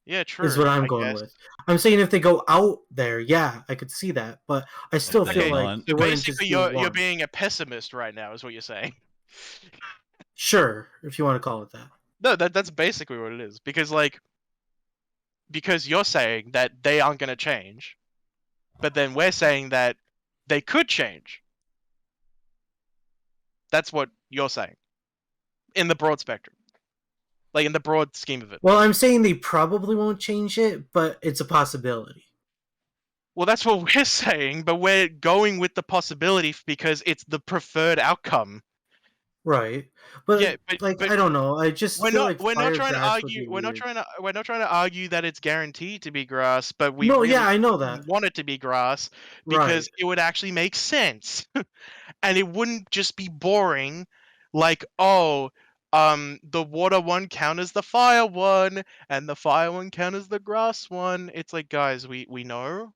Speaker 3: Yeah,
Speaker 2: is what
Speaker 3: true.
Speaker 2: I'm
Speaker 3: I
Speaker 2: going
Speaker 3: guess.
Speaker 2: with. I'm saying if they go out there, yeah, I could see that, but I
Speaker 1: Like
Speaker 2: still
Speaker 1: the
Speaker 2: feel
Speaker 3: Okay,
Speaker 2: like
Speaker 1: gauntlet.
Speaker 2: they
Speaker 3: so
Speaker 2: wouldn't
Speaker 3: basically
Speaker 2: just do
Speaker 3: you're
Speaker 2: one.
Speaker 3: being a pessimist right now, is what you're saying.
Speaker 2: Sure, if you want to call it that.
Speaker 3: No, that's basically what it is. Because you're saying that they aren't gonna change, but then we're saying that they could change. That's what you're saying. In the broad spectrum. Like in the broad scheme of it.
Speaker 2: Well, I'm saying they probably won't change it, but it's a possibility.
Speaker 3: Well, that's what we're saying, but we're going with the possibility because it's the preferred outcome.
Speaker 2: Right.
Speaker 3: Yeah,
Speaker 2: But
Speaker 3: but
Speaker 2: like
Speaker 3: but
Speaker 2: I don't know. I just
Speaker 3: we're
Speaker 2: feel
Speaker 3: not
Speaker 2: like
Speaker 3: we're not
Speaker 2: fire
Speaker 3: trying to
Speaker 2: grass would
Speaker 3: argue
Speaker 2: be weird.
Speaker 3: we're not trying to argue that it's guaranteed to be grass, but we
Speaker 2: No, yeah,
Speaker 3: really
Speaker 2: I know that.
Speaker 3: want it to be grass
Speaker 2: Right.
Speaker 3: because it would actually make sense. And it wouldn't just be boring like, oh, the water one counters the fire one and the fire one counters the grass one. It's like, guys, we know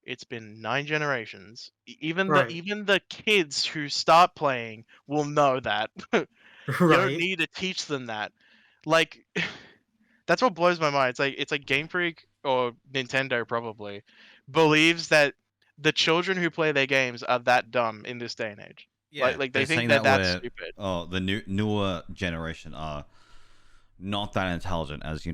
Speaker 3: it's been 9 generations.
Speaker 2: Right.
Speaker 3: Even the kids who start playing will know that. You don't
Speaker 2: Right.
Speaker 3: need to teach them that. Like that's what blows my mind. It's like Game Freak or Nintendo probably believes that the children who play their games are that dumb in this day and age.
Speaker 1: Yeah,
Speaker 3: Like they
Speaker 1: they're
Speaker 3: think
Speaker 1: saying
Speaker 3: that
Speaker 1: that
Speaker 3: that's
Speaker 1: we're
Speaker 3: stupid.
Speaker 1: the newer generation are not that intelligent as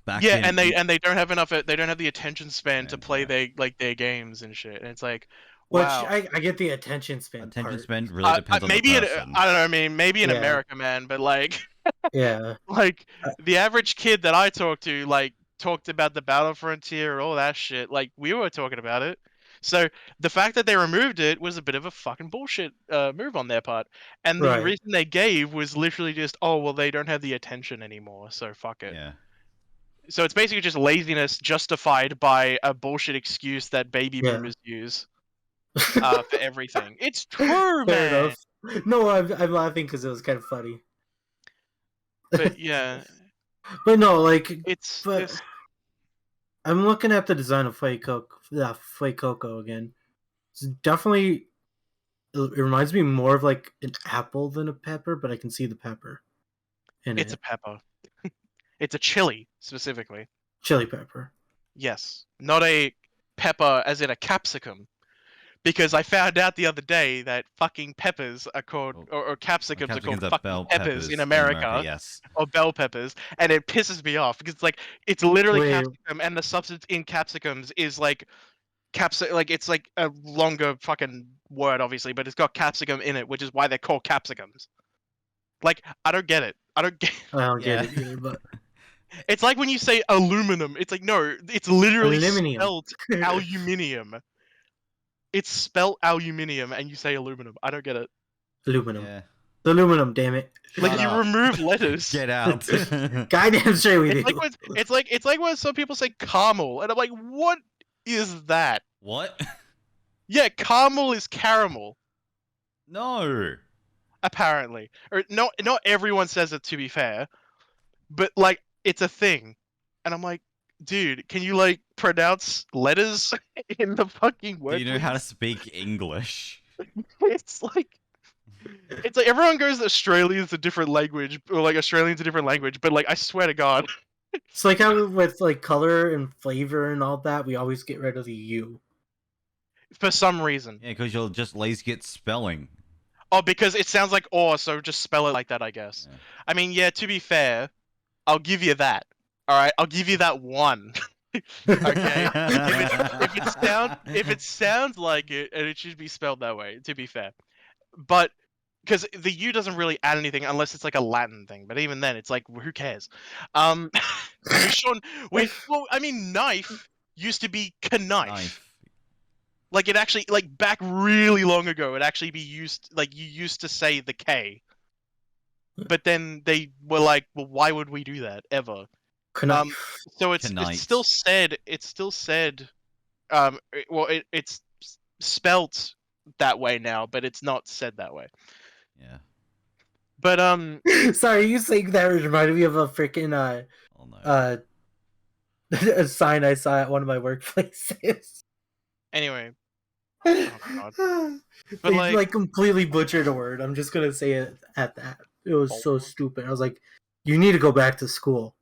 Speaker 1: back
Speaker 3: Yeah,
Speaker 1: in
Speaker 3: and they don't have enough. They don't have the attention span to
Speaker 1: and
Speaker 3: play their games and shit. And it's like,
Speaker 2: Which
Speaker 3: wow.
Speaker 2: I get the attention span
Speaker 1: attention
Speaker 2: part.
Speaker 1: span really depends on the
Speaker 3: Maybe
Speaker 1: person.
Speaker 3: I don't know. I mean, maybe in
Speaker 2: Yeah.
Speaker 3: America, man, but like,
Speaker 2: Yeah.
Speaker 3: like the average kid that I talked to, like, talked about the Battle Frontier and all that shit. Like, we were talking about it. So the fact that they removed it was a bit of a fucking bullshit move on their part. And the
Speaker 2: Right.
Speaker 3: reason they gave was literally just, oh, well, they don't have the attention anymore, so fuck it.
Speaker 1: Yeah.
Speaker 3: So it's basically just laziness justified by a bullshit excuse that baby
Speaker 2: Yeah.
Speaker 3: boomers use for everything. It's true,
Speaker 2: Fair
Speaker 3: man.
Speaker 2: enough. No, I'm laughing because it was kind of funny.
Speaker 3: But yeah,
Speaker 2: But no, like,
Speaker 3: it's
Speaker 2: but
Speaker 3: just...
Speaker 2: I'm looking at the design of Fuecoco again. It's definitely, it reminds me more of like an apple than a pepper, but I can see the pepper in
Speaker 3: It's
Speaker 2: it.
Speaker 3: a pepper. It's a chili, specifically.
Speaker 2: Chili pepper.
Speaker 3: Yes. Not a pepper as in a capsicum. Because I found out the other day that fucking peppers are called, or capsicums are called
Speaker 1: Capsicums are
Speaker 3: fucking
Speaker 1: bell
Speaker 3: peppers in America,
Speaker 1: yes.
Speaker 3: or bell peppers, and it pisses me off because it's like, it's literally
Speaker 2: Wait.
Speaker 3: capsicum, and the substance in capsicums is like like it's like a longer fucking word, obviously, but it's got capsicum in it, which is why they're called capsicums. Like, I don't get it. I don't get.
Speaker 2: I don't
Speaker 1: Yeah.
Speaker 2: get it either, but
Speaker 3: It's like when you say aluminum. It's like, no, it's literally
Speaker 2: Aluminium.
Speaker 3: spelled aluminium. It's spelled aluminium, and you say aluminum. I don't get it.
Speaker 2: aluminum.
Speaker 1: Yeah.
Speaker 2: It's aluminum, damn it.
Speaker 3: Like,
Speaker 1: Shut
Speaker 3: you
Speaker 1: up.
Speaker 3: remove letters.
Speaker 1: Get out.
Speaker 2: Goddamn straight we
Speaker 3: It's
Speaker 2: do.
Speaker 3: like when, it's like when some people say caramel, and I'm like, what is that?
Speaker 1: What?
Speaker 3: Yeah, caramel is caramel,
Speaker 1: No.
Speaker 3: apparently. Or not everyone says it, to be fair, but like, it's a thing. And I'm like, dude, can you like pronounce letters in the fucking word?
Speaker 1: Do you know how to
Speaker 3: please?
Speaker 1: speak English?
Speaker 3: It's like everyone goes Australian's a different language, or like Australian's a different language, but like, I swear to God.
Speaker 2: It's like how with like color and flavor and all that, we always get rid of the U.
Speaker 3: For some reason.
Speaker 1: Yeah, because you're just lazy at spelling.
Speaker 3: Oh, because it sounds like "or," so just spell it like that, I guess.
Speaker 1: Yeah.
Speaker 3: I mean, yeah, to be fair, I'll give you that. Alright, I'll give you that one. Okay? If it sounds like it, and it should be spelled that way, to be fair. But, because the U doesn't really add anything unless it's like a Latin thing, but even then, it's like, who cares? Sean, well, I mean, knife used to be knife.
Speaker 1: Knife.
Speaker 3: Like, it actually, like, back really long ago, it actually be used, like, you used to say the K. But then they were like, well, why would we do that, ever? So it's still said, it's spelt that way now, but it's not said that way.
Speaker 1: Yeah.
Speaker 3: But,
Speaker 2: Sorry, you saying that reminded me of a freaking
Speaker 1: Oh no.
Speaker 2: a sign I saw at one of my workplaces.
Speaker 3: anyway. God. But
Speaker 2: They
Speaker 3: like-
Speaker 2: like completely butchered a word. I'm just gonna say it at that. It was so stupid. I was like, you need to go back to school.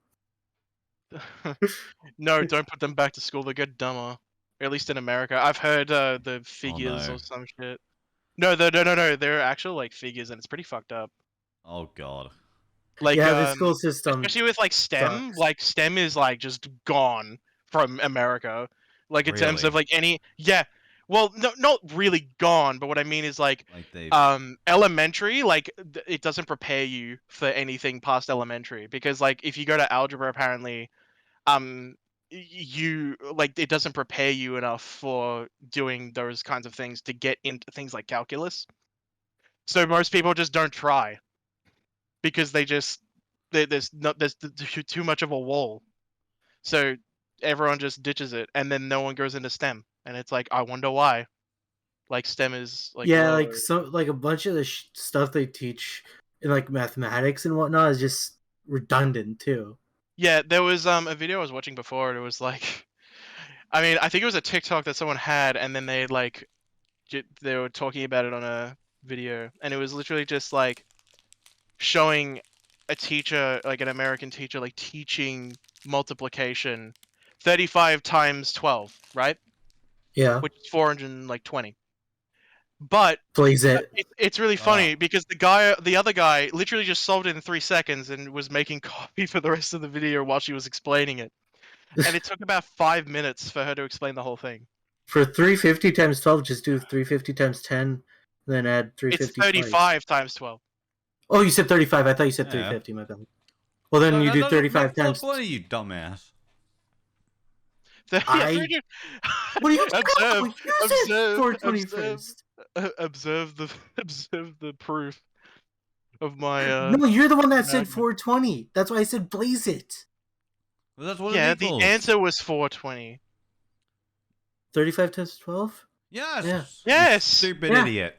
Speaker 3: No, don't put them back to school. They get dumber. At least in America. I've heard the figures
Speaker 1: no.
Speaker 3: or some shit. No. They're actual like figures, and it's pretty fucked up.
Speaker 1: Oh god.
Speaker 3: Like,
Speaker 2: Yeah, the school system.
Speaker 3: especially with like STEM.
Speaker 2: sucks.
Speaker 3: Like, STEM is like just gone from America. Like, in terms of
Speaker 1: Really?
Speaker 3: like any, yeah. Well, no, not really gone, but what I mean is like,
Speaker 1: Like they.
Speaker 3: elementary, like it doesn't prepare you for anything past elementary, because like if you go to algebra, apparently, you like, it doesn't prepare you enough for doing those kinds of things to get into things like calculus. So most people just don't try because there's too much of a wall. So everyone just ditches it, and then no one goes into STEM, and it's like, I wonder why. Like, STEM is like,
Speaker 2: Yeah,
Speaker 3: low.
Speaker 2: like like a bunch of the stuff they teach in like mathematics and whatnot is just redundant too.
Speaker 3: Yeah, there was a video I was watching before, and it was like, I mean, I think it was a TikTok that someone had, and then they like, they were talking about it on a video, and it was literally just like showing a teacher, like an American teacher, like teaching multiplication, 35 times 12, right?
Speaker 2: Yeah,
Speaker 3: Which is 420. But
Speaker 2: plays it.
Speaker 3: it's really funny because the other guy literally just solved it in 3 seconds and was making coffee for the rest of the video while she was explaining it. And it took about 5 minutes for her to explain the whole thing.
Speaker 2: For 350 times 12, just do 350 times 10, then add 350.
Speaker 3: It's 35 times 12.
Speaker 2: Oh, you said 35. I thought you said
Speaker 1: Yeah.
Speaker 2: 350. My bad. Well, then you do 35 times.
Speaker 1: What are you, dumbass?
Speaker 2: I- What are you talking about?
Speaker 3: Observe,
Speaker 2: You said
Speaker 3: observe,
Speaker 2: 420
Speaker 3: observe,
Speaker 2: first.
Speaker 3: observe the observe the proof of my
Speaker 2: No, you're the one that said
Speaker 3: magnet.
Speaker 2: 420. That's why I said blaze it.
Speaker 1: Well, that's what
Speaker 3: Yeah,
Speaker 1: it
Speaker 3: the
Speaker 1: equals.
Speaker 3: answer was 420.
Speaker 2: 35 times 12?
Speaker 1: Yes.
Speaker 2: Yeah.
Speaker 1: You
Speaker 3: Yes!
Speaker 1: stupid
Speaker 2: Yeah.
Speaker 1: idiot.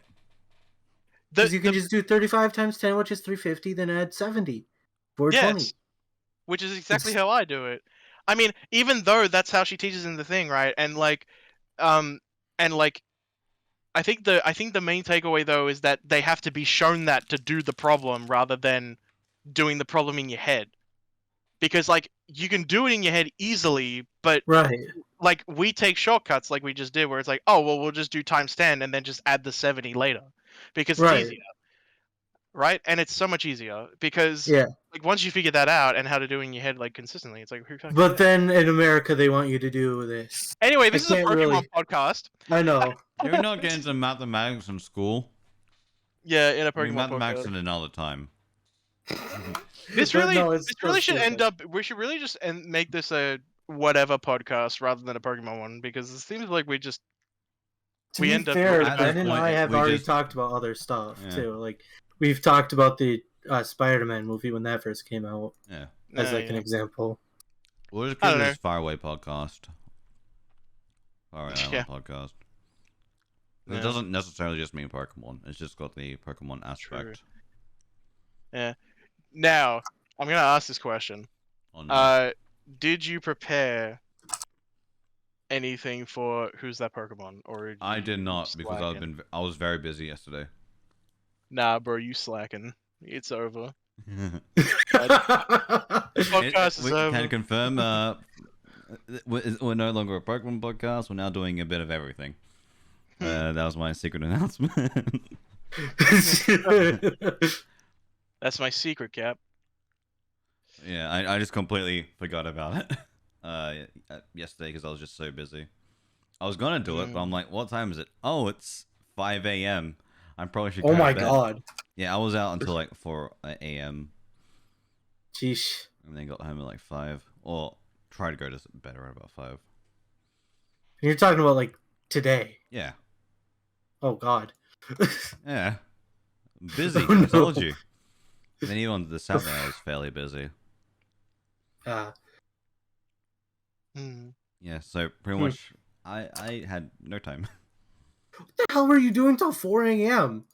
Speaker 2: Because you can just do 35 times 10, which is 350, then add 70. 420.
Speaker 3: Yes, which is exactly
Speaker 2: It's-
Speaker 3: how I do it. I mean, even though that's how she teaches in the thing, right? And like, and like, I think the main takeaway though is that they have to be shown that to do the problem rather than doing the problem in your head. Because like you can do it in your head easily, but
Speaker 2: Right.
Speaker 3: like we take shortcuts like we just did, where it's like, oh well, we'll just do times 10 and then just add the 70 later, because it's
Speaker 2: Right.
Speaker 3: easier, right? And it's so much easier because
Speaker 2: Yeah.
Speaker 3: like once you figure that out and how to do it in your head like consistently, it's like who fucking
Speaker 2: But
Speaker 3: cares?
Speaker 2: then in America, they want you to do this.
Speaker 3: Anyway, this is a
Speaker 2: can't
Speaker 3: Pokemon
Speaker 2: really-
Speaker 3: podcast.
Speaker 2: I know.
Speaker 1: Do we not get into mathematics in school?
Speaker 3: Yeah, in a
Speaker 1: I mean,
Speaker 3: Pokemon
Speaker 1: mathematics
Speaker 3: podcast.
Speaker 1: in another time.
Speaker 3: This
Speaker 2: But
Speaker 3: really,
Speaker 2: no, it's
Speaker 3: this
Speaker 2: still
Speaker 3: really should
Speaker 2: stupid.
Speaker 3: end up. We should really just make this a whatever podcast rather than a Pokemon one, because it seems like we just
Speaker 2: To
Speaker 3: we
Speaker 2: be
Speaker 3: end up
Speaker 2: fair,
Speaker 3: with
Speaker 1: at
Speaker 3: no
Speaker 1: this
Speaker 2: Ben and
Speaker 1: point,
Speaker 2: I have
Speaker 1: we
Speaker 2: already
Speaker 1: just-
Speaker 2: talked about other stuff
Speaker 1: Yeah.
Speaker 2: too. Like we've talked about the Spider-Man movie when that first came out
Speaker 1: Yeah.
Speaker 2: as
Speaker 3: Nah,
Speaker 2: like an
Speaker 3: yeah.
Speaker 2: example.
Speaker 1: We'll just
Speaker 3: I
Speaker 1: keep
Speaker 3: don't
Speaker 1: this Faraway podcast. Faraway Island
Speaker 3: Yeah.
Speaker 1: podcast.
Speaker 3: Yeah.
Speaker 1: It doesn't necessarily just mean Pokemon. It's just got the Pokemon aspect.
Speaker 3: Now, I'm gonna ask this question.
Speaker 1: Oh, no.
Speaker 3: Did you prepare anything for Who's That Pokemon? Or
Speaker 1: I
Speaker 3: you
Speaker 1: did not because
Speaker 3: slacking?
Speaker 1: I was very busy yesterday.
Speaker 3: Nah, bro, you slacking. It's over.
Speaker 1: It-
Speaker 3: Podcast is
Speaker 1: we
Speaker 3: over.
Speaker 1: can confirm we're no longer a Pokemon podcast. We're now doing a bit of everything. That was my secret announcement.
Speaker 3: That's my secret, Cap.
Speaker 1: Yeah, I just completely forgot about it yesterday because I was just so busy. I was gonna do it, but I'm like, what time is it? Oh, it's 5 a.m. I probably should go
Speaker 2: Oh
Speaker 1: to
Speaker 2: my
Speaker 1: bed.
Speaker 2: god.
Speaker 1: Yeah, I was out until like 4 a.m.
Speaker 2: Jeez.
Speaker 1: and then got home at like 5. Or tried to go to bed around about 5.
Speaker 2: You're talking about like today.
Speaker 1: Yeah.
Speaker 2: Oh god.
Speaker 1: Yeah. Busy,
Speaker 2: Oh,
Speaker 1: I told
Speaker 2: no.
Speaker 1: you. And then even on the Saturday, I was fairly busy.
Speaker 3: Hmm.
Speaker 1: Yeah, so pretty much I had no time.
Speaker 2: What the hell were you doing till 4 a.m.?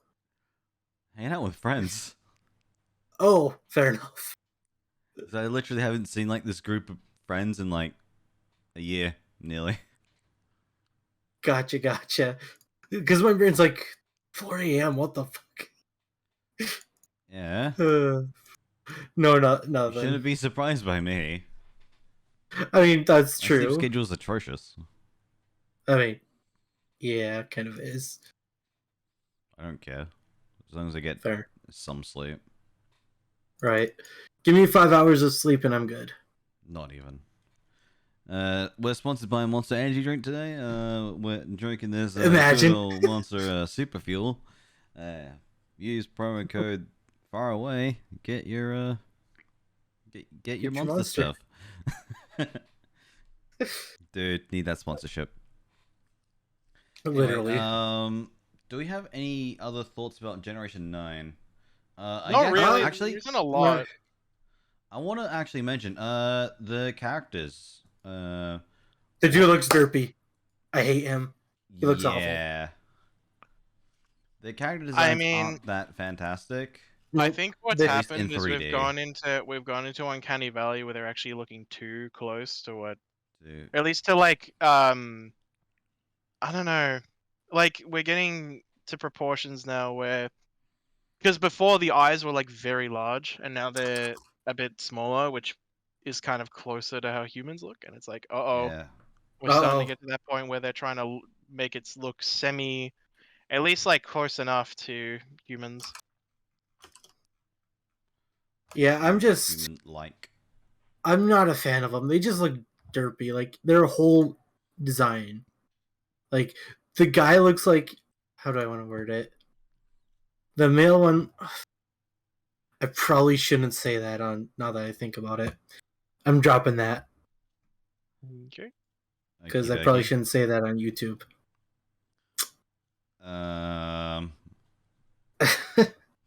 Speaker 1: Hanging out with friends.
Speaker 2: Oh, fair enough.
Speaker 1: 'Cause I literally haven't seen like this group of friends in like a year, nearly.
Speaker 2: Gotcha. Because my brain's like 4 a.m. What the fuck?
Speaker 1: Yeah.
Speaker 2: No,
Speaker 1: You
Speaker 2: nothing.
Speaker 1: shouldn't be surprised by me.
Speaker 2: I mean, that's
Speaker 1: My sleep
Speaker 2: true.
Speaker 1: schedule's atrocious.
Speaker 2: I mean, yeah, kind of is.
Speaker 1: I don't care. As long as I get
Speaker 2: Fair.
Speaker 1: some sleep.
Speaker 2: Right. Give me 5 hours of sleep and I'm good.
Speaker 1: Not even. We're sponsored by Monster Energy Drink today. We're drinking this
Speaker 2: Imagine.
Speaker 1: good old Monster Super Fuel. Use promo code Faraway. Get your get your
Speaker 2: your
Speaker 1: monster
Speaker 2: Monster.
Speaker 1: stuff. Dude, need that sponsorship.
Speaker 2: Literally.
Speaker 1: Anyway, do we have any other thoughts about Generation 9? I
Speaker 3: Not
Speaker 1: guess-
Speaker 3: really.
Speaker 1: Actually,
Speaker 3: There isn't a lot.
Speaker 1: I want to actually mention the characters.
Speaker 2: The dude looks derpy. I hate him. He looks awful.
Speaker 1: Yeah. The character
Speaker 3: I
Speaker 1: designs
Speaker 3: mean-
Speaker 1: aren't that fantastic.
Speaker 3: I think what's
Speaker 2: At
Speaker 1: least
Speaker 3: happened
Speaker 1: in
Speaker 3: is
Speaker 1: 3D.
Speaker 3: we've gone into Uncanny Valley where they're actually looking too close to what,
Speaker 1: Dude.
Speaker 3: or at least to like I don't know, like we're getting to proportions now where, because before the eyes were like very large and now they're a bit smaller, which is kind of closer to how humans look, and it's like
Speaker 1: Yeah.
Speaker 3: we're starting
Speaker 2: Uh-oh.
Speaker 3: to get to that point where they're trying to make it look semi, at least like close enough to humans.
Speaker 2: Yeah, I'm not a fan of them. They just look derpy. Like their whole design. Like the guy looks like, how do I want to word it? The male one, I probably shouldn't say that on now that I think about it. I'm dropping that.
Speaker 3: Okay.
Speaker 2: because I
Speaker 1: Okey
Speaker 2: probably
Speaker 1: dokey.
Speaker 2: shouldn't say that on YouTube.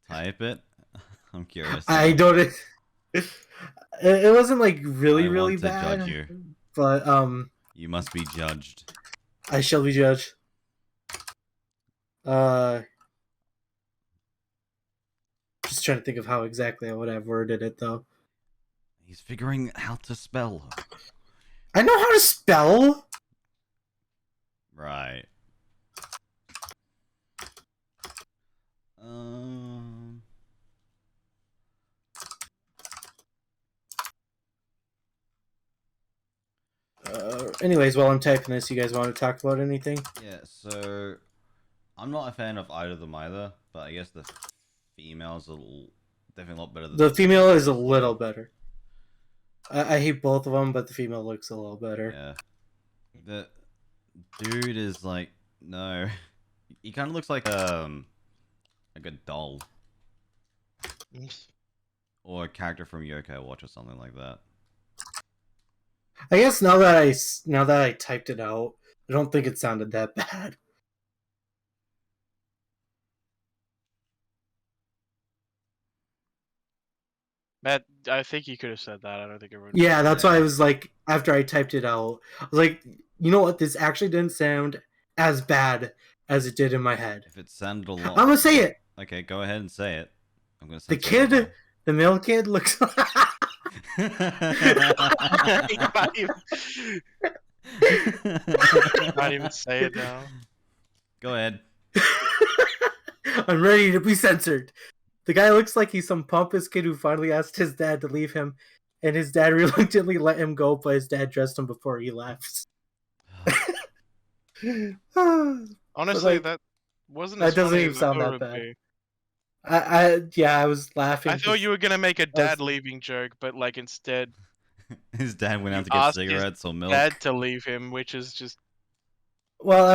Speaker 1: Type it. I'm curious.
Speaker 2: I
Speaker 1: now.
Speaker 2: don't. It wasn't like really,
Speaker 1: I
Speaker 2: really
Speaker 1: want to judge
Speaker 2: bad,
Speaker 1: you.
Speaker 2: but
Speaker 1: You must be judged.
Speaker 2: I shall be judged. Just trying to think of how exactly I would have worded it though.
Speaker 1: He's figuring how to spell.
Speaker 2: I know how to spell.
Speaker 1: Right.
Speaker 2: Anyways, while I'm typing this, you guys want to talk about anything?
Speaker 1: Yeah, so I'm not a fan of either of them either, but I guess the female's definitely a lot better than
Speaker 2: The female is a
Speaker 1: male.
Speaker 2: little better. I hate both of them, but the female looks a little better.
Speaker 1: Yeah. The dude is like, no. He kind of looks like a doll. Or a character from Yoko Watch or something like that.
Speaker 2: I guess now that I typed it out, I don't think it sounded that bad.
Speaker 3: Matt, I think you could have said that. I don't think everyone.
Speaker 2: Yeah, that's why I was like, after I typed it out, I was like, you know what? This actually didn't sound as bad as it did in my head.
Speaker 1: If it sounded a lot.
Speaker 2: I'm gonna say it.
Speaker 1: Okay, go ahead and say it. I'm gonna
Speaker 2: The
Speaker 1: censor it
Speaker 2: kid, the male kid looks.
Speaker 3: You can't even say it now.
Speaker 1: Go ahead.
Speaker 2: I'm ready to be censored. The guy looks like he's some pompous kid who finally asked his dad to leave him, and his dad reluctantly let him go, but his dad dressed him before he left.
Speaker 3: Honestly,
Speaker 2: like,
Speaker 3: that wasn't.
Speaker 2: that
Speaker 3: as
Speaker 2: doesn't
Speaker 3: funny
Speaker 2: even
Speaker 3: as I
Speaker 2: sound
Speaker 3: thought
Speaker 2: that
Speaker 3: it would
Speaker 2: bad.
Speaker 3: be.
Speaker 2: I was laughing.
Speaker 3: I thought you were gonna make a
Speaker 2: I was-
Speaker 3: dad leaving joke, but like instead,
Speaker 1: His dad went out to
Speaker 3: You
Speaker 1: get
Speaker 3: asked his
Speaker 1: cigarettes or milk.
Speaker 3: dad to leave him, which is just.
Speaker 2: Well,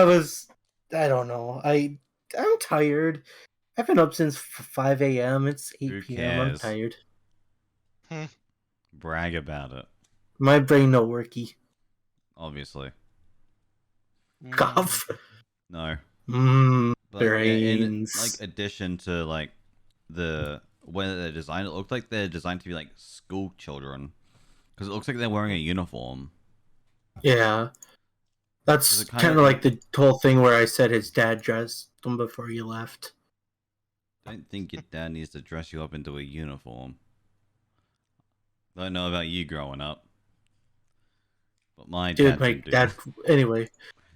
Speaker 2: I don't know. I'm tired. I've been up since 5 a.m. It's 8
Speaker 1: Who
Speaker 2: p.m. I'm
Speaker 1: cares?
Speaker 2: tired.
Speaker 1: Brag about it.
Speaker 2: My brain no worky.
Speaker 1: Obviously.
Speaker 2: Cough.
Speaker 1: No. But
Speaker 2: Brains.
Speaker 1: in like addition to like the way that they're designed, it looked like they're designed to be like school children, because it looks like they're wearing a uniform.
Speaker 2: Yeah. That's
Speaker 1: it kinda-
Speaker 2: kind of like the whole thing where I said his dad dressed him before you left.
Speaker 1: Don't think your dad needs to dress you up into a uniform. Don't know about you growing up, but my
Speaker 2: Dude,
Speaker 1: dad
Speaker 2: my
Speaker 1: didn't do
Speaker 2: dad. Anyway,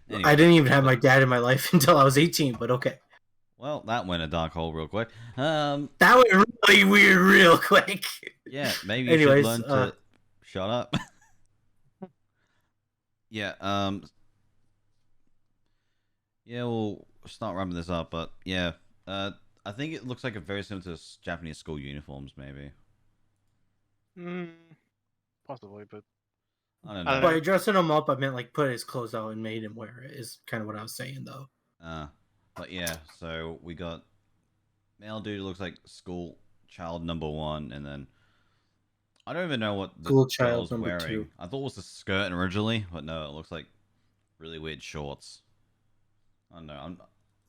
Speaker 1: Anyway,
Speaker 2: I didn't even have my dad in my life until I was 18, but okay.
Speaker 1: Well, that went a dark hole real quick.
Speaker 2: That went really weird real quick.
Speaker 1: Yeah, maybe you
Speaker 2: Anyways,
Speaker 1: should learn to shut up. Yeah, yeah, we'll start wrapping this up, but yeah, I think it looks like a very similar to Japanese school uniforms, maybe.
Speaker 3: Possibly, but
Speaker 1: I don't
Speaker 3: I
Speaker 1: know.
Speaker 3: don't
Speaker 2: By dressing him up, I meant like put his clothes out and made him wear it, is kind of what I was saying, though.
Speaker 1: But yeah, so we got male dude looks like school child number 1, and then I don't even know what the
Speaker 2: School child
Speaker 1: girl's
Speaker 2: number
Speaker 1: wearing.
Speaker 2: 2.
Speaker 1: I thought it was a skirt originally, but no, it looks like really weird shorts. I don't know.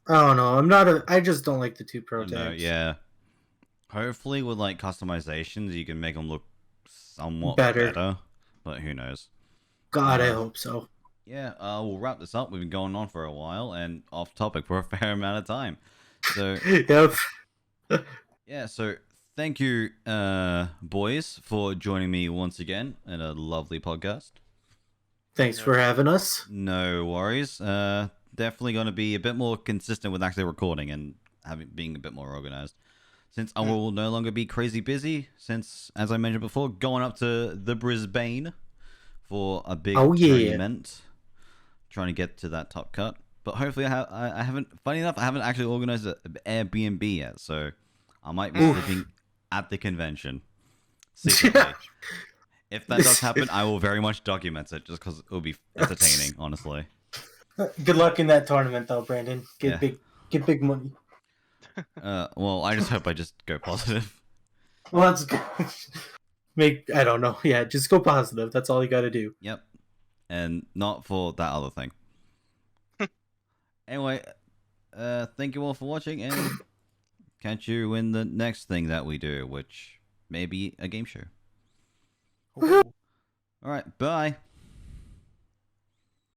Speaker 2: I don't know. I just don't like the two pro
Speaker 1: I don't know.
Speaker 2: tags.
Speaker 1: Yeah. Hopefully, with like customizations, you can make them look somewhat
Speaker 2: Better.
Speaker 1: better. But who knows?
Speaker 2: God, I hope so.
Speaker 1: Yeah. We'll wrap this up. We've been going on for a while and off topic for a fair amount of time. So
Speaker 2: Yep.
Speaker 1: yeah. So thank you, boys, for joining me once again in a lovely podcast.
Speaker 2: Thanks for having us.
Speaker 1: No worries. Definitely going to be a bit more consistent with actually recording and being a bit more organized. Since I will no longer be crazy busy, since, as I mentioned before, going up to the Brisbane for a big tournament, trying to get to that top cut. But hopefully, I haven't. Funny enough, I haven't actually organized an Airbnb yet, so I might be sleeping at the convention. Secretly. If that does happen, I will very much document it, just because it will be entertaining, honestly.
Speaker 2: Good luck in that tournament, though, Brandon. Get big money.
Speaker 1: Well, I just hope I just go positive.
Speaker 2: Well, that's good. I don't know. Yeah, just go positive. That's all you got to do.
Speaker 1: Yep. and not for that other thing. Anyway, thank you all for watching, and catch you in the next thing that we do, which may be a game show.
Speaker 3: Ooh.
Speaker 1: All right, bye.